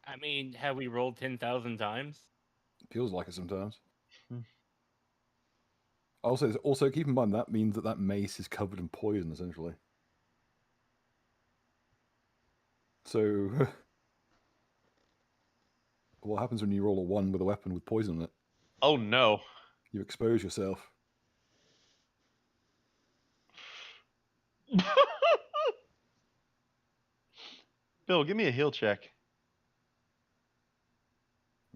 I mean, have we rolled 10,000 times?
Feels like it sometimes.
Hmm.
Also keep in mind that means that mace is covered in poison, essentially. So, what happens when you roll a 1 with a weapon with poison in it?
Oh no.
You expose yourself.
Bill, give me a heal check.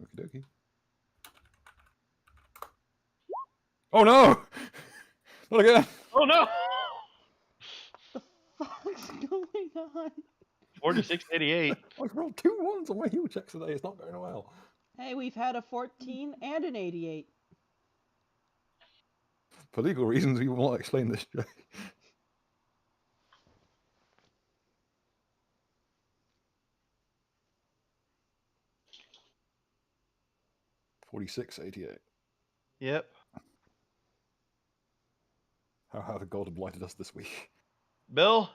Okie dokie. Oh no! Not again!
Oh no.
The fuck's going on?
4688.
I've rolled 2 1s on my heal checks today. It's not going well.
Hey, we've had a 14 and an 88.
For legal reasons, we will not explain this, Jay. $46.88.
Yep.
How have the God blighted us this week?
Bill,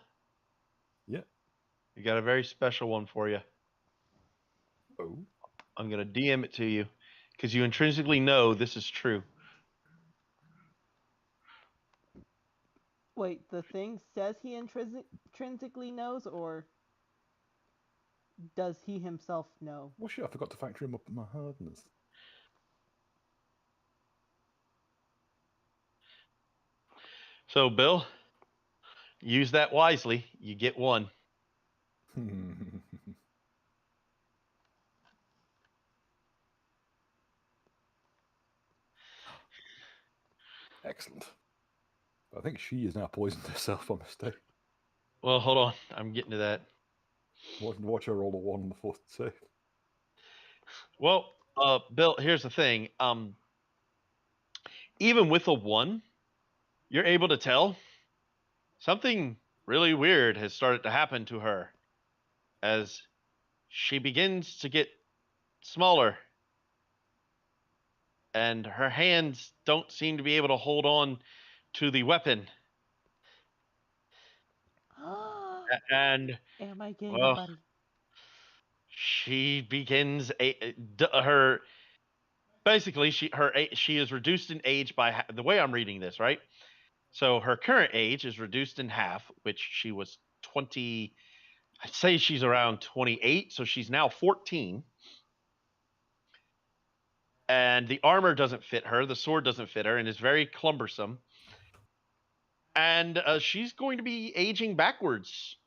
Yeah.
we got a very special one for you.
Oh.
I'm going to DM it to you because you intrinsically know this is true.
Wait, the thing says he intrinsically knows, or does he himself know?
Well, shit, I forgot to factor him up in my hardness.
So, Bill, use that wisely. You get one.
Excellent. But I think she has now poisoned herself by mistake.
Well, hold on. I'm getting to that.
Watch her roll a 1 on the 4th save.
Well, Bill, here's the thing. Even with a 1, you're able to tell something really weird has started to happen to her as she begins to get smaller and her hands don't seem to be able to hold on to the weapon. And
Am I getting a
well,
buddy?
she begins her basically she is reduced in age by the way I'm reading this, right? So her current age is reduced in half, which she was 20. I'd say she's around 28, so she's now 14. And the armor doesn't fit her, the sword doesn't fit her, and is very cumbersome. And she's going to be aging backwards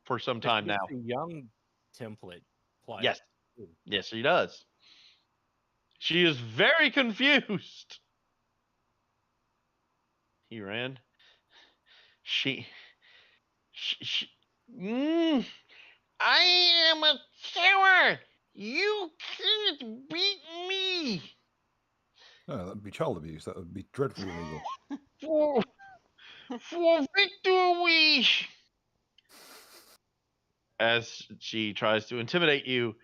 for some
But
time
she
now.
gets a young template. Plus.
Yes. Yes, she does. She is very confused. He ran. She. I am a coward. You can't beat me.
No, that would be child abuse. That would be dreadfully illegal.
For victory. As she tries to intimidate you,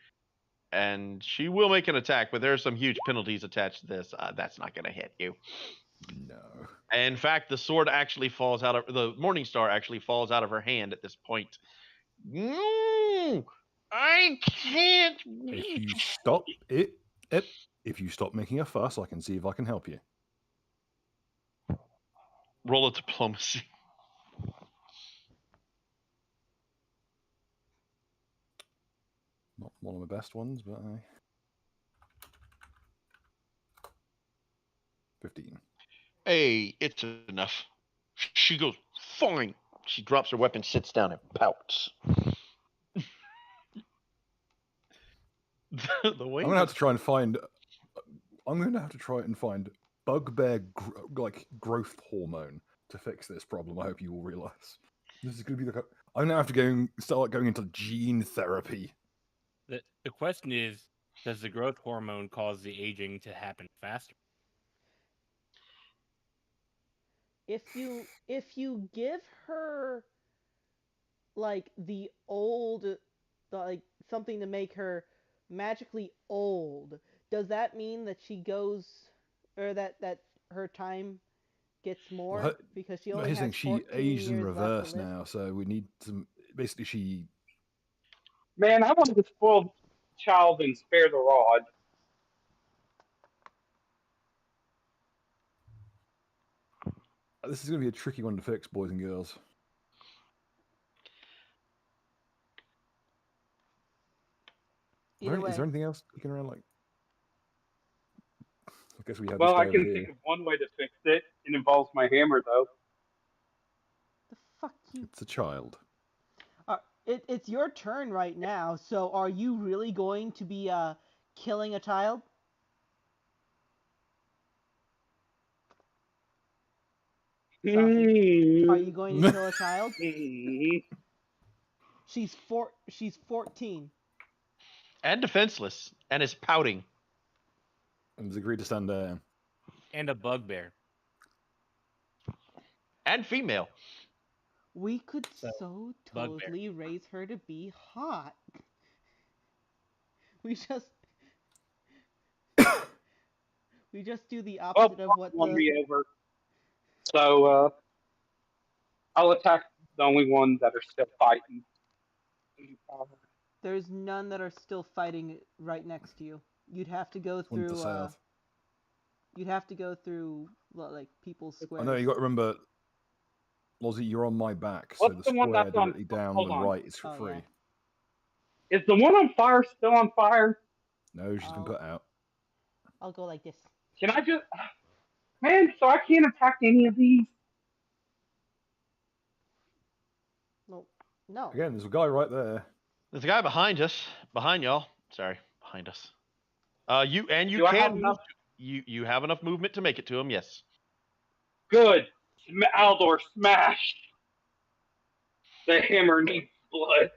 and she will make an attack, but there are some huge penalties attached to this. That's not going to hit you.
No.
In fact, the sword actually falls out of the Morning Star actually falls out of her hand at this point. No, I can't.
If you stop if you stop making a fuss, I can see if I can help you.
Roll a diplomacy.
Not one of my best ones, but 15.
Hey, it's enough. She goes, fine. She drops her weapon, sits down, and pouts. The way
I'm gonna have to try and find. I'm gonna have to try and find bugbear growth hormone to fix this problem. I hope you will realize. This is gonna be like I'm gonna have to start going into gene therapy.
The question is, does the growth hormone cause the aging to happen faster?
If you give her like the old, like something to make her magically old, does that mean that she goes, or that her time gets
Well,
more because she
no,
only
here's the
has
thing. She
14
aged in
years left to
reverse
live?
now, so we need to. Basically, she.
Man, I wanted to spoil the child and spare the rod.
This is going to be a tricky one to fix, boys and girls.
Either
Is there
way,
anything else kicking around? Like, I guess we have this
Well, I
guy over
can think
here.
of one way to fix it. It involves my hammer, though.
the fuck you.
It's a child.
It's your turn right now. So are you really going to be killing a child? Saucy. Are you going to
And
kill a child? She's 14.
And defenseless, and is pouting.
has agreed to stand down.
And a bugbear.
And female.
We could
So,
so
bugbear.
totally raise her to be hot. We just we just do the
Oh,
opposite of what
won
the
me over. So I'll attack the only one that are still fighting.
there's none that are still fighting right next to you. You'd have to go
One to the
through
south.
you'd have to go through like people's
I know
squares.
you got to remember, Lozzie, you're on my back, so
What's
the
the one
square
that's on?
directly down
Hold
the
on.
right is for
Oh,
free.
yeah.
Is the one on fire still on fire?
No, she's been put out.
I'll go like this.
Can I just, man? So I can't attack any of these.
No. No.
Again, there's a guy right there.
There's a guy behind us. Behind y'all. Sorry, behind us. You
Do I have
can move.
enough?
You have enough movement to make it to him. Yes.
Good. Aldor, smash. The hammer needs blood.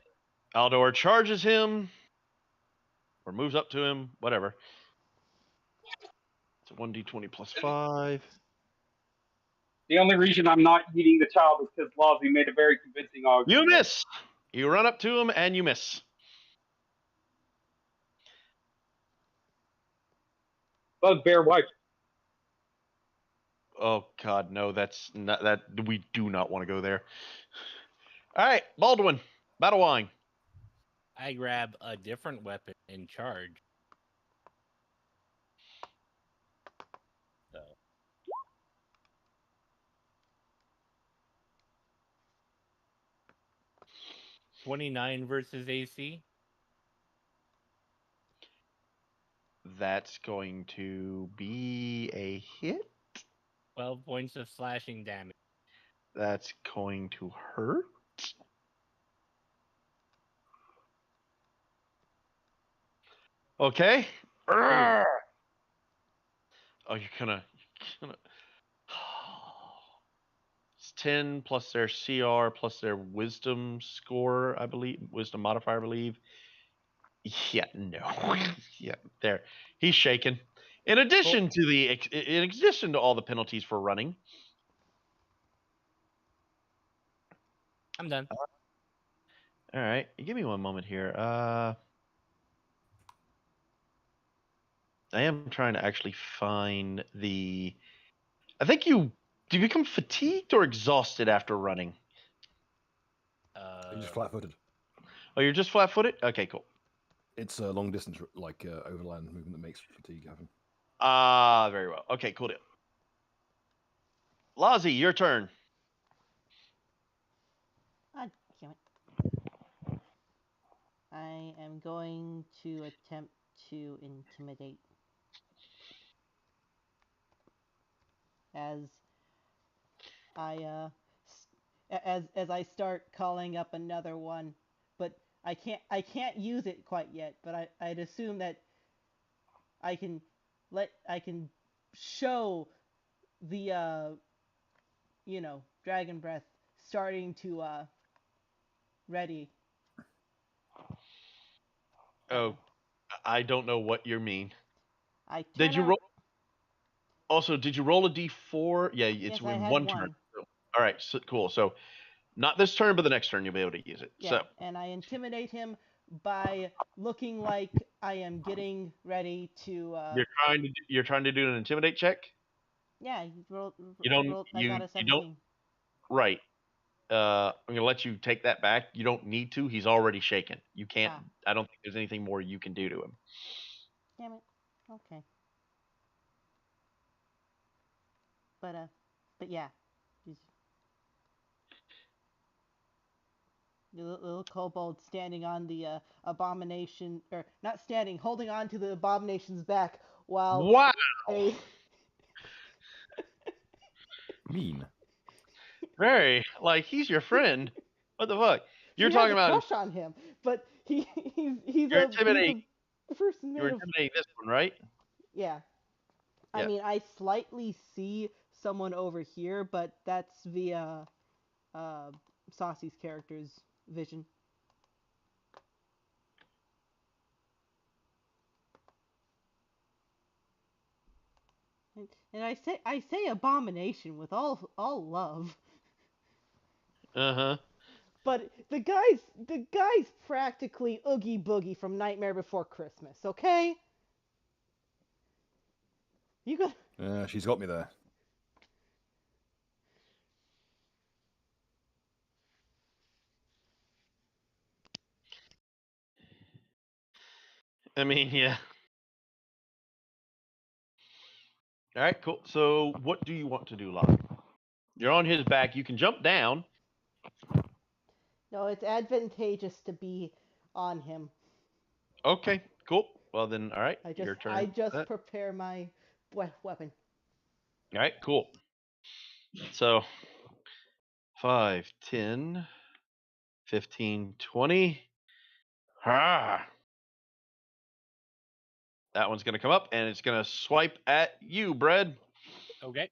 Aldor charges him, or moves up to him, whatever. It's a 1d20 plus 5.
The only reason I'm not eating the child is because Lozzie made a very convincing argument.
You miss. You run up to him and you miss.
Bugbear wipe.
Oh God, no! That's not that. We do not want to go there. All right, Baldwin, battle wine.
I grab a different weapon and charge. So 29 versus AC.
That's going to be a hit.
12 points of slashing damage.
That's going to hurt. Okay. Oh, you're gonna. It's 10 plus their CR plus their wisdom score, I believe. Wisdom modifier, I believe. Yeah, no. Yeah, there. He's shaken. In addition to all the penalties for running.
I'm done.
All right, give me one moment here. I am trying to actually find the. I think do you become fatigued or exhausted after running?
He's just flat-footed.
Oh, you're just flat-footed? Okay, cool.
It's a long distance, like overland movement that makes fatigue happen.
Very well. Okay, cool deal. Lozzie, your turn.
God damn it. I am going to attempt to intimidate. As I as I start calling up another one, but I can't use it quite yet. But I'd assume that I can I can show the dragon breath starting to ready.
Oh, I don't know what you mean.
I turn
Did you
around.
roll? Also, did you roll a d4? Yeah, it's
Yes, I
in
had
one turn.
one.
So, all right, so, cool. So Not this turn, but the next turn you'll be able to use it.
Yeah,
So
and I intimidate him by looking like I am getting ready to.
you're trying to do an intimidate check.
Yeah, I got a
You don't
17.
right. I'm gonna let you take that back. You don't need to. He's already shaken. You can't.
Ah.
I don't think there's anything more you can do to him.
Damn it. Okay. But yeah, he's the little kobold standing on the abomination, or not standing, holding on to the abomination's back while
Wow.
a
Mean.
Very like he's your friend. What the fuck? You're
she has
talking
a
about
crush on him, but he's
you're
a
intimidating.
person
You're
made of
intimidating this one, right?
yeah. I
Yeah.
mean, I slightly see someone over here, but that's via Saucy's character's vision. And I say abomination with all love.
Uh huh.
But the guy's practically Oogie Boogie from Nightmare Before Christmas, okay? You got
She's got me there.
I mean, yeah. All right, cool. So, what do you want to do, Locke? You're on his back. You can jump down.
No, it's advantageous to be on him.
Okay, cool. Well, then, all right, your turn.
I just prepare my weapon.
All right, cool. So, 5, 10, 15, 20. Ah. That one's going to come up, and it's going to swipe at you, Bread.
Okay.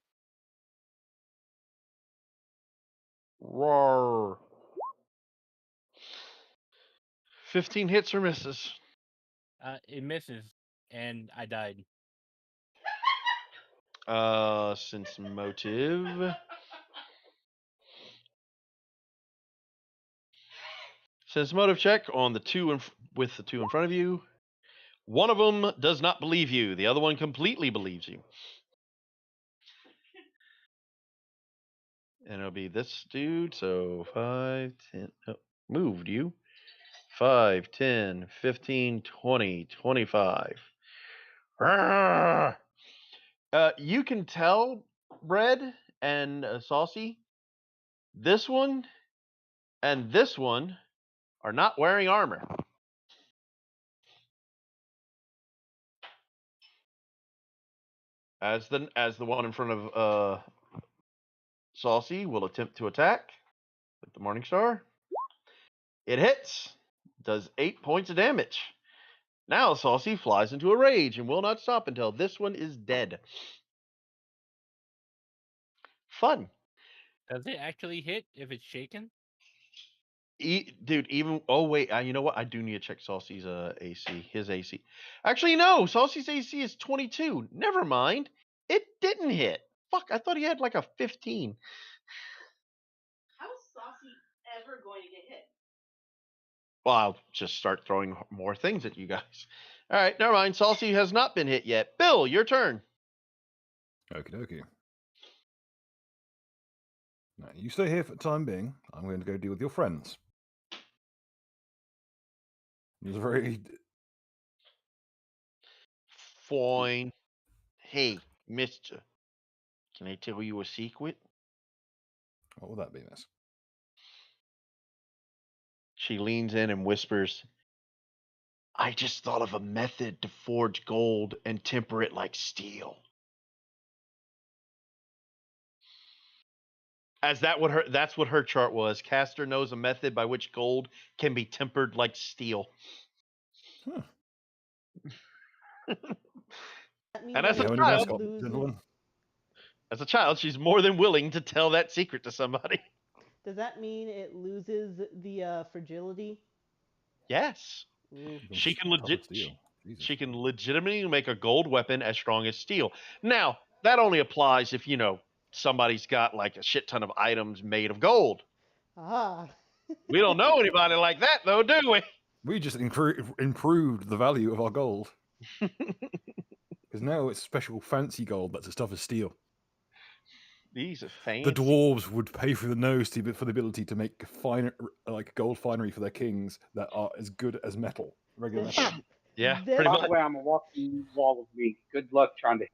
Roar. 15 hits or misses.
It misses, and I died.
Since motive. Since motive check on the two with the two in front of you. One of them does not believe you. The other one completely believes you. And it'll be this dude. So 5, 10. Oh, moved you. 5, 10, 15, 20, 25. You can tell, Red and Saucy, this one and this one are not wearing armor. As the one in front of Saucy will attempt to attack with the Morning Star. It hits. Does 8 points of damage. Now Saucy flies into a rage and will not stop until this one is dead. Fun.
Does it actually hit if it's shaken?
Dude, even wait, you know what? I do need to check Saucy's AC. His AC. Actually, no. Saucy's AC is 22. Never mind. It didn't hit. Fuck, I thought he had like a 15.
How's Saucy ever going to get hit?
Well, I'll just start throwing more things at you guys. All right, never mind. Saucy has not been hit yet. Bill, your turn.
Okie dokie. Now, you stay here for the time being. I'm going to go deal with your friends. It was a very...
Fine. Hey, mister. Can I tell you a secret?
What would that be, miss?
She leans in and whispers, I just thought of a method to forge gold and temper it like steel. That's what her chart was. Caster knows a method by which gold can be tempered like steel.
Huh.
And as a
The only
child,
mascot, gentlemen.
as a child, she's more than willing to tell that secret to somebody.
Does that mean it loses the fragility?
Yes.
Ooh.
She can
Tough as steel. Jesus.
she can legitimately make a gold weapon as strong as steel. Now, that only applies if, somebody's got like a shit ton of items made of gold.
Ah.
We don't know anybody like that, though, do we?
We just improved the value of our gold. Because now it's special fancy gold that's as tough as steel.
These are fancy.
The dwarves would pay for the nose for the ability to make like gold finery for their kings that are as good as metal, regular
This,
metal.
Yeah,
this,
pretty
By
much.
the way, I'm a walking wall of meat. Good luck trying to.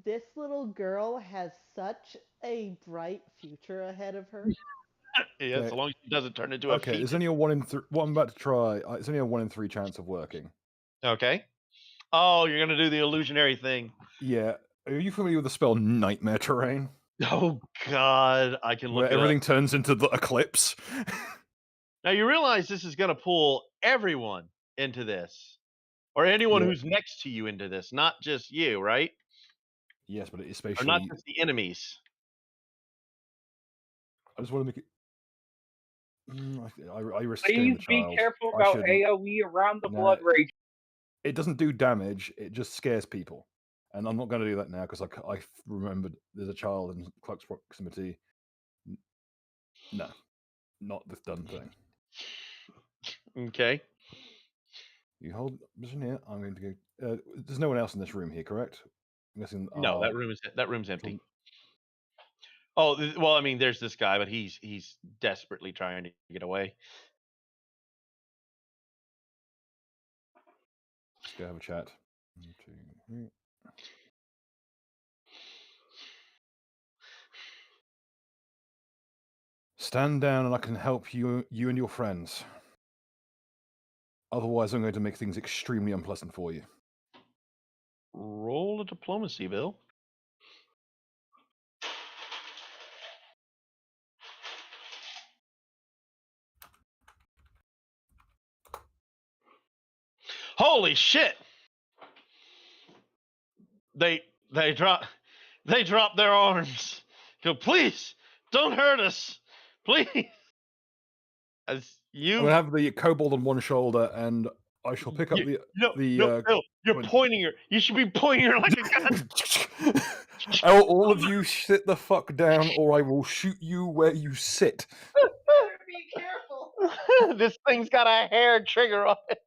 this little girl has such a bright future ahead of her.
Yeah,
Okay.
so long as it doesn't turn into a
Okay, there's
fetus.
only a 1 in 3. What I'm about to try, it's only a 1 in 3 chance of working.
Okay. Oh, you're gonna do the illusionary thing.
Yeah. Are you familiar with the spell Nightmare Terrain?
Oh God, I can look
Where
it
everything
up.
turns into the eclipse?
Now you realize this is gonna pull everyone into this, or anyone
Yeah.
who's next to you into this, not just you, right?
Yes, but it's
Or not
spatially.
just the enemies.
I just want to make it. I risk scaring
Please
the
be
child.
careful
I
about
shouldn't.
AoE around the
Nah.
blood rage.
It doesn't do damage. It just scares people, and I'm not going to do that now because I remembered there's a child in close proximity. No, not this done thing.
Okay.
You hold position here. I'm going to go. There's no one else in this room here, correct? I'm guessing.
No, that room's empty. Oh well, I mean, there's this guy, but he's desperately trying to get away.
Let's go have a chat. 1, 2, 3. Stand down, and I can help you and your friends. Otherwise, I'm going to make things extremely unpleasant for you.
Roll a diplomacy, Bill. Holy shit! They drop their arms. Go, please don't hurt us, please. As
I'm
you,
going to have the kobold on one shoulder, and I shall pick up
no, Bill, you're
when-
pointing her. You should be pointing her like a gun.
all of you sit the fuck down, or I will shoot you where you sit.
Be careful.
This thing's got a hair trigger on it.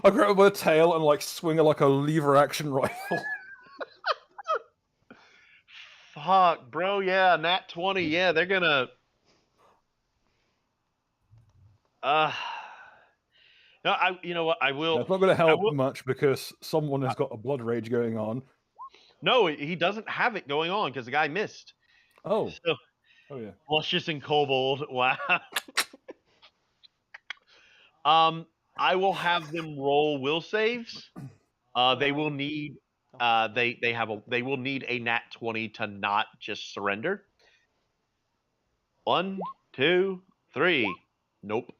I grab it by the tail and like swing it like a lever action rifle.
Fuck, bro. Yeah, nat 20. Yeah, they're gonna. No, you know what? I will.
That's not going to help
will-
much because someone has got a blood rage going on.
No, he doesn't have it going on because the guy missed.
Oh,
So,
oh yeah.
Luscious and Kobold. Wow. I will have them roll will saves. They will need. They will need a nat 20 to not just surrender. 1, 2, 3. Nope.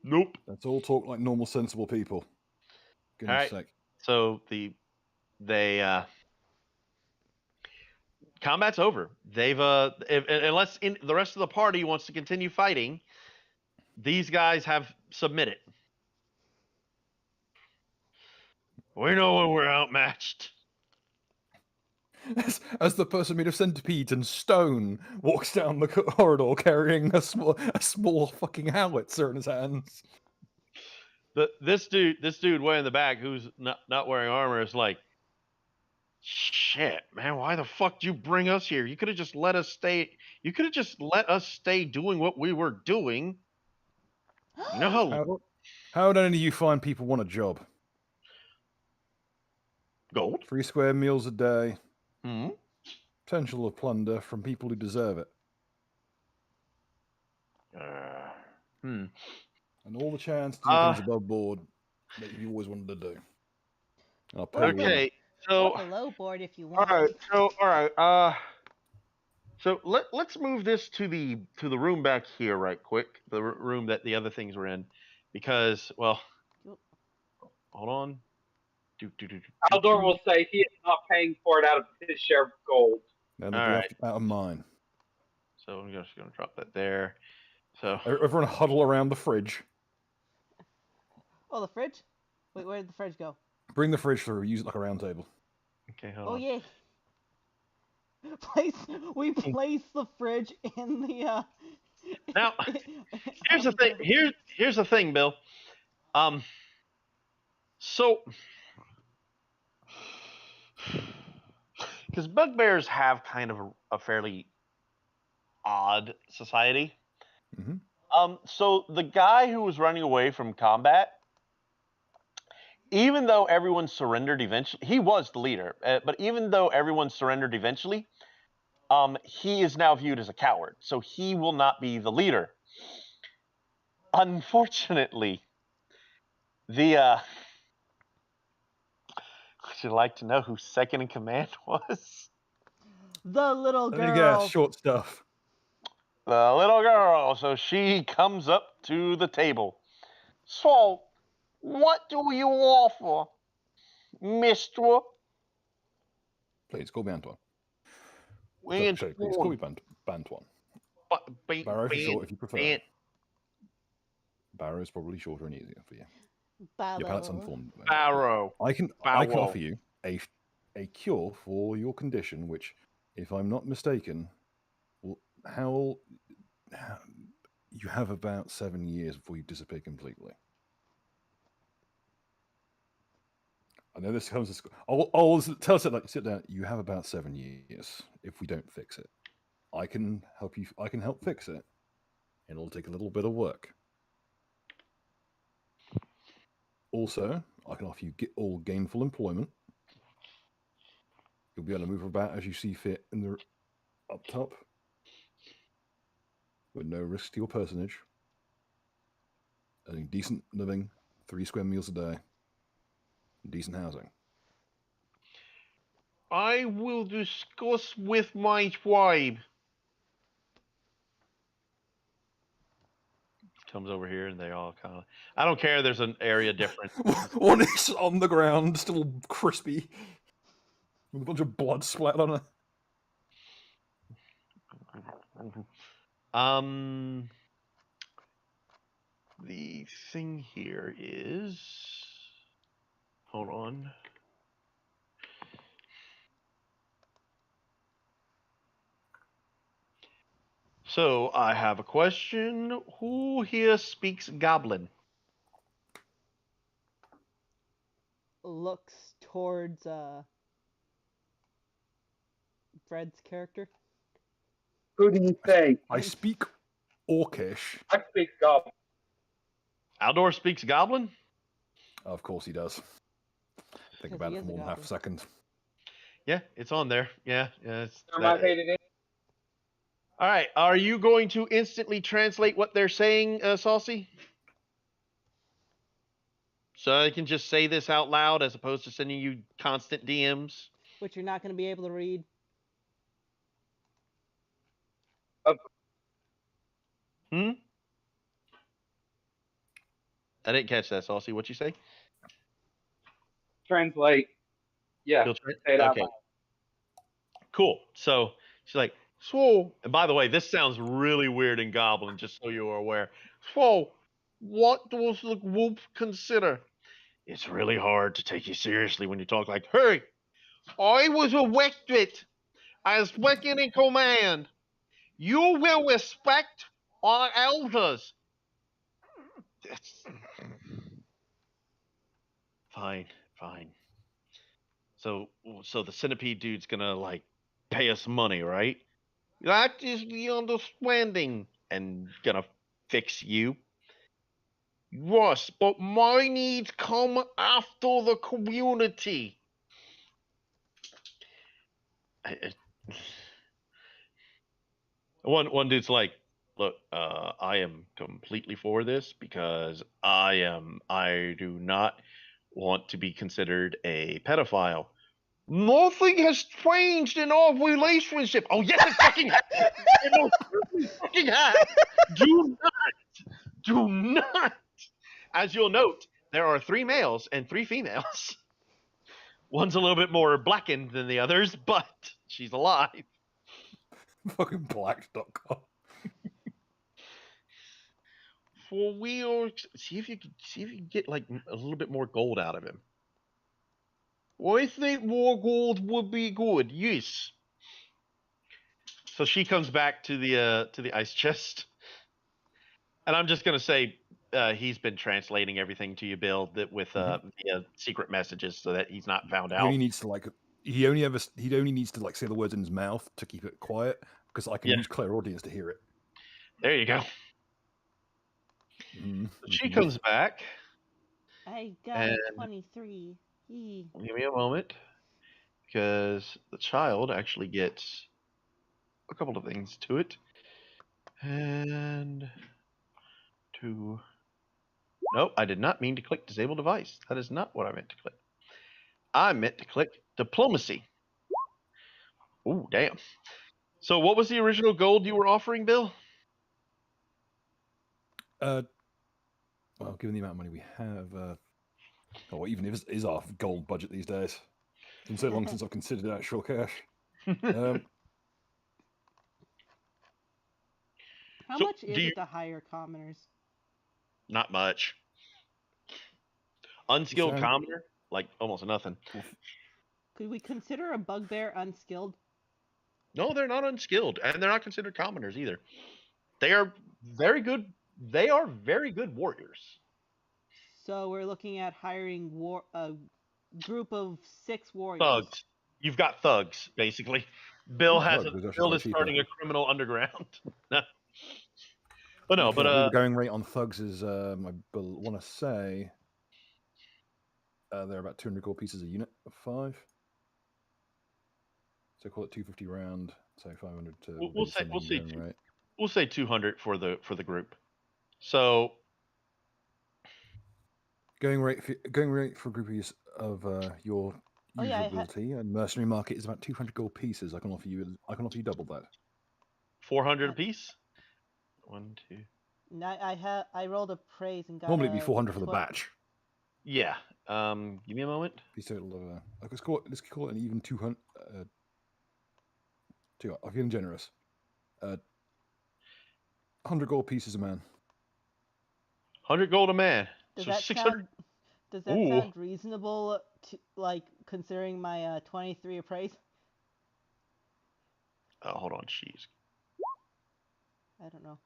Nope.
Let's all talk like normal, sensible people. Goodness
Alright.
sake.
So combat's over. They've unless the rest of the party wants to continue fighting, these guys have submitted. We know when we're outmatched.
As the person made of centipedes and stone walks down the corridor carrying a small fucking howitzer in his hands.
This dude way in the back who's not wearing armor is like, shit, man, why the fuck did you bring us here? You could have just let us stay. You could have just let us stay doing what we were doing. You know
How do any of you find people want a job?
gold?
3 square meals a day.
Hmm.
Potential of plunder from people who deserve it. And all the chance to do things above board that you always wanted to do. And I'll pay you well.
Okay, so
Or below board if you
all
want.
right. So let's move this to the room back here right quick. The room that the other things were in, because well, hold on.
Aldor will say he is not paying for it out of his share of gold.
And
All
they'll
right.
be out of mine.
So I'm just gonna drop that there. So
Everyone huddle around the fridge.
Oh, the fridge? Wait, where did the fridge go?
Bring the fridge through. Use it like a round table.
okay, hold
Oh,
on.
yay. We place the fridge in the
Now, here's the
on
thing.
the-
Here's the thing, Bill. So because bugbears have kind of a fairly odd society.
hmm
So the guy who was running away from combat, even though everyone surrendered eventually, he was the leader. But even though everyone surrendered eventually, he is now viewed as a coward. So he will not be the leader. Unfortunately, the would you like to know who second in command was?
the little
Let me guess.
girl.
Short stuff.
The little girl. So she comes up to the table. So, what do you offer, mister?
Please call me Antoine.
Antoine.
Sorry, please call me Bantuan. Barrow for short, if you prefer. Barrow is probably shorter and easier for you. Your palate's
Barrow.
unformed.
Barrow.
I can
Barrow.
offer you a cure for your condition, which, if I'm not mistaken, how you have about 7 years before you disappear completely. I know this comes as I'll tell us like sit down. You have about 7 years if we don't fix it. I can help you. I can help fix it. It'll take a little bit of work. Also, I can offer you all gainful employment. You'll be able to move about as you see fit in the up top, with no risk to your personage. Earning decent living, 3 square meals a day, decent housing.
I will discuss with my tribe. Comes over here and they all kind of. I don't care. There's an area difference.
One is on the ground, still crispy, with a bunch of blood splattered on it.
The thing here is. Hold on. So I have a question. Who here speaks Goblin?
Looks towards Fred's character.
Who do you say?
I speak Orcish.
I speak Goblin.
Aldor speaks Goblin?
Of course he does. Think
'Cause
about
he
it for
is a
more than half a
goblin.
second.
Yeah, it's on there. Yeah. It's
Am I paid it in?
All right. Are you going to instantly translate what they're saying, Saucy? So I can just say this out loud as opposed to sending you constant DMs?
Which you're not going to be able to read.
Hmm? I didn't catch that, Saucy. What'd you say?
Translate. Yeah.
You'll
Say it out
okay.
loud.
Cool. So she's like, so, and by the way, this sounds really weird in Goblin, just so you are aware. So, what does the group consider? It's really hard to take you seriously when you talk like, hey, I was elected as second in command. You will respect our elders. Fine, fine. So the centipede dude's gonna like pay us money, right? That is the understanding, and gonna fix you. Yes, but my needs come after the community. One dude's like, look, I am completely for this because I do not want to be considered a pedophile. Nothing has changed in our relationship. Oh yes, it fucking has. It most certainly fucking has. Do not. As you'll note, there are 3 males and 3 females. One's a little bit more blackened than the others, but she's alive.
Fucking black.com.
For real, see if you can get like a little bit more gold out of him. Well, I think more gold would be good. Yes. So she comes back to the ice chest, and I'm just gonna say he's been translating everything to you, Bill, that with via secret messages, so that he's not found
He
out.
only needs to like he only needs to like say the words in his mouth to keep it quiet because I can
Yeah.
use clairaudience to hear it.
There you go.
Mhm,
So she
mhm.
comes back.
I got
And-
a 23. Yee.
Give me a moment, because the child actually gets a couple of things to it. And nope, I did not mean to click disable device. That is not what I meant to click. I meant to click diplomacy. Ooh, damn. So what was the original gold you were offering, Bill?
Well, given the amount of money we have, or even if it is our gold budget these days, it's been so long since I've considered actual cash.
How
So,
much is it to hire commoners?
Not much. Unskilled
Sam-
commoner, like almost nothing.
Could we consider a bugbear unskilled?
No, they're not unskilled, and they're not considered commoners either. They are very good. They are very good warriors.
So we're looking at hiring a group of 6 warriors.
Thugs. You've got thugs, basically. Bill has
thugs is actually
Bill
quite
is
cheap,
starting
huh?
a criminal underground. But no,
Okay, I believe
but
the going rate on thugs is I want to say they're about 200 gold pieces a unit of 5. So call it 250 round. So 500 to
we'll say
going rate.
we'll say 200 for the group. So
Going rate for groupies of your
Oh, yeah,
usual ability and mercenary market is about 200 gold pieces. I can offer you double that.
400 apiece. 1, 2.
I rolled a praise and got
Normally it'd be
a
400 for the batch.
Yeah. Give me a moment.
Piece total of let's call it an even 200. I'm feeling generous. 100 gold pieces a man.
100 gold a man.
Does
So
that
600.
sound reasonable to, like, considering my 23 appraise?
Hold on, jeez.
I don't know.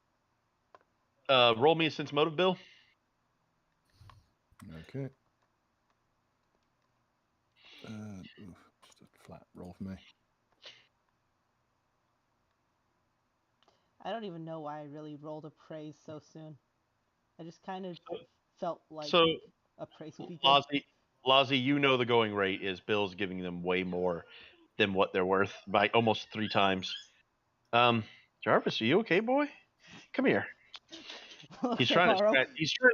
Roll me a sense motive, Bill.
Okay. Just a flat roll for me.
I don't even know why I really rolled a praise so soon. I just kind of felt like
So
a praise would be good.
Lazi, you know the going rate is Bill's giving them way more than what they're worth by almost 3 times. Jarvis, are you okay, boy? Come here. He's trying to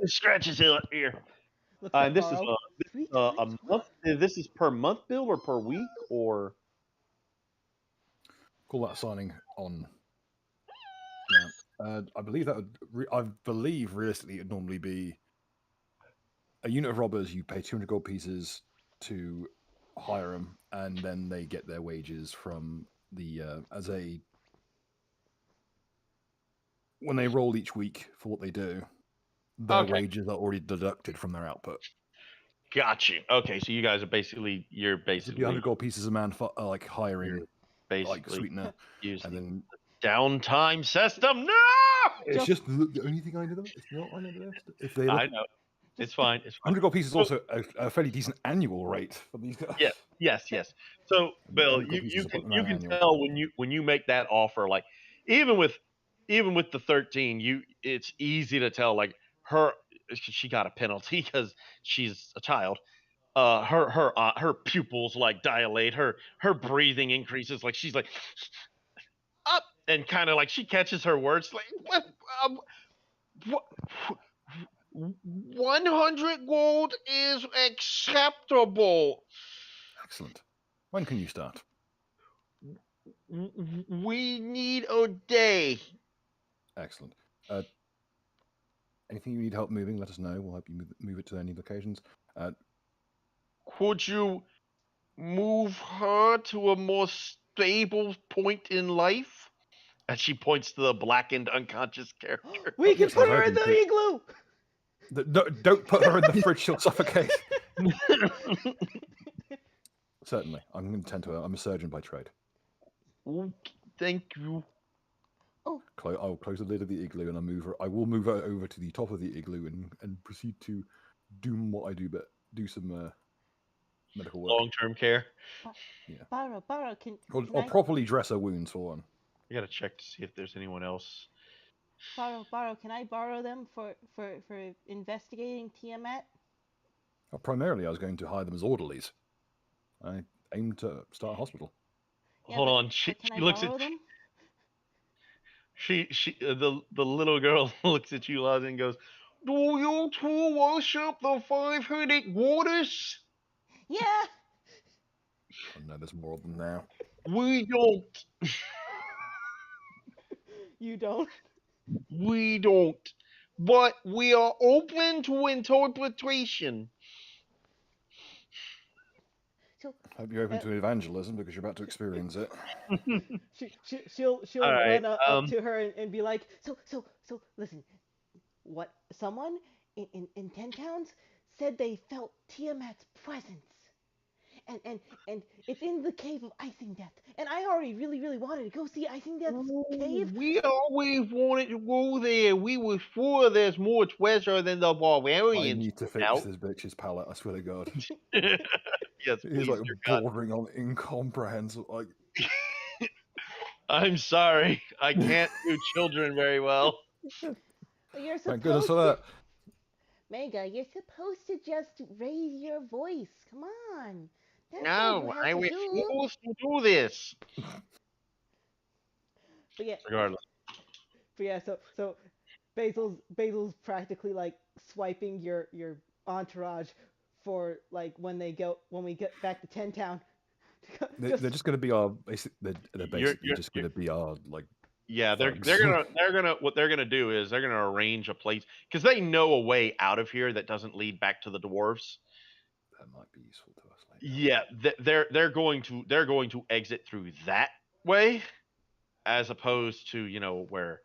scratch his heel up here. And this is a month. This is per month, Bill, or per week, or
Call that signing on. No, I believe that would. I believe realistically it'd normally be a unit of robbers. You pay 200 gold pieces to hire them, and then they get their wages from the when they roll each week for what they do. Their wages are already deducted from their output.
Got you. Okay, so you guys are basically
It'd be 100 gold pieces a man for like hiring,
basically
like sweetener, and then
downtime system. No,
it's just the only thing I know. It's not I know the best. If they,
I know, it's fine. It's fine.
100 gold pieces is also a fairly decent annual rate for these guys.
Yeah, yes. So, Bill, you can tell when you make that offer, like even with the 13, it's easy to tell like she got a penalty because she's a child. Her pupils like dilate, her breathing increases, like she's like up and kind of like she catches her words like what 100 gold is acceptable.
Excellent. When can you start?
We need a day.
Excellent. Anything you need help moving, let us know. We'll help you move it to any locations.
Could you move her to a more stable point in life? And she points to the blackened, unconscious character.
We can put her in the igloo!
Don't put her in the fridge, she'll suffocate. Certainly. I'm going to tend to her. I'm a surgeon by trade.
Thank you.
Oh,
I'll close the lid of the igloo and I will move her over to the top of the igloo and proceed to do what I do, but do some medical work.
Long-term care.
Yeah.
Baro, can
Or
I
properly dress her wounds for one.
I gotta check to see if there's anyone else.
Baro, can I borrow them for investigating Tiamat?
Primarily, I was going to hire them as orderlies. I aim to start a hospital.
Yeah,
Hold
but,
on. She
but can I
looks
borrow
at
them?
the little girl looks at you, Laz, and goes, "Do you two worship the five-headed goddess?
Yeah.
Oh no, there's more of them now.
We don't.
You don't.
We don't. But we are open to interpretation."
So
Hope you're open to evangelism because you're about to experience it.
she'll
All right,
run up to her and be like, so listen, what someone in 10 towns said they felt Tiamat's presence. And it's in the cave of Icing Death. And I already really wanted to go see Icing Death's cave.
We always wanted to go there. We were sure there's more treasure than the
I
barbarians.
need to fix this bitch's palate, I swear to God.
Yes,
It's
please,
like
dear God.
bordering on incomprehensible. Like,
I'm sorry. I can't do children very well.
You're
thank goodness
supposed
for
to,
that.
Mega, you're supposed to just raise your voice. Come on. That's all you
No,
have
I
to
was
do.
forced to do this.
But yeah,
Regardless.
so Basil's practically like swiping your entourage for like when we get back to 10 Town.
They're just going to be our basic. They're basically
You're-
just going to be our like.
Yeah, they're
thugs.
gonna what they're gonna do is they're gonna arrange a place because they know a way out of here that doesn't lead back to the dwarves.
That might be useful to us later.
Yeah, they're going to exit through that way, as opposed to where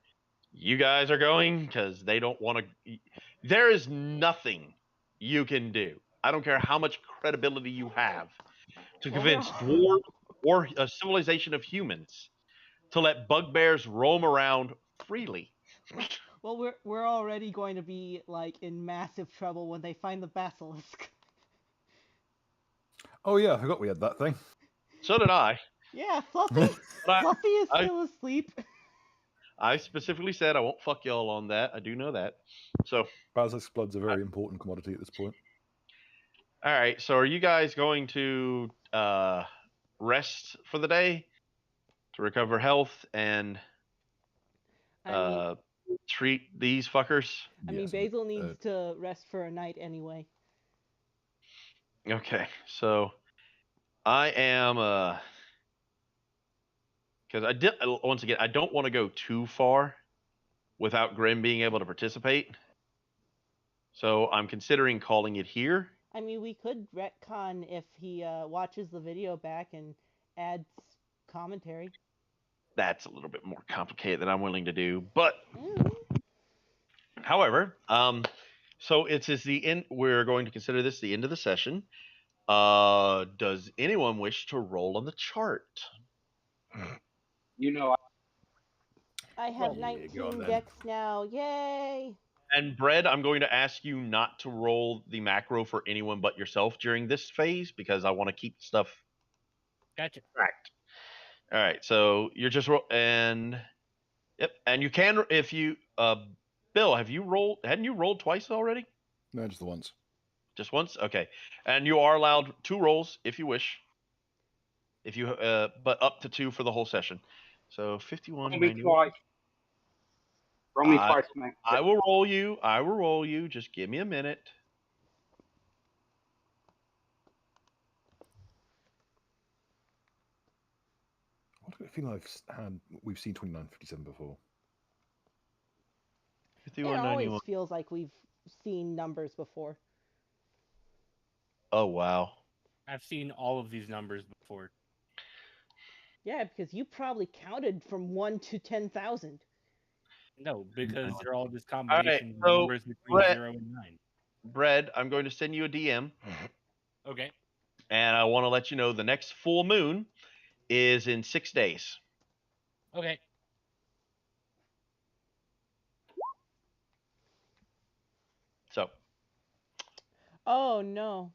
you guys are going because they don't want to. There is nothing you can do. I don't care how much credibility you have to
Well,
convince dwarves or a civilization of humans to let bugbears roam around freely.
Well, we're already going to be like in massive trouble when they find the basilisk.
Oh yeah, I forgot we had that thing.
So did I.
Yeah, Fluffy.
But
Fluffy is
I,
still asleep.
I specifically said I won't fuck y'all on that. I do know that. So,
Basilisk blood's a very important commodity at this point.
all right. So, are you guys going to rest for the day to recover health and
I
treat these fuckers?
mean,
Yes,
Basil needs to rest for a night anyway.
Okay. So, I am because I did once again. I don't want to go too far without Grim being able to participate. So, I'm considering calling it here.
I mean, we could retcon if he watches the video back and adds commentary.
That's a little bit more complicated than I'm willing to do, but
Mm.
however, so it's the end. We're going to consider this the end of the session. Does anyone wish to roll on the chart?
You know,
I have
Yeah, go on
19
then.
decks now. Yay!
And Brett, I'm going to ask you not to roll the macro for anyone but yourself during this phase because I want to keep stuff
Gotcha.
tracked. All right, so you're just and yep, and you can if you Bill, have you rolled? Hadn't you rolled twice already?
No, just the once.
Just once? Okay. And you are allowed 2 rolls if you wish. If you but up to 2 for the whole session. So 51
roll me
91.
twice. Roll me twice, man.
I will roll you. I will roll you. Just give me a minute.
Why do I feel we've seen 2957 before?
It
51
always
91.
feels like we've seen numbers before.
Oh wow.
I've seen all of these numbers before.
Yeah, because you probably counted from 1 to 10,000.
No, because they're all just
All right.
combinations of
So
numbers between
Brett,
0 and 9.
Brett, I'm going to send you a DM
Okay.
and I want to let you know the next full moon is in 6 days.
Okay.
So
Oh no.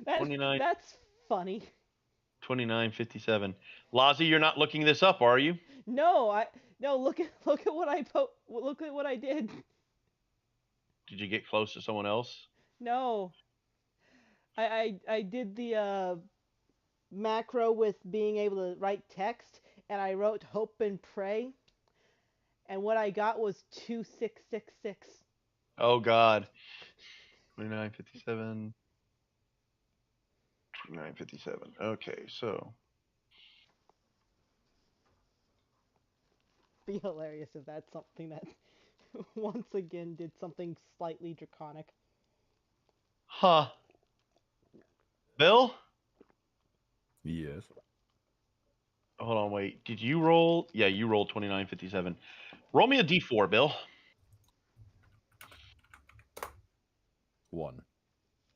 That
29,
that's funny.
29.57. Lazi, you're not looking this up, are you?
No, I no look at what look at what I did.
Did you get close to someone else?
No. I did the macro with being able to write text and I wrote hope and pray and what I got was 2666.
Oh God. 29.57. 29.57. Okay, so
Be hilarious if that's something that once again did something slightly draconic.
huh. Bill?
Yes.
Hold on, wait. Did you roll? Yeah, you rolled 29.57. Roll me a d4, Bill.
1.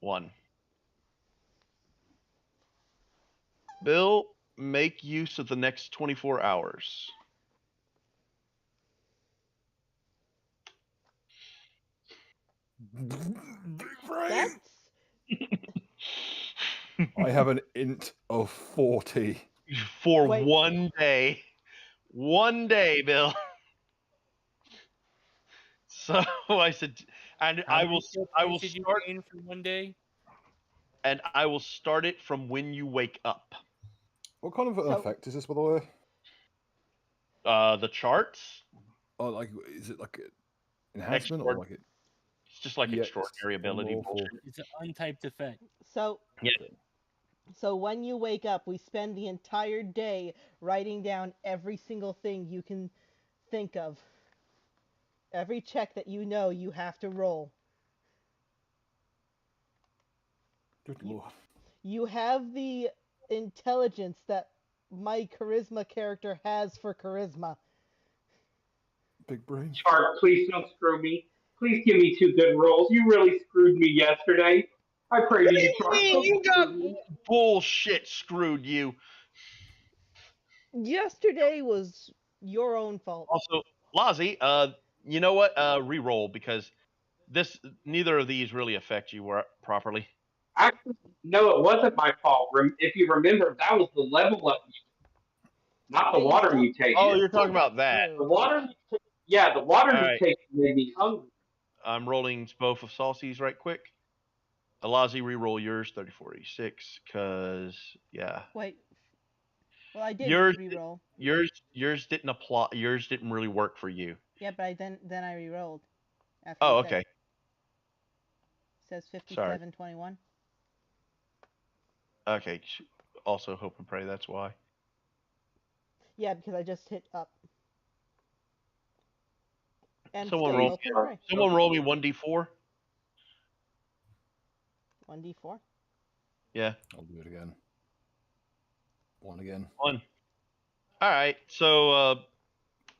1. Bill, make use of the next 24 hours.
Big brain!
That's
I have an int of 40.
For
Wait.
one day. One day, Bill. So I said, and
How many skill
I will
points did you
start,
gain for one day?
and I will start it from when you wake up.
What kind of an
So-
effect is this, by the way?
The charts,
Oh, like, is it like an enhancement or like it?
it's just like
Yeah,
extraordinary ability
unlawful.
bullshit.
It's an untyped effect.
so
Yeah.
so when you wake up, we spend the entire day writing down every single thing you can think of. Every check that you know you have to roll.
Good
You-
lord.
You have the intelligence that my charisma character has for charisma.
Big brain.
Chart, please don't screw me. Please give me two good rolls. You really screwed me yesterday. I pray to you, Chart. Don't
You got
screw me.
bullshit screwed you.
Yesterday was your own fault.
Also, Lazi, you know what? Re-roll because this neither of these really affect you properly.
Actually, no, it wasn't my fault. If you remember, that was the level up, not the
Yeah, you
water
still-
mutation.
Oh, you're
Still
talking
got
about that.
The
screwed.
water, yeah, the water
All right.
mutation made me hungry.
I'm rolling both of Saucy's right quick. Alazi, re-roll yours, 3486, because yeah,
Wait. Well, I did
yours
re-roll.
yours didn't apply. Yours didn't really work for you.
Yeah, but then I re-rolled. After
Oh,
you said
okay.
it. Says
Sorry.
5721.
Okay. Also, hope and pray. That's why.
Yeah, because I just hit up. And
Someone
still
roll.
hope and pray.
Someone roll me 1d4.
1d4.
Yeah.
I'll do it again. 1 again.
1. All right. So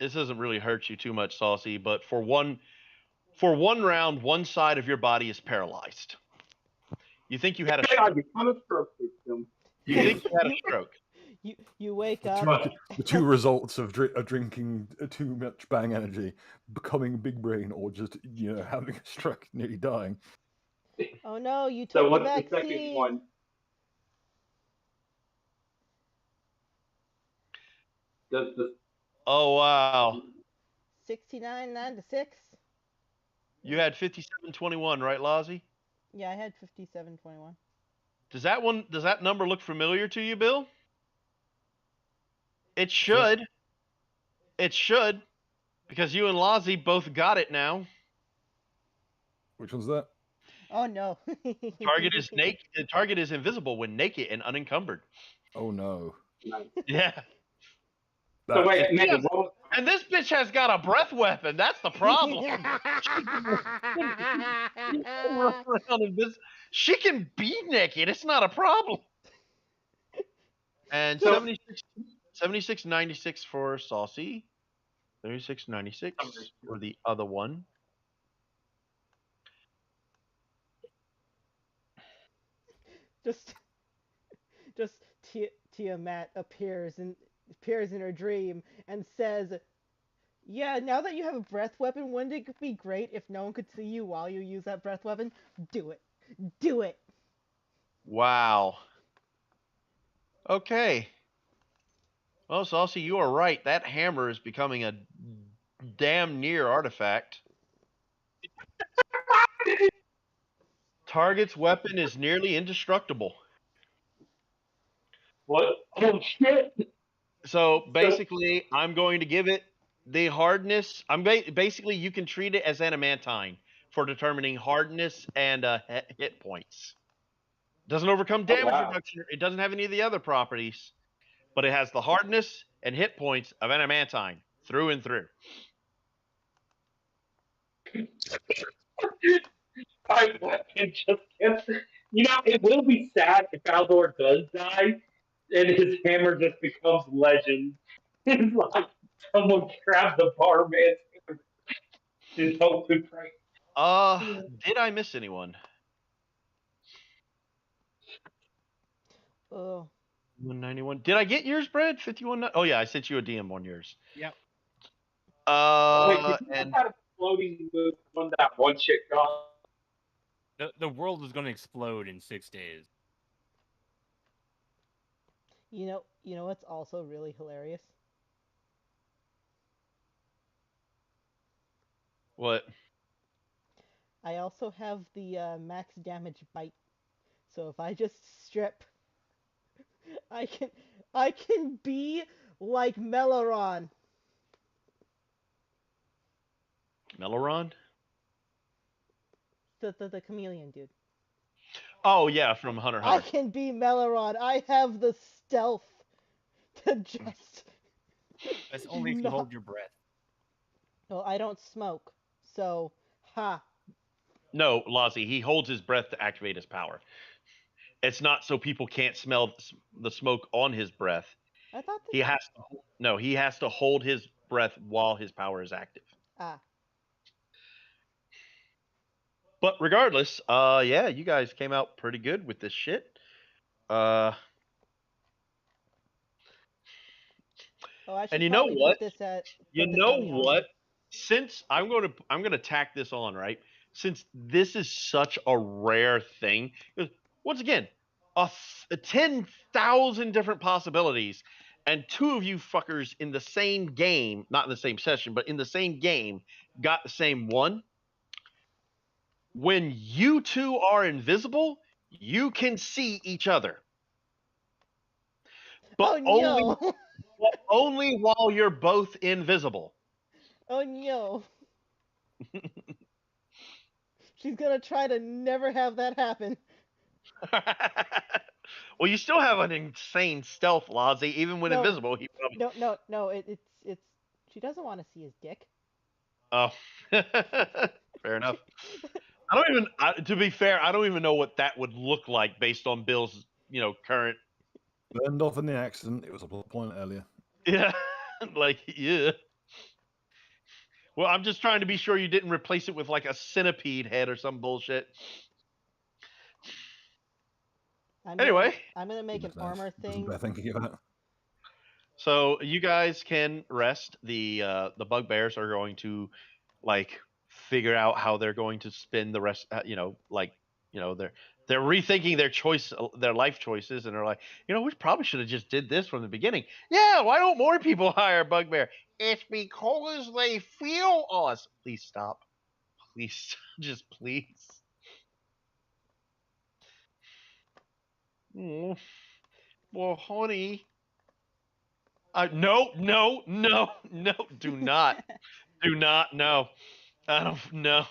this doesn't really hurt you too much, Saucy, but for one round, one side of your body is paralyzed. You think you had a
I become a stroke victim.
you think you had a stroke.
You wake
The
up.
the two results of drinking too much bang energy, becoming big brain, or just having a stroke, nearly dying.
Oh no, you
So
took the
what's the second
vaccine.
one? Does the
Oh wow.
6996.
You had 5721, right, Lazi?
Yeah, I had 5721.
Does that number look familiar to you, Bill? It
that-
should. It should. Because you and Lazi both got it now.
Which one's that?
Oh no.
Target is naked. The target is invisible when naked and unencumbered.
Oh no.
Yeah.
so
That's,
wait, man,
Yeah.
what,
And this bitch has got a breath weapon. That's the problem. She can be naked. It's not a problem. And
So-
7696 for Saucy. 3696 for the other one.
just just Tiamat appears in her dream and says, Yeah, now that you have a breath weapon, wouldn't it be great if no one could see you while you use that breath weapon? Do it. Do it.
Wow. Okay. Well, Saucy, you are right. That hammer is becoming a damn near artifact. Target's weapon is nearly indestructible.
What? Oh shit!
So basically, I'm going to give it the hardness. Basically, you can treat it as adamantine for determining hardness and hit points. Doesn't overcome
Oh
damage
wow!
reduction. It doesn't have any of the other properties, but it has the hardness and hit points of adamantine through and through.
I fucking just can't. You know, it will be sad if Aldor does die and his hammer just becomes legend. It's like someone grabbed the barman's hammer and helped him pray.
Did I miss anyone?
Oh.
191. Did I get yours, Brad? 51. Oh yeah, I sent you a DM on yours.
Yep.
Wait, did you
And
have a floating move when that one chick got?
The world is going to explode in 6 days.
You know what's also really hilarious?
what?
I also have the max damage bite. So if I just strip, I can I can be like Melaron.
Meloron?
The chameleon dude.
Oh yeah, from Hunter x
I
Hunter.
can be Melaron. I have the stealth to just
That's only if you
not.
hold your breath.
Well, I don't smoke. So, ha.
No, Lozzie, he holds his breath to activate his power. It's not so people can't smell the smoke on his breath.
I thought
He
this.
has to he has to hold his breath while his power is active.
Ah.
But regardless, yeah, you guys came out pretty good with this shit.
Oh, I should
And you know
probably
what? You
put this
know
on the
what?
armor.
Since I'm gonna tack this on, right? Since this is such a rare thing, 'cause once again, 10,000 different possibilities, and two of you fuckers in the same game, not in the same session, but in the same game, got the same one. When you two are invisible, you can see each other, but
Oh no!
only while you're both invisible.
Oh no! She's gonna try to never have that happen.
Well, you still have an insane stealth, Lozzie. Even when
No.
invisible, he probably.
No. It's. She doesn't want to see his dick.
Oh, fair enough. I don't even. To be fair, I don't even know what that would look like based on Bill's, current.
Burned off in the accident. It was a plot point earlier.
Yeah, like yeah. Well, I'm just trying to be sure you didn't replace it with like a centipede head or some bullshit. Anyway,
I'm gonna make an armor thing.
Bad thinking about.
so you guys can rest. The bugbears are going to like figure out how they're going to spend the rest. They're rethinking their life choices, and they're like, we probably should have just did this from the beginning. Yeah, why don't more people hire bugbear? It's because they feel us. Please stop. Please, just please. Mm. Well, honey. No, do not. Do not, no. I don't, no.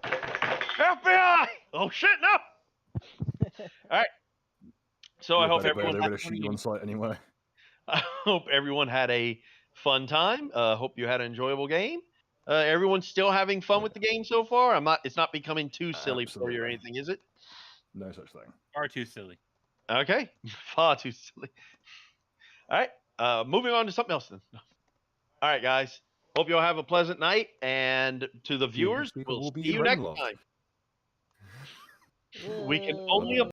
FBI! Oh, shit, no! All right. So I hope everyone.
They're going to shoot you on sight anyway.
I hope everyone had a fun time. Hope you had an enjoyable game. Everyone's still having fun with the game so far. It's not becoming too silly for you or anything, is it?
No such thing.
Far too silly.
Okay, far too silly. All right, moving on to something else then. All right, guys. Hope you all have a pleasant night, and to the viewers, we'll see you next time. We can only